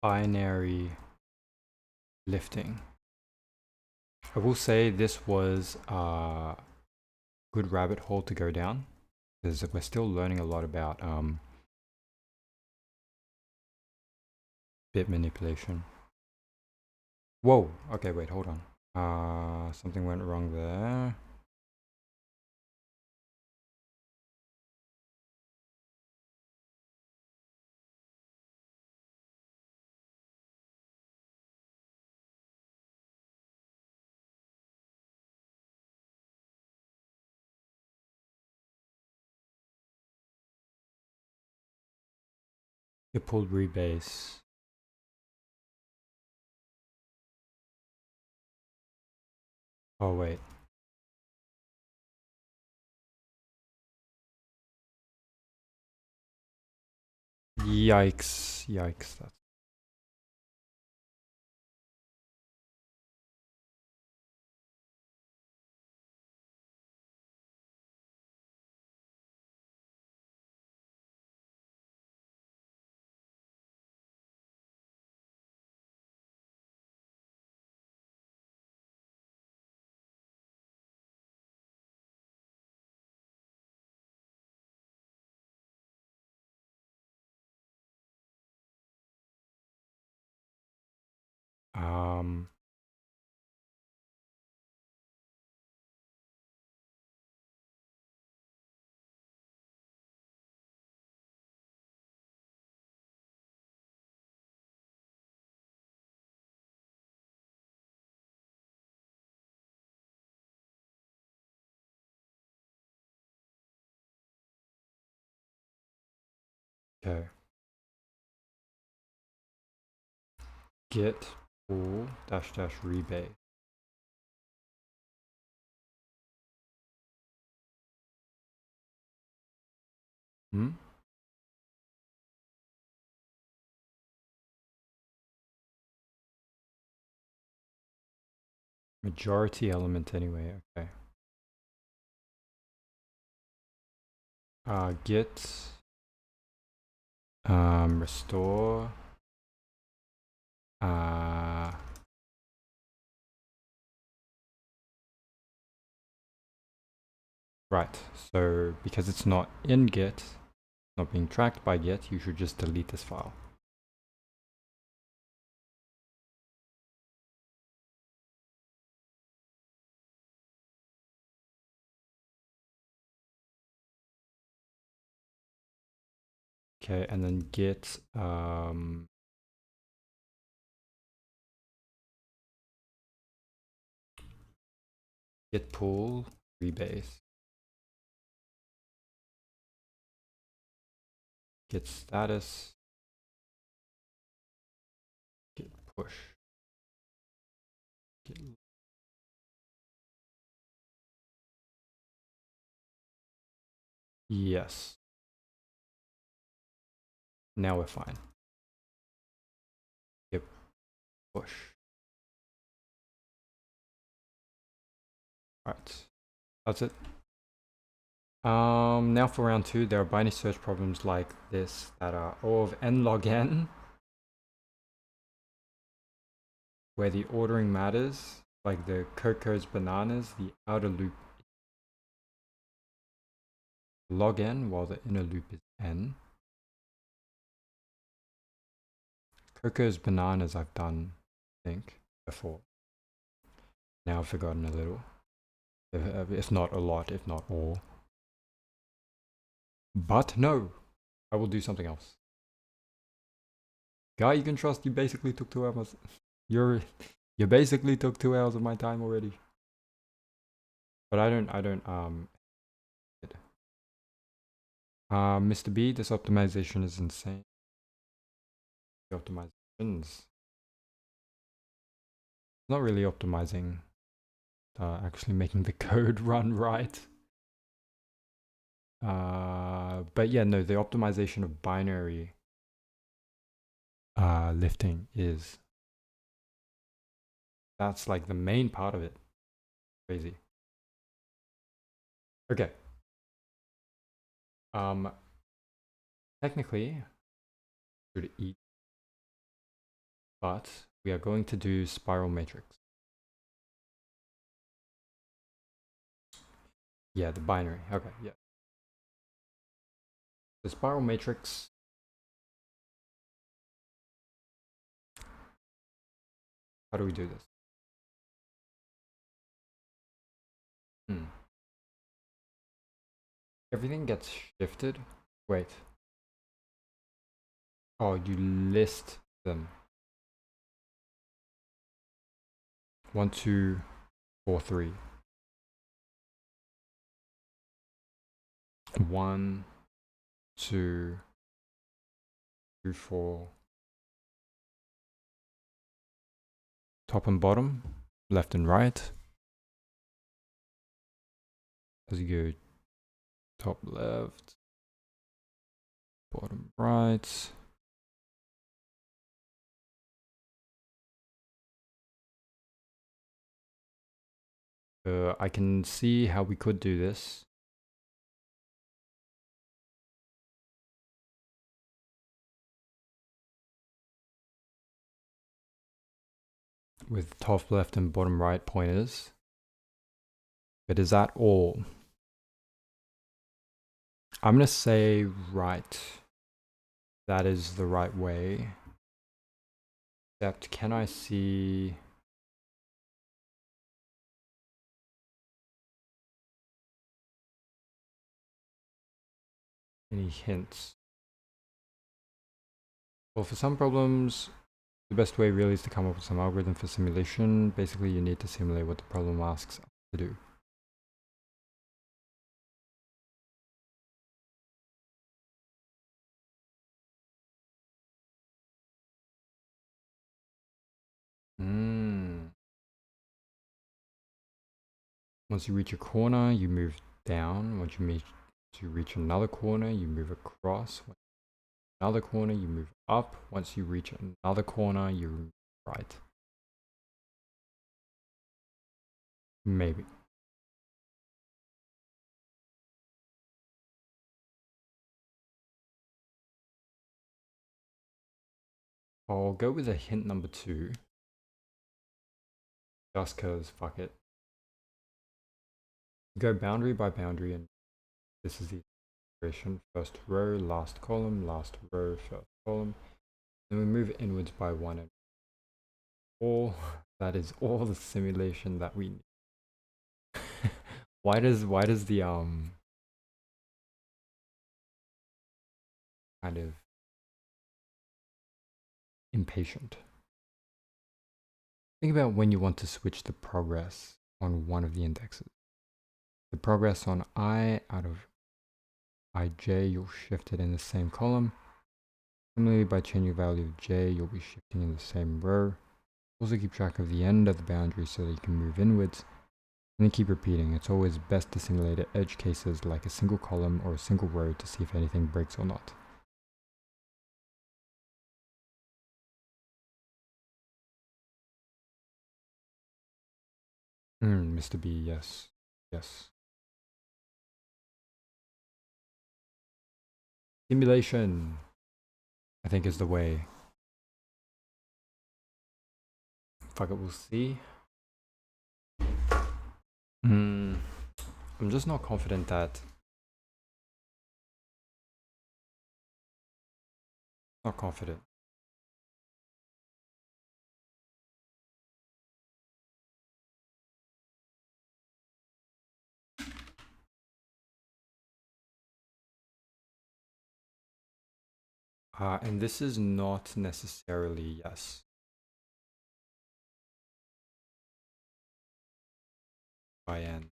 Binary lifting. I will say this was a good rabbit hole to go down because we're still learning a lot about bit manipulation. Whoa, okay, wait, hold on. Something went wrong there. You pulled rebase. Oh, wait. Yikes, yikes. That's okay. Git pull dash dash rebase. Hmm? Majority element anyway, okay. Git restore right, so because it's not in Git, not being tracked by Git, you should just delete this file. Okay, and then git git pull, rebase, git status, git push, git yes. Now we're fine. Git push. Alright, that's it. Now for round 2, there are binary search problems like this that are O of n log n, where the ordering matters, like the Coco's bananas, the outer loop log n, while the inner loop is n. Coco's bananas I've done, I think, before. Now I've forgotten a little, if not a lot, if not all. But no, I will do something else. Guy, you can trust. You basically took 2 hours. You basically took 2 hours of my time already. But I don't. Mr. B, this optimization is insane. The optimizations. Not really optimizing. Actually making the code run right. But yeah, no, the optimization of binary lifting is. That's like the main part of it. Crazy. Okay. Technically, should eat, but we are going to do spiral matrix. Yeah, the binary. Okay, yeah. The spiral matrix. How do we do this? Everything gets shifted. Wait. Oh, you list them. 1, 2, 4, 3. 1, 2, 3, 4. Top and bottom, left and right. As you go, top left, bottom right. I can see how we could do this. With top left and bottom right pointers. But is that all? I'm going to say right. That is the right way. Except, can I see... any hints? Well, for some problems, the best way really is to come up with some algorithm for simulation. Basically, you need to simulate what the problem asks to do. Once you reach a corner, you move down. Once you reach another corner, you move across. Another corner, you move up. Once you reach another corner, you move right. Maybe. I'll go with a hint number 2. Just cause, fuck it. Go boundary by boundary, and this is the iteration. First row, last column, last row, first column. Then we move inwards by 1 and all. That is all the simulation that we need. why does the kind of impatient? Think about when you want to switch the progress on one of the indexes. The progress on I out of ij, you'll shift it in the same column. Similarly, by changing the value of j, you'll be shifting in the same row. Also keep track of the end of the boundary so that you can move inwards. And then keep repeating. It's always best to simulate edge cases like a single column or a single row to see if anything breaks or not. Mr. B, yes. Yes. Simulation, I think, is the way. Fuck it, we'll see. I'm just not confident that... Not confident. And this is not necessarily yes. By n.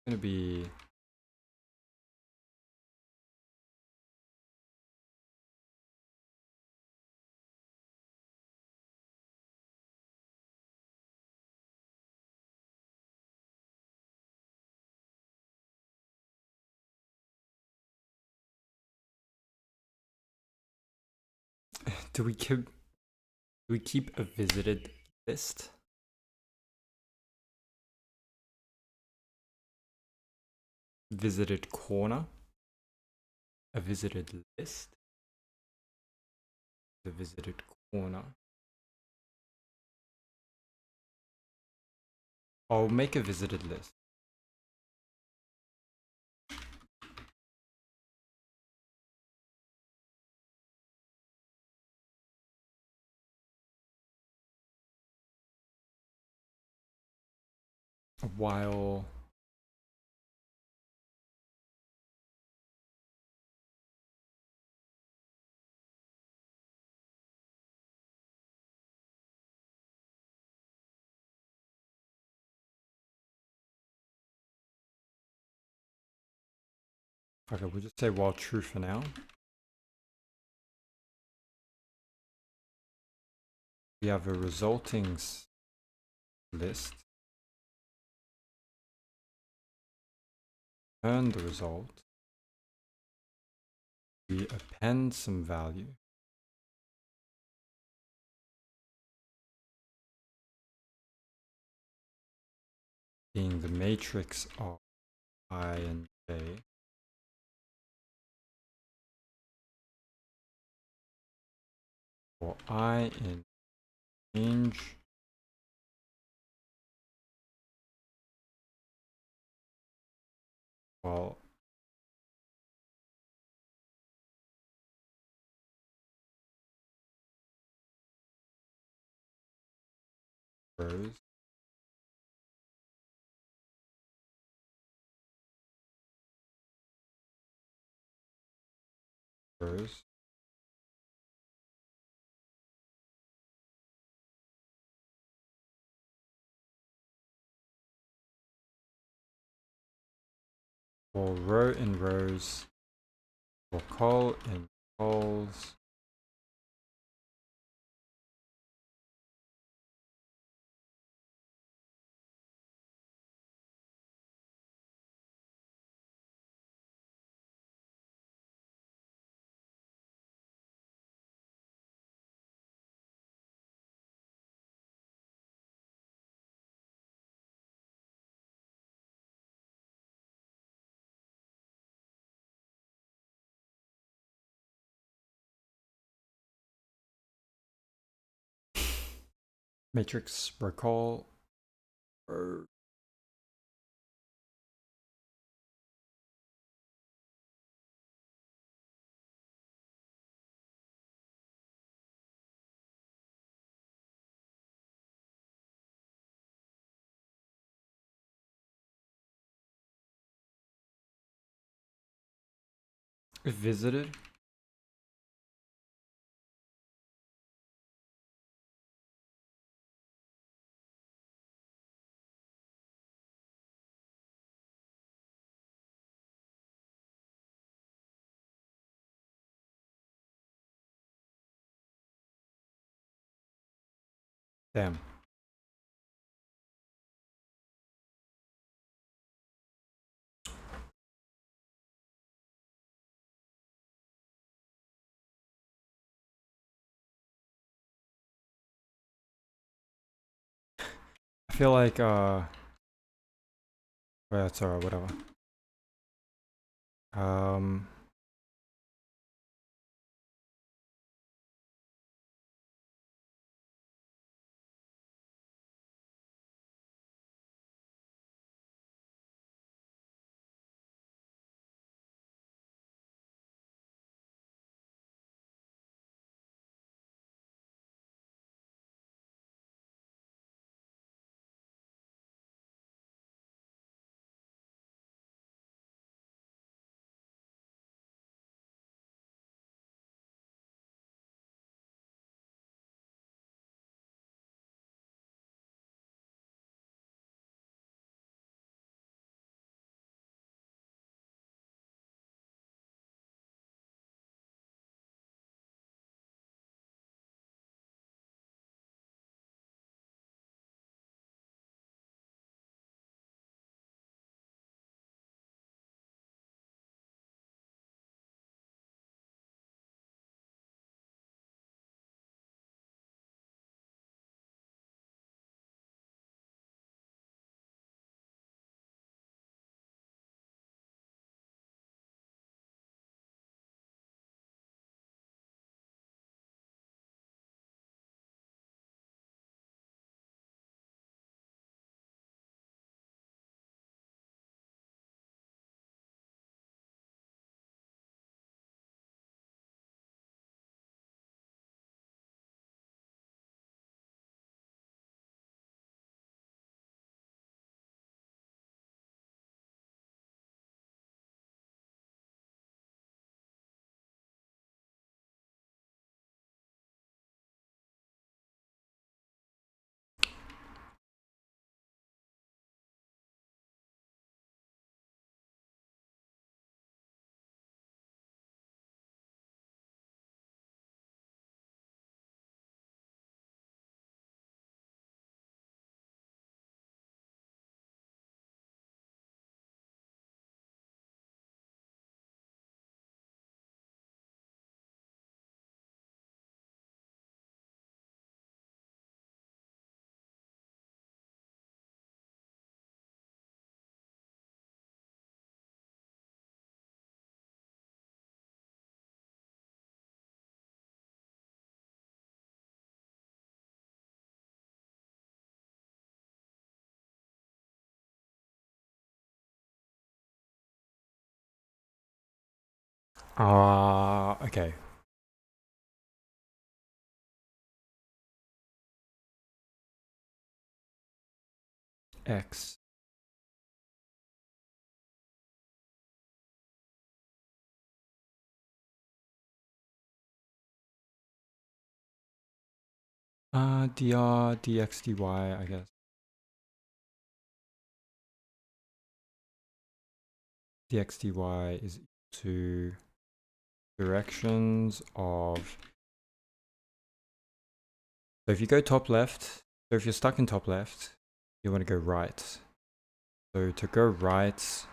It's gonna be... Do we keep a visited list? Visited corner? A visited list? The visited corner. I'll make a visited list. While okay, we'll just say while true for now. We have a resulting list. Return the result. We append some value. Being the matrix of I and j. For I in range while rows rows for row in rows for col in cols matrix recall visited. Damn. I feel like, well, it's alright, whatever. Okay. X. Dr, dx, dy, I guess. Dx, dy is equal to directions of... So if you go top left, so if you're stuck in top left, you want to go right. So to go right,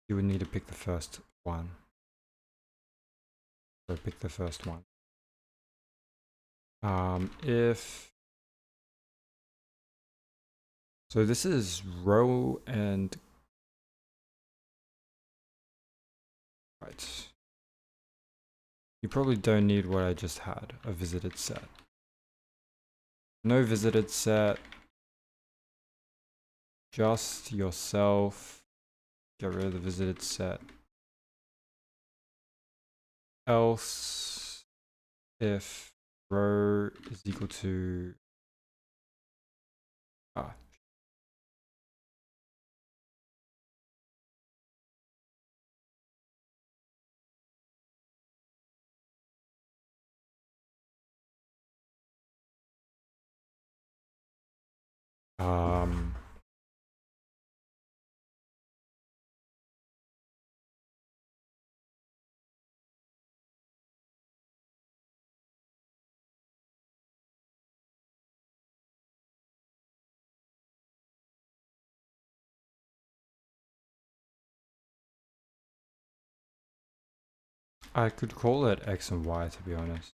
you would need to pick the first one. So pick the first one. If... So this is row and... Right. You probably don't need what I just had, a visited set. No visited set. Just yourself. Get rid of the visited set. Else, if row is equal to... I could call it X and Y, to be honest.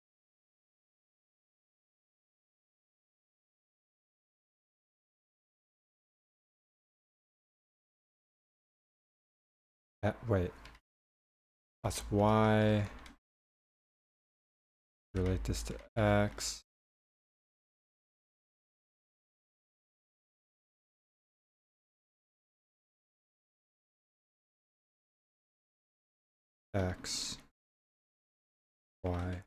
Wait, that's Y. Relate this to X. X, Y.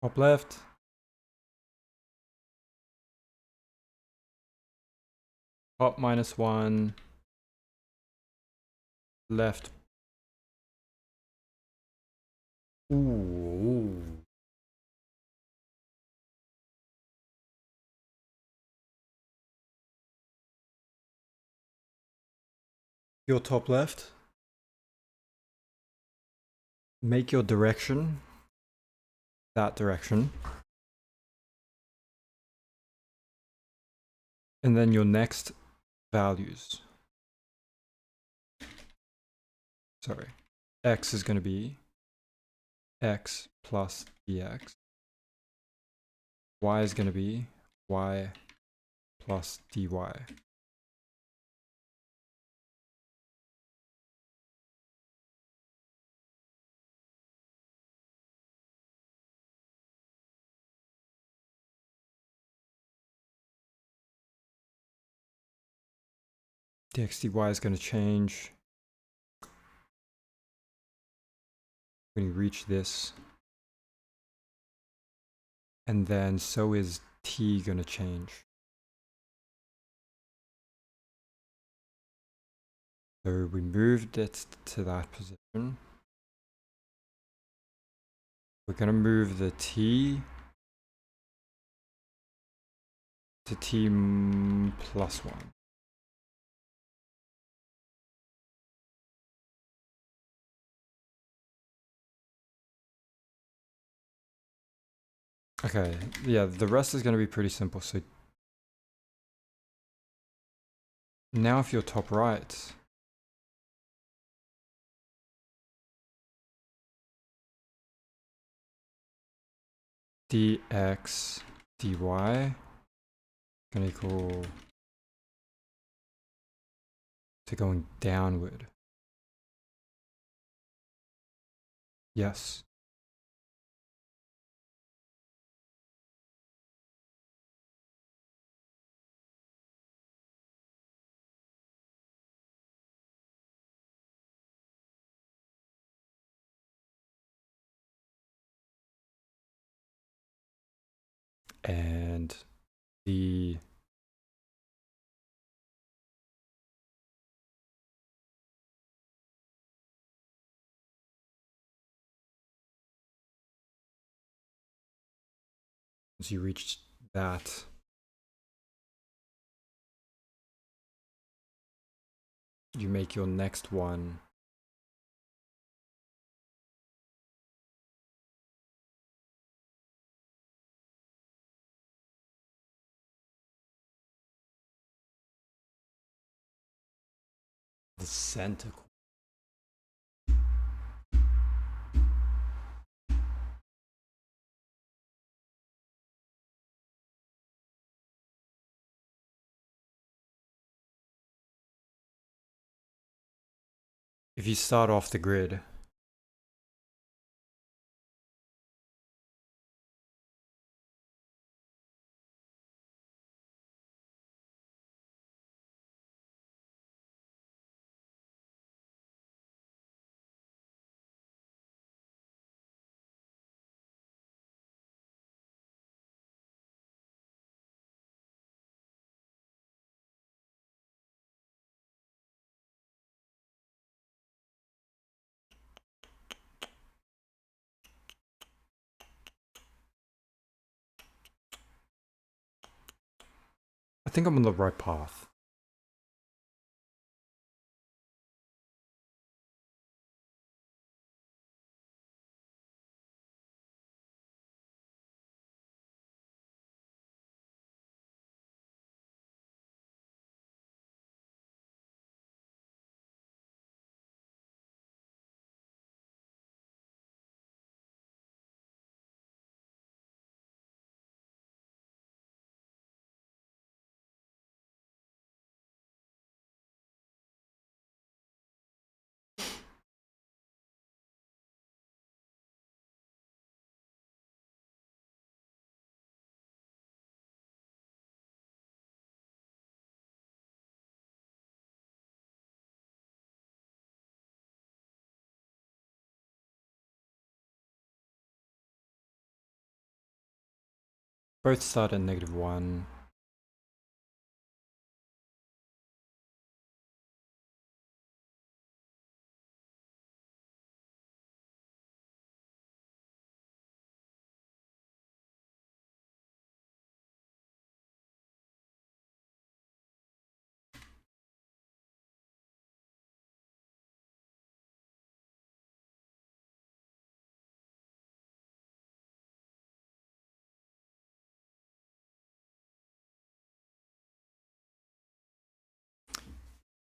Top left. Top -1. Left. Ooh. Your top left. Make your direction that direction. And then your next values. Sorry. X is going to be X plus dx. Y is going to be Y plus dy. Dx dy is going to change when you reach this. And then so is t going to change. So we moved it to that position. We're going to move the t to t plus 1. Okay, yeah, the rest is going to be pretty simple. So now if you're top right, dx dy going to equal to going downward. Yes. And the Once you reach that, you make your next one the center. If you start off the grid, I think I'm on the right path. Both start at -1.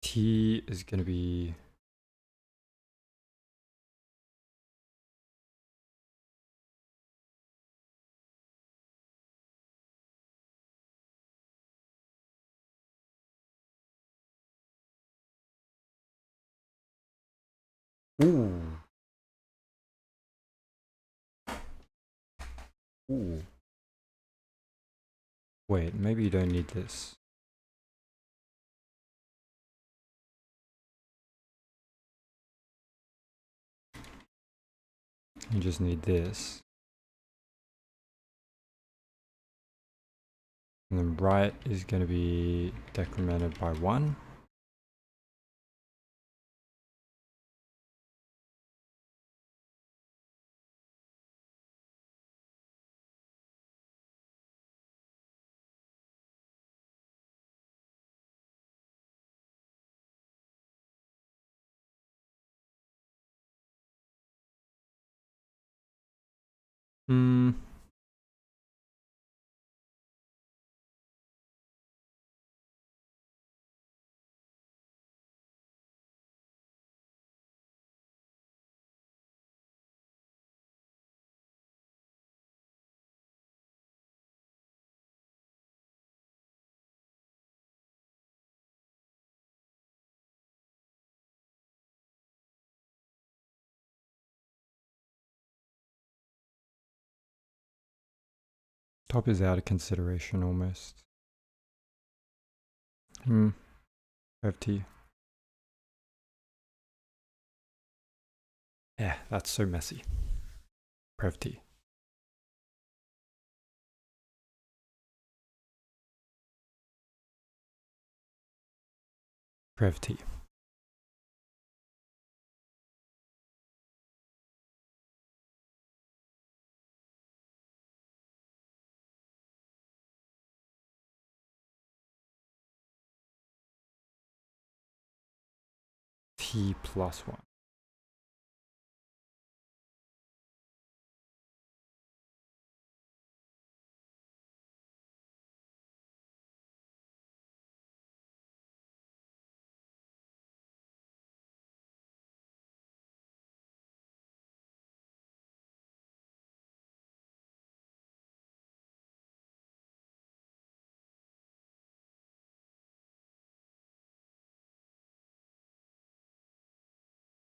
T is going to be ooh. Ooh. Wait, maybe you don't need this. You just need this. And then right is going to be decremented by 1. Hmm. Top is out of consideration almost. FT. Yeah, that's so messy. Prev T. Prev T. t plus 1.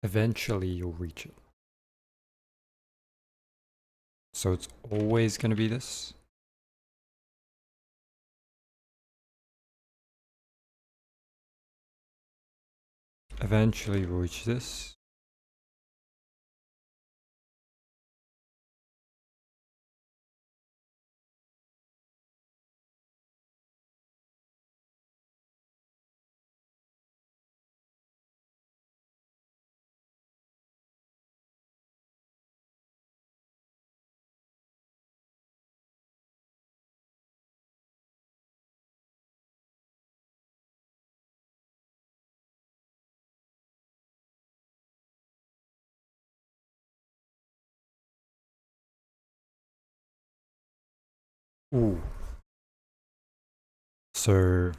Eventually you'll reach it. So it's always going to be this. Eventually we'll reach this. Ooh. So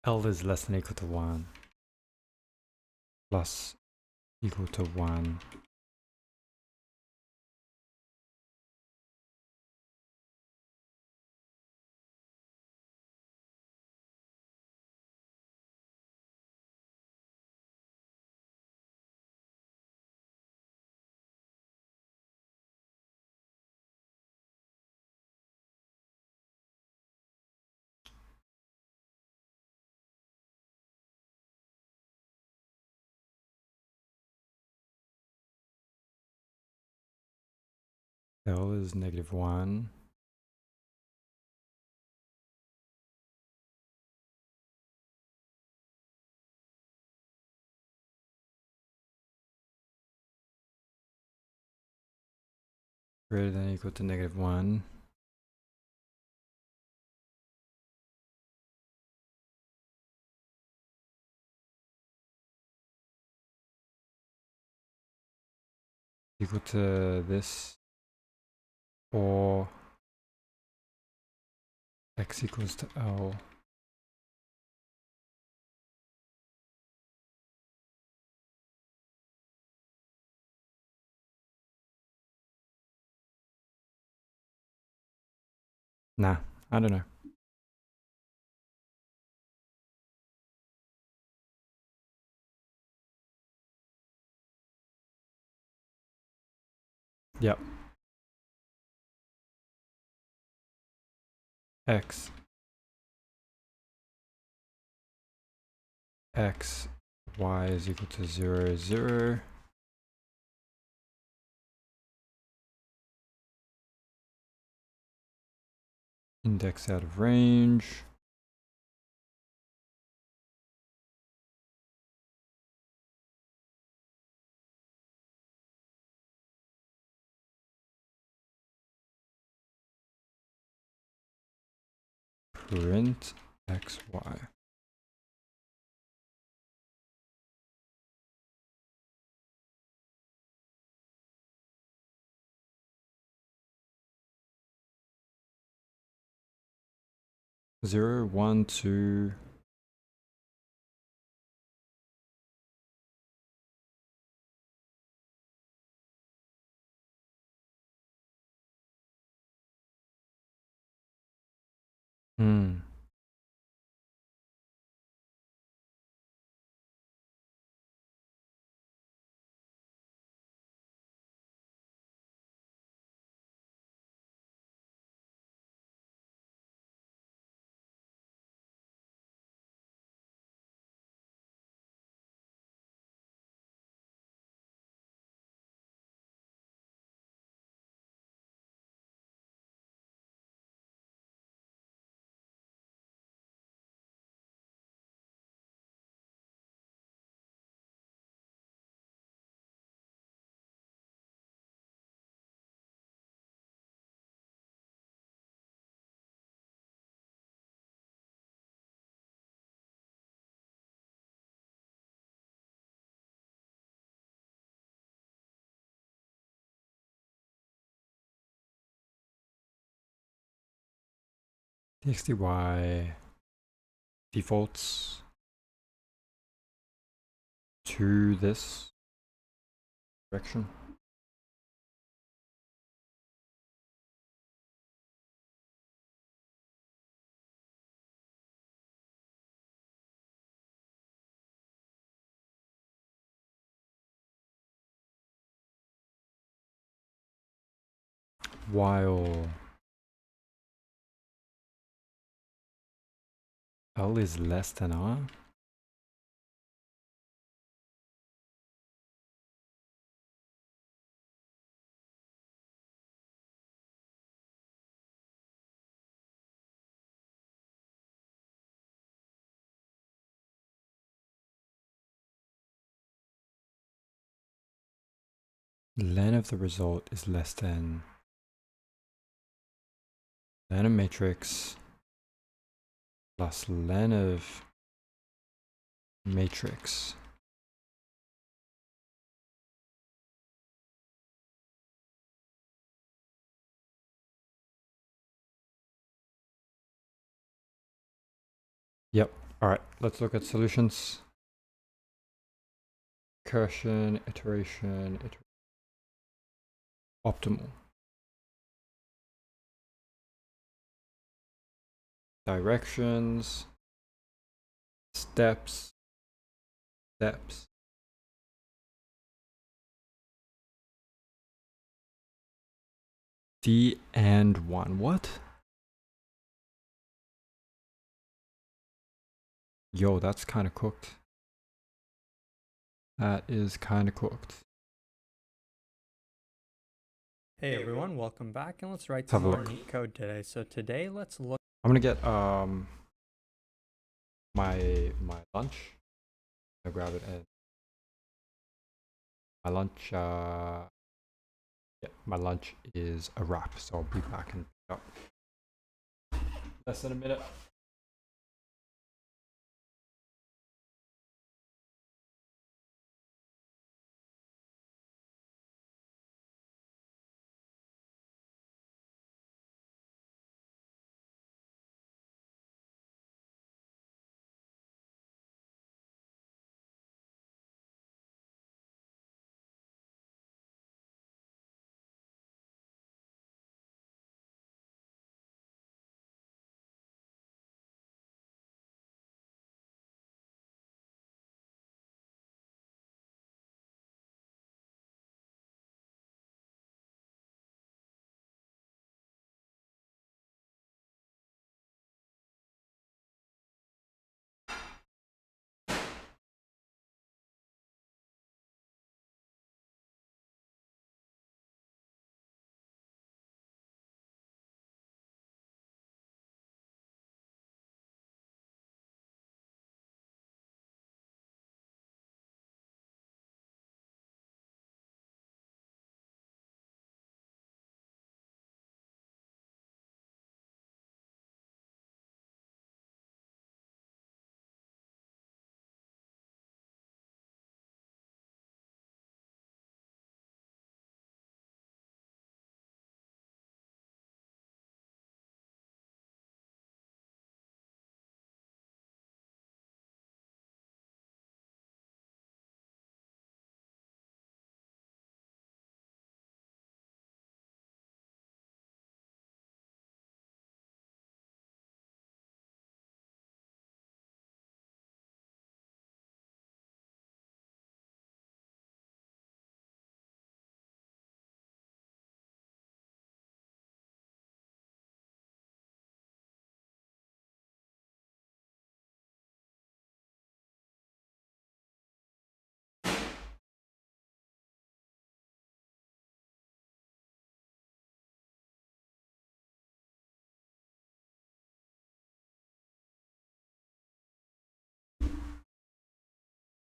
L is less than equal to 1 plus equal to 1. L is negative 1. Greater than or equal to negative 1. Equal to this, or x equals to L. Nah, I don't know. Yep. X y is equal to 0, 0. Index out of range. Print xy. Zero, 1, 2. Hmm. txty defaults to this direction. While L is less than R. Len of the result is less than len of matrix plus len of matrix. Yep. All right, let's look at solutions. Recursion, iteration, optimal. Directions, steps. D and 1. What? Yo, that's kind of cooked. That is kind of cooked. Hey everyone, welcome back, and let's write Have some a more look. Leetcode today. So today, let's look. I'm gonna get my lunch. I'll grab it and my lunch yeah, my lunch is a wrap, so I'll be back and pick up less than a minute.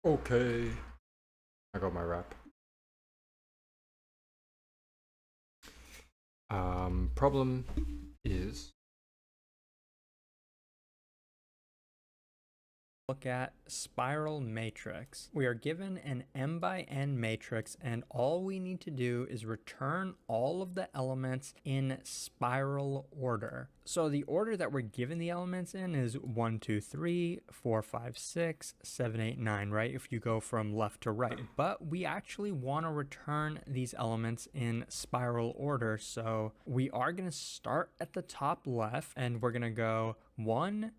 Okay. I got my wrap. Problem is... Look at spiral matrix. We are given an m by n matrix, and all we need to do is return all of the elements in spiral order. So the order that we're given the elements in is 1, 2, 3, 4, 5, 6, 7, 8, 9, right? If you go from left to right. But we actually want to return these elements in spiral order. So we are going to start at the top left, and we're going to go 1,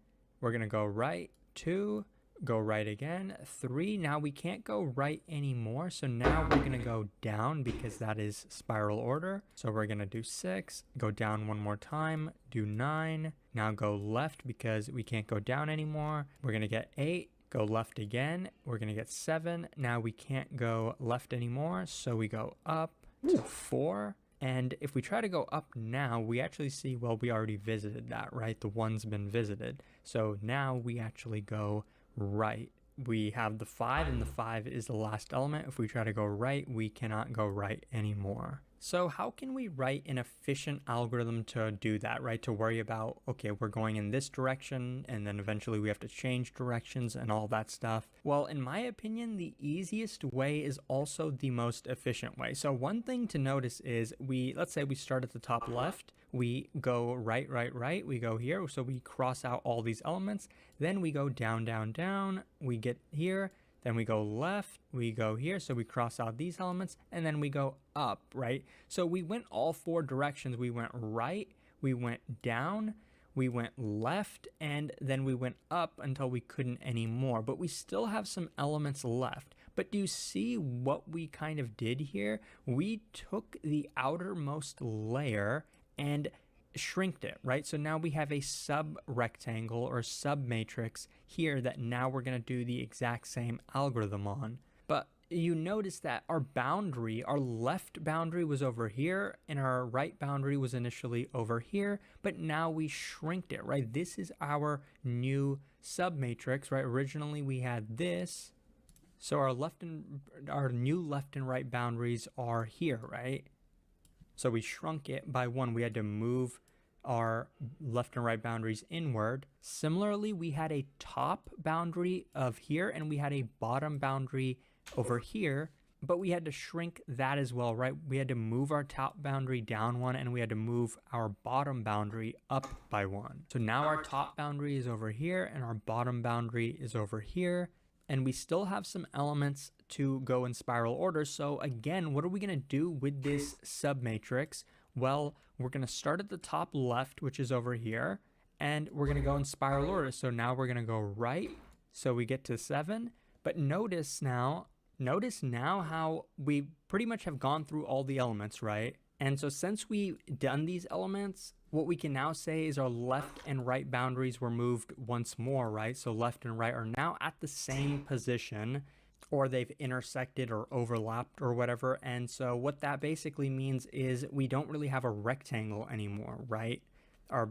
we're going to go right, 2, go right again, 3. Now we can't go right anymore, so now we're going to go down because that is spiral order. So we're going to do 6, go down one more time, do 9, now go left because we can't go down anymore. We're going to get 8, go left again, we're going to get 7. Now we can't go left anymore, so we go up to 4. And if we try to go up now, we actually see, well, we already visited that, right? The 1's been visited. So now we actually go right. We have the 5, and the 5 is the last element. If we try to go right, we cannot go right anymore. So how can we write an efficient algorithm to do that, right? To worry about, okay, we're going in this direction, and then eventually we have to change directions and all that stuff. Well, in my opinion, the easiest way is also the most efficient way. So one thing to notice is let's say we start at the top left, we go right, right, right, we go here, so we cross out all these elements, then we go down, down, down, we get here, then we go left, we go here, so we cross out these elements, and then we go up, right? So we went all 4 directions. We went right, we went down, we went left, and then we went up until we couldn't anymore. But we still have some elements left. But do you see what we kind of did here? We took the outermost layer and shrinked it, right? So now we have a sub-rectangle or sub-matrix here that now we're going to do the exact same algorithm on. But you notice that our boundary, our left boundary was over here, and our right boundary was initially over here, but now we shrinked it, right? This is our new sub-matrix, right? Originally we had this. So our new left and right boundaries are here, right? So we shrunk it by 1. We had to move our left and right boundaries inward. Similarly, we had a top boundary of here, and we had a bottom boundary over here, but we had to shrink that as well, right? We had to move our top boundary down 1, and we had to move our bottom boundary up by 1. So now our top boundary is over here, and our bottom boundary is over here. And we still have some elements to go in spiral order. So again, what are we going to do with this submatrix? Well, we're going to start at the top left, which is over here, and we're going to go in spiral order. So now we're going to go right. So we get to 7. But notice now how we pretty much have gone through all the elements, right? And so since we've done these elements, what we can now say is our left and right boundaries were moved once more, right? So left and right are now at the same position, or they've intersected or overlapped or whatever. And so what that basically means is we don't really have a rectangle anymore, right? Our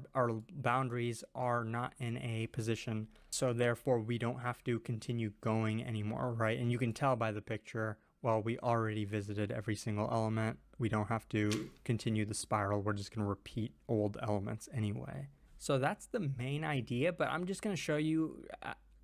boundaries are not in a position, so therefore we don't have to continue going anymore, right? And you can tell by the picture, well, we already visited every single element. We don't have to continue the spiral. We're just going to repeat old elements anyway. So that's the main idea, but I'm just going to show you,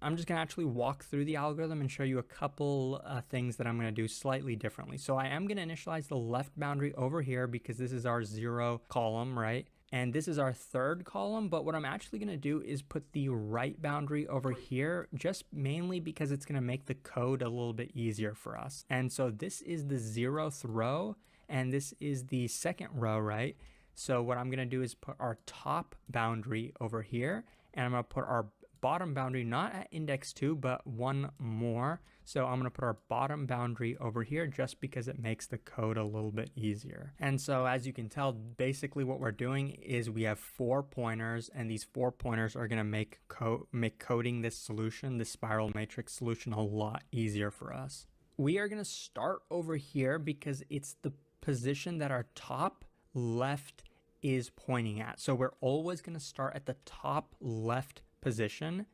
I'm just going to actually walk through the algorithm and show you a couple things that I'm going to do slightly differently. So I am going to initialize the left boundary over here because this is our 0 column, right? And this is our 3rd column, but what I'm actually going to do is put the right boundary over here, just mainly because it's going to make the code a little bit easier for us. And so this is the 0th row, and this is the 2nd row, right? So what I'm going to do is put our top boundary over here, and I'm going to put our bottom boundary not at index 2, but 1 more. So I'm going to put our bottom boundary over here just because it makes the code a little bit easier. And so as you can tell, basically what we're doing is we have 4 pointers, and these 4 pointers are going to make coding this solution, this spiral matrix solution, a lot easier for us. We are going to start over here because it's the position that our top left is pointing at. So we're always going to start at the top left position.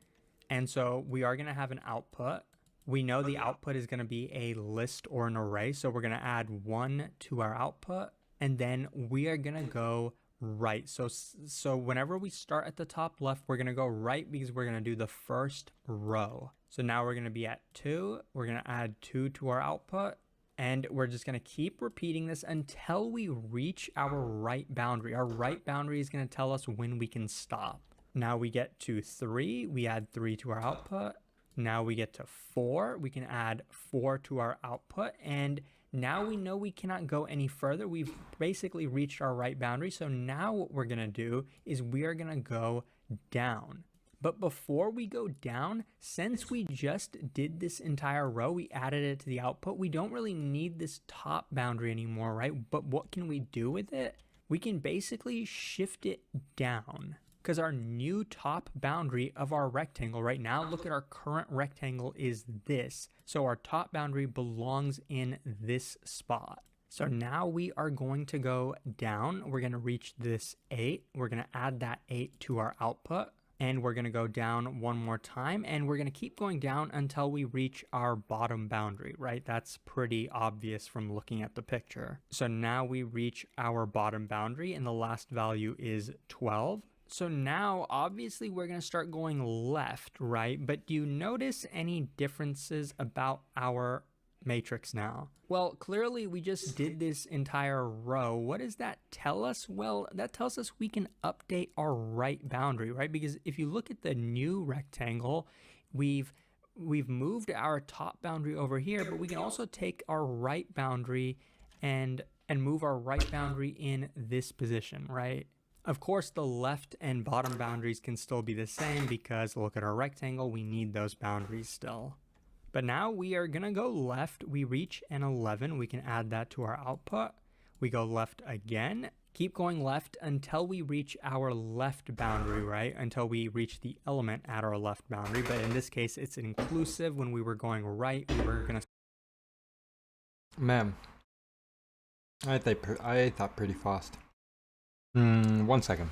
And so we are going to have an output. We know the output is going to be a list or an array, so we're going to add 1 to our output, and then we are going to go right. So whenever we start at the top left, we're going to go right because we're going to do the first row. So now we're going to be at 2. We're going to add 2 to our output, and we're just going to keep repeating this until we reach our right boundary. Our right boundary is going to tell us when we can stop. Now we get to 3, we add 3 to our output. Now we get to 4, we can add 4 to our output, and now we know we cannot go any further. We've basically reached our right boundary, so now what we're going to do is we are going to go down. But before we go down, since we just did this entire row, we added it to the output, we don't really need this top boundary anymore, right? But what can we do with it? We can basically shift it down. Because our new top boundary of our rectangle right now, look at our current rectangle is this. So our top boundary belongs in this spot. So now we are going to go down. We're going to reach this 8. We're going to add that 8 to our output. And we're going to go down one more time. And we're going to keep going down until we reach our bottom boundary, right? That's pretty obvious from looking at the picture. So now we reach our bottom boundary and the last value is 12. So now, obviously, we're going to start going left, right? But do you notice any differences about our matrix now? Well, clearly, we just did this entire row. What does that tell us? Well, that tells us we can update our right boundary, right? Because if you look at the new rectangle, we've moved our top boundary over here, but we can also take our right boundary and move our right boundary in this position, right? Of course, the left and bottom boundaries can still be the same because look at our rectangle, we need those boundaries still. But now we are going to go left. We reach an 11. We can add that to our output. We go left again. Keep going left until we reach our left boundary, right? Until we reach the element at our left boundary. But in this case, it's inclusive. When we were going right, we were going to... Man, I thought pretty fast. 1 second.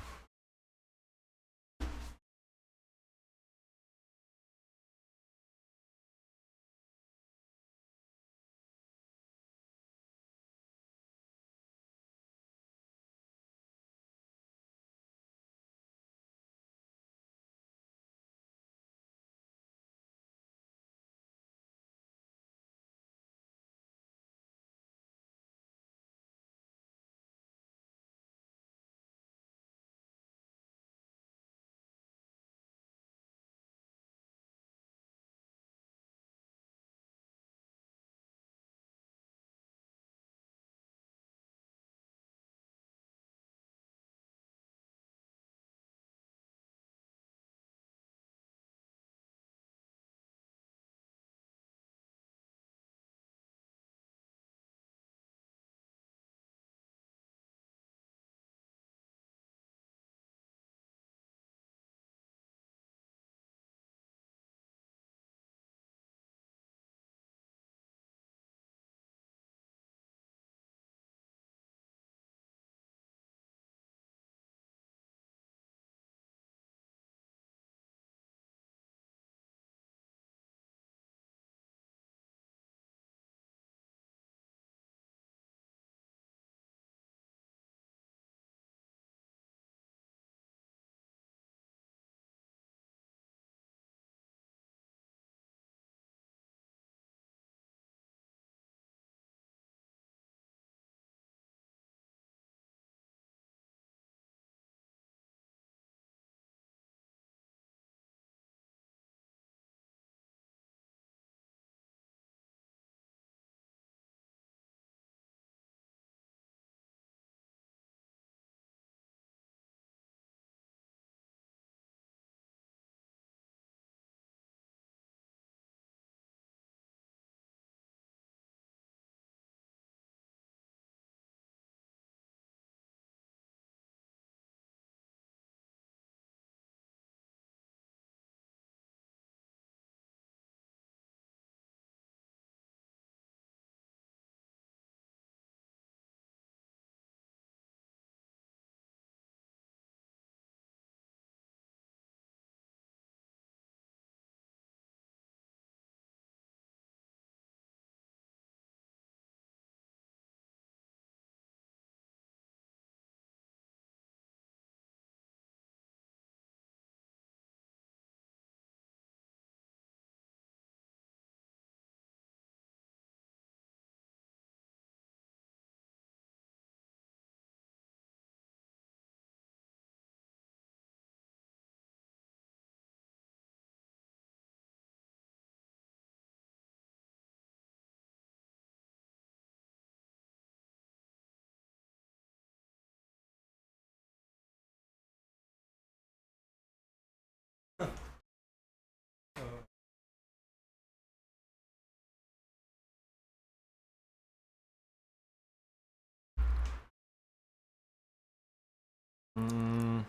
Mm.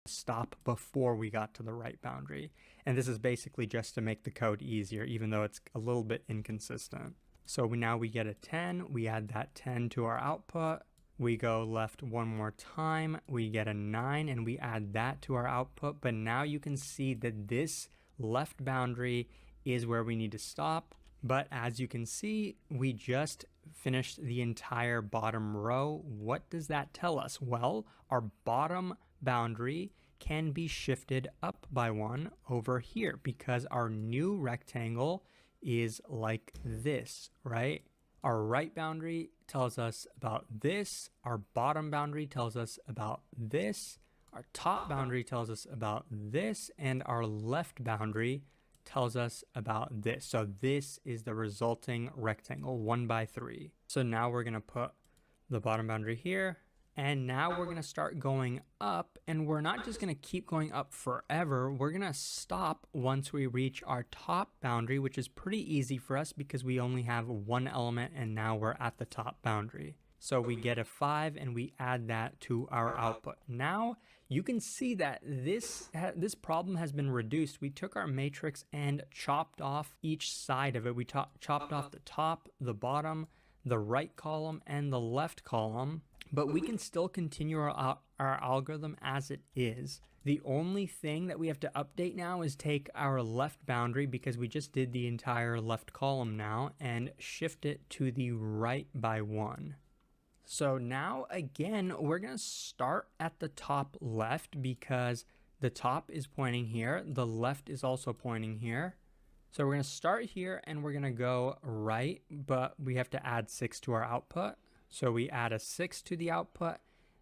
Stop before we got to the right boundary. And this is basically just to make the code easier, even though it's a little bit inconsistent. So now we get a 10, we add that 10 to our output, we go left one more time, we get a 9, and we add that to our output. But now you can see that this left boundary is where we need to stop. But as you can see, we just finished the entire bottom row. What does that tell us? Well, our bottom boundary can be shifted up by 1 over here because our new rectangle is like this, right? Our right boundary tells us about this, our bottom boundary tells us about this, our top boundary tells us about this, and our left boundary tells us about this. So this is the resulting rectangle, 1 by 3. So now we're going to put the bottom boundary here. And now we're going to start going up, and we're not just going to keep going up forever. We're going to stop once we reach our top boundary, which is pretty easy for us because we only have one element and now we're at the top boundary. So we get a 5 and we add that to our output. Now you can see that this problem has been reduced. We took our matrix and chopped off each side of it. We chopped off the top, the bottom, the right column, and the left column. But we can still continue our algorithm as it is. The only thing that we have to update now is take our left boundary, because we just did the entire left column now, and shift it to the right by 1. So now again, we're going to start at the top left because the top is pointing here. The left is also pointing here. So we're going to start here and we're going to go right, but we have to add 6 to our output. So we add a 6 to the output.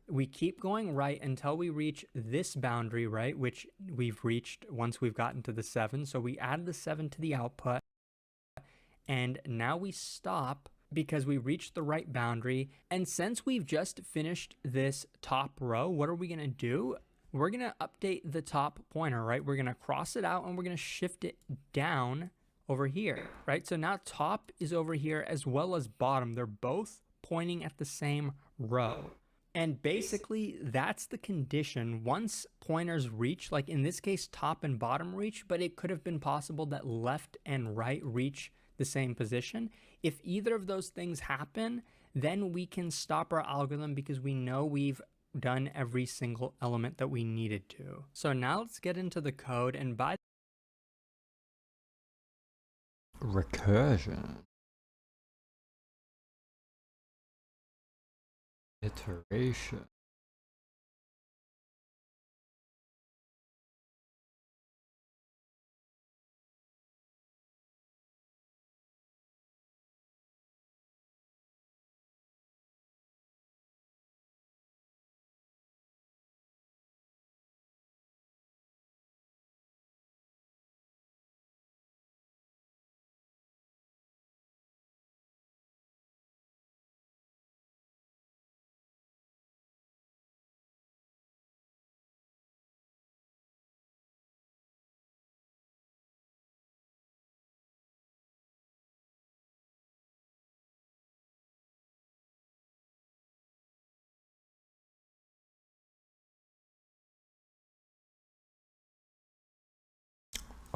We keep going right until we reach this boundary, right, which we've reached once we've gotten to the 7. So we add the 7 to the output. And now we stop because we reached the right boundary. And since we've just finished this top row, what are we going to do? We're going to update the top pointer, right? We're going to cross it out and we're going to shift it down over here, right? So now top is over here as well as bottom. They're both pointing at the same row. And basically that's the condition. Once pointers reach, like in this case, top and bottom reach, but it could have been possible that left and right reach the same position. If either of those things happen, then we can stop our algorithm because we know we've done every single element that we needed to. So now let's get into the code, and by Recursion. Iteration.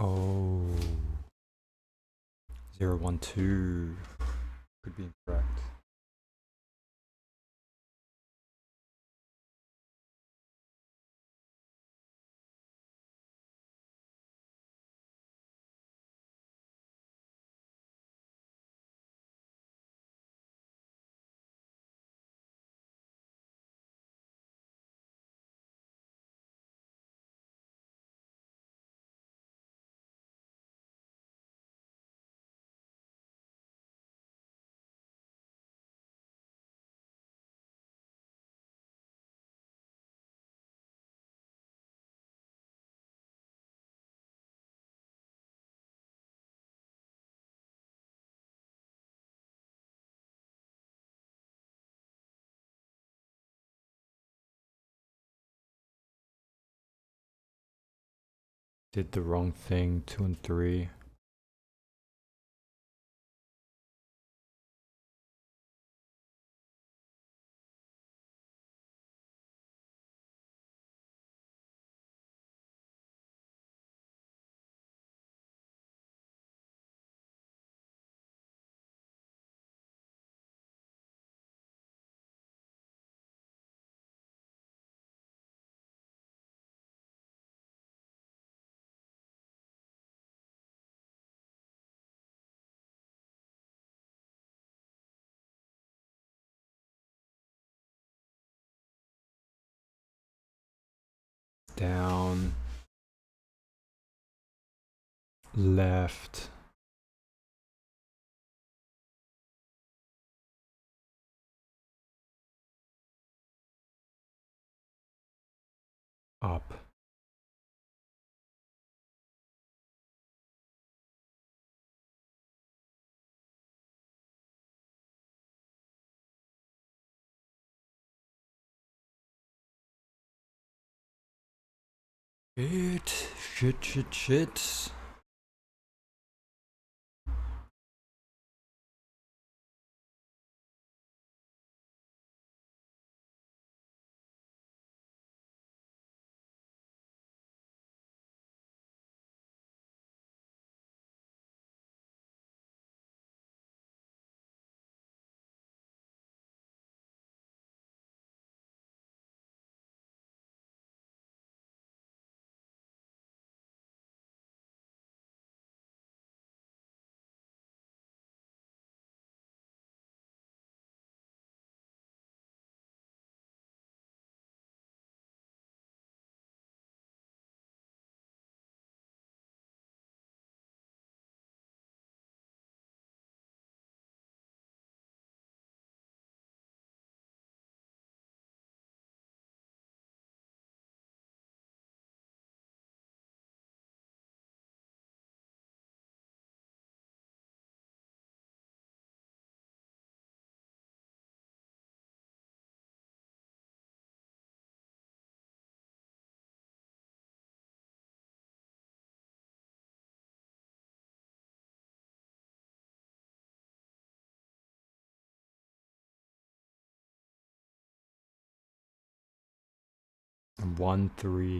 Oh. 0, 1, 2 could be incorrect. Did the wrong thing, 2 and 3. Down, left, up. Shit. And 1, 3.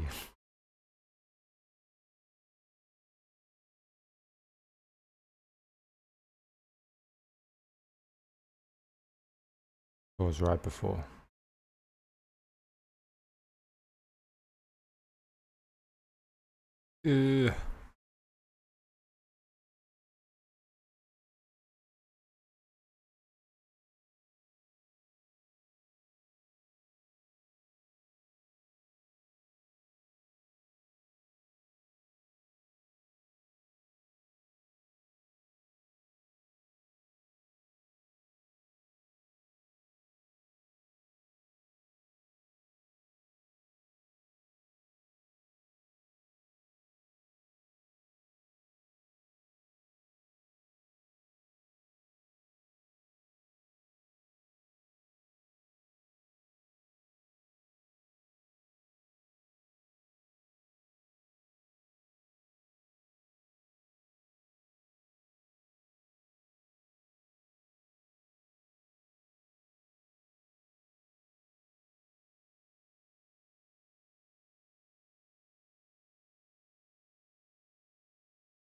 It was right before. Ugh.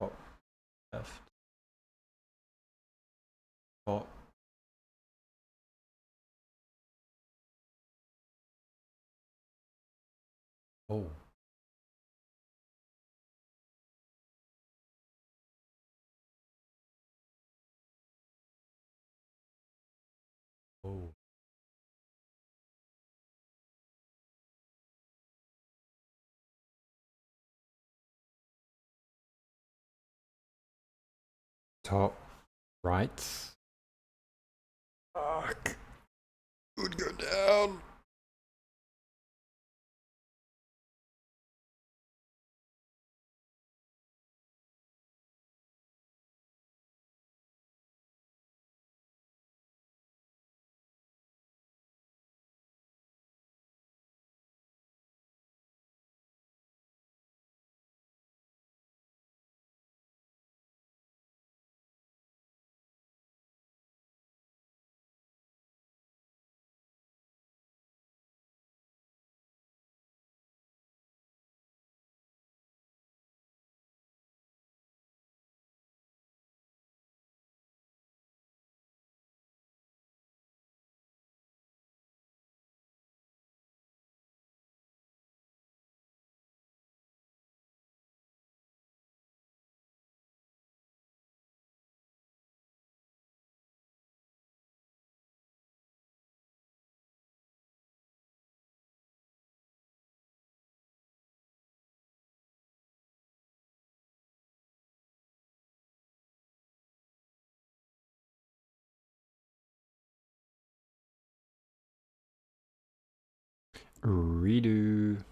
Top, left, top. Oh. Oh. Top, right. Fuck. Would go down. Redo.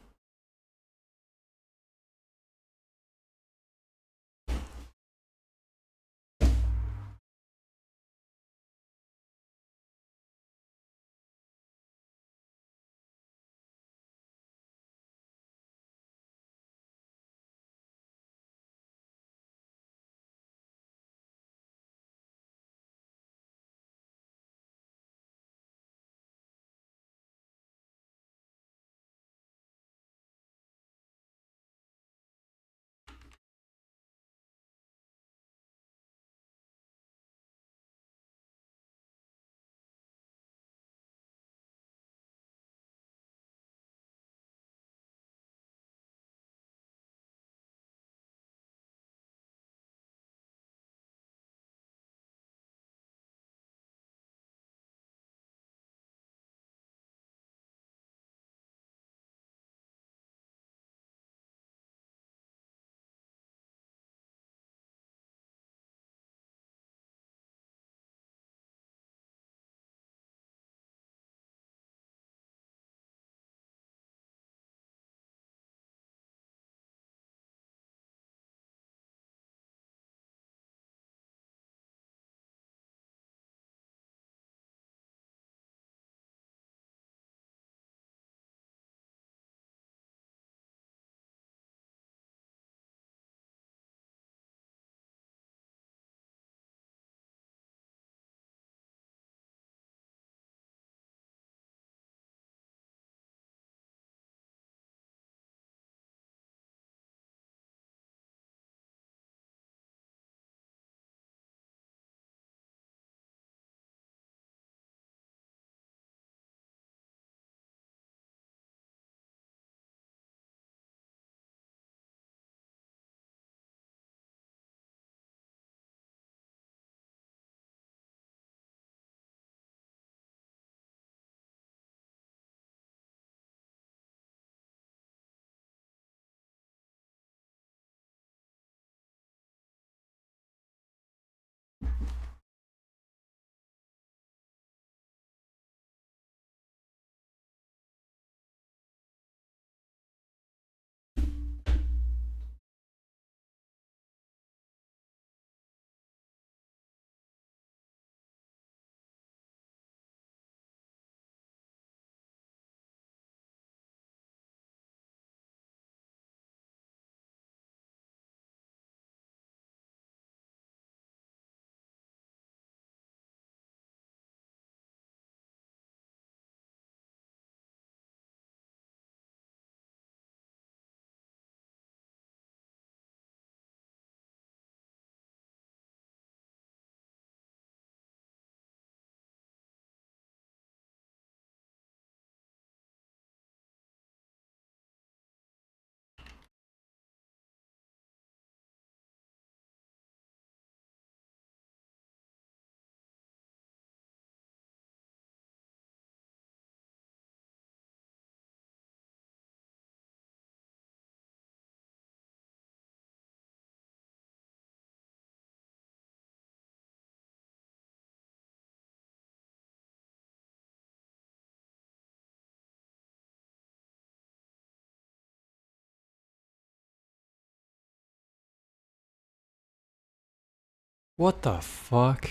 What the fuck?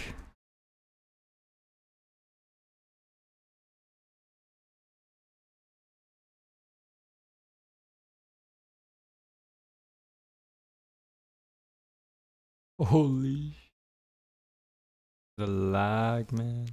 Holy. The lag, man.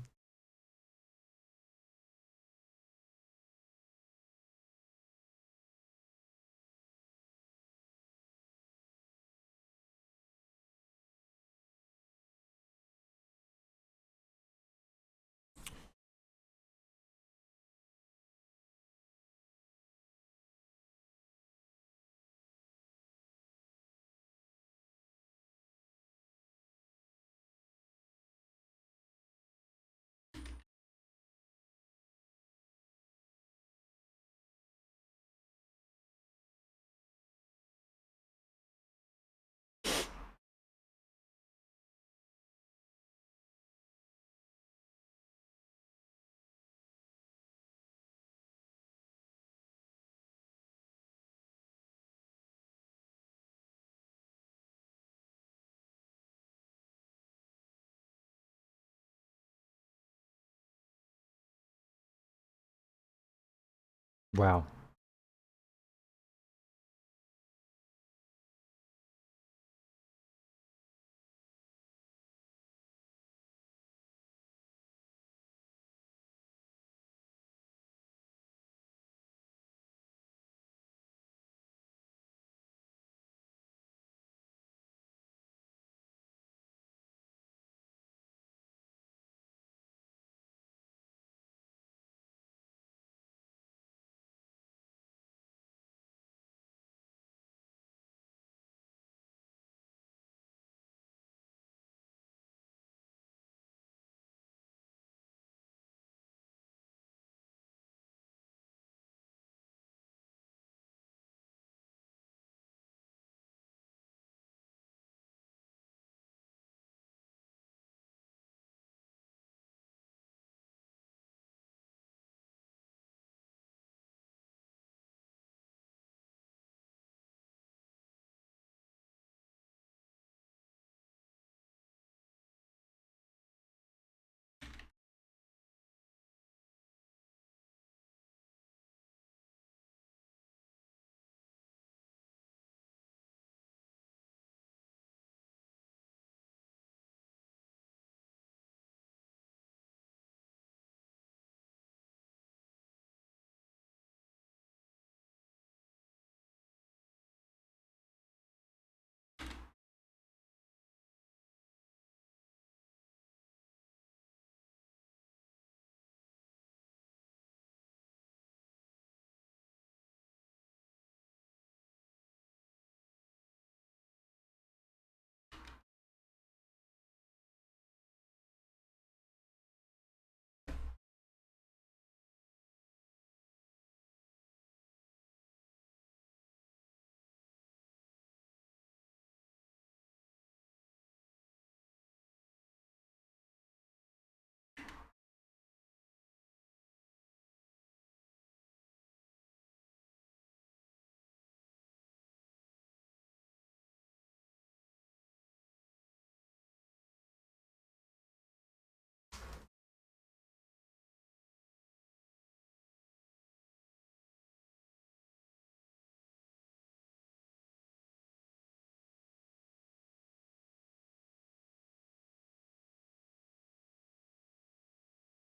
Wow.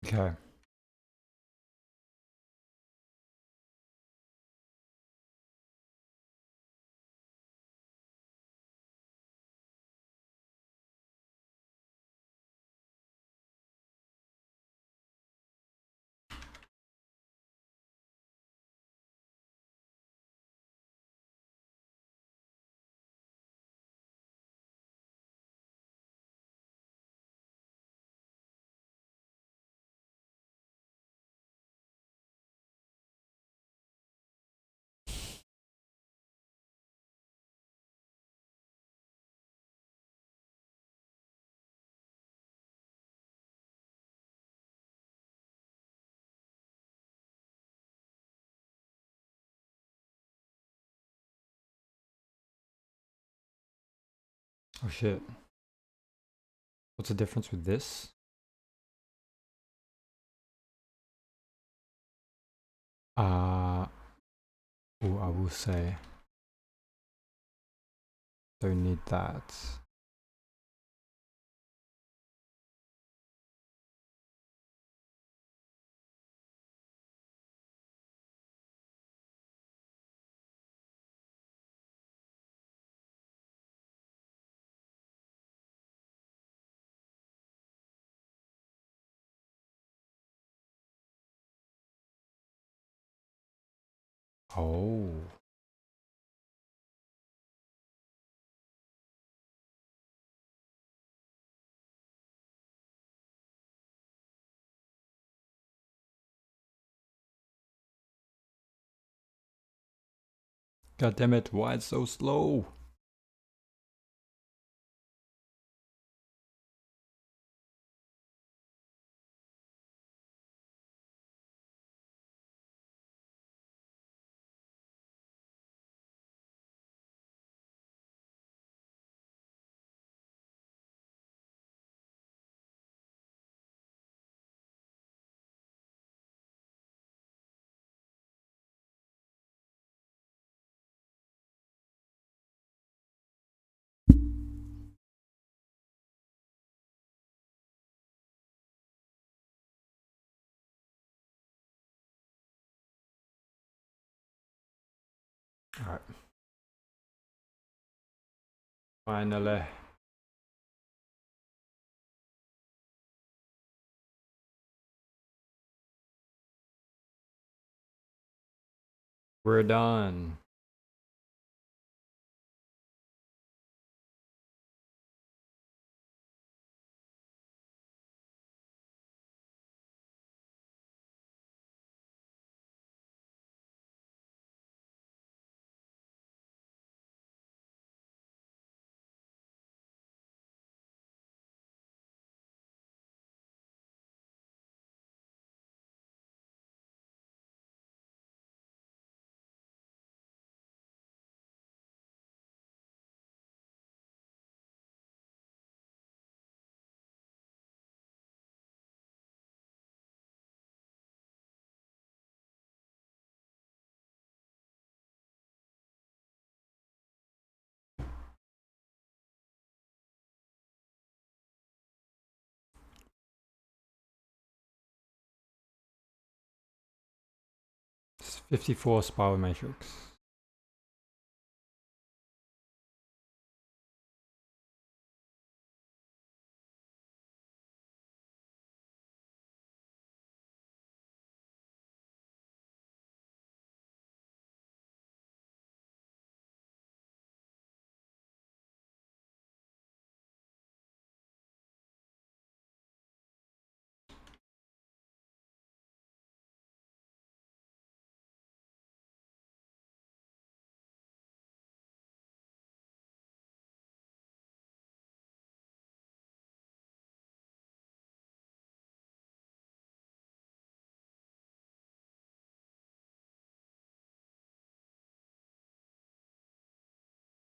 Okay. Oh shit. What's the difference with this? Uh, I will say, don't need that. Oh. God damn it, why it's so slow? Alright. Finally. We're done. It's 54 spiral matrix.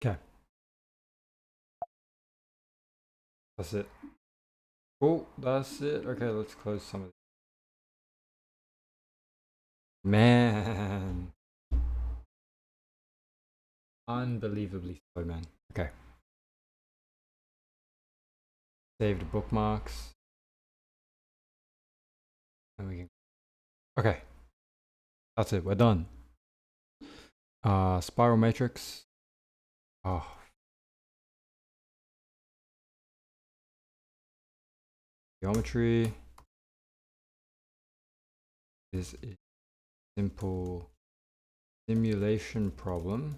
Okay. That's it. Oh, that's it. Okay, let's close some of it. Man. Unbelievably slow, man. Okay. Saved bookmarks. And we can... Okay. That's it. We're done. Spiral matrix. Oh. Geometry is a simple simulation problem.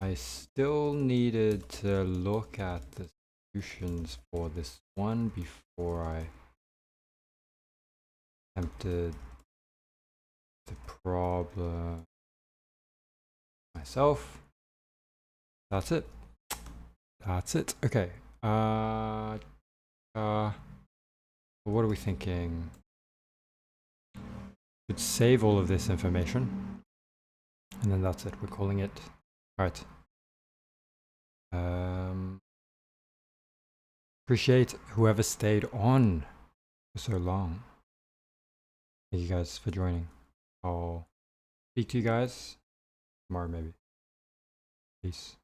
I still needed to look at the solutions for this one before I attempted the problem myself. That's it. That's it. Okay. What are we thinking? Should save all of this information, and then that's it. We're calling it. All right. Appreciate whoever stayed on for so long. Thank you guys for joining. I'll speak to you guys tomorrow, maybe. Peace.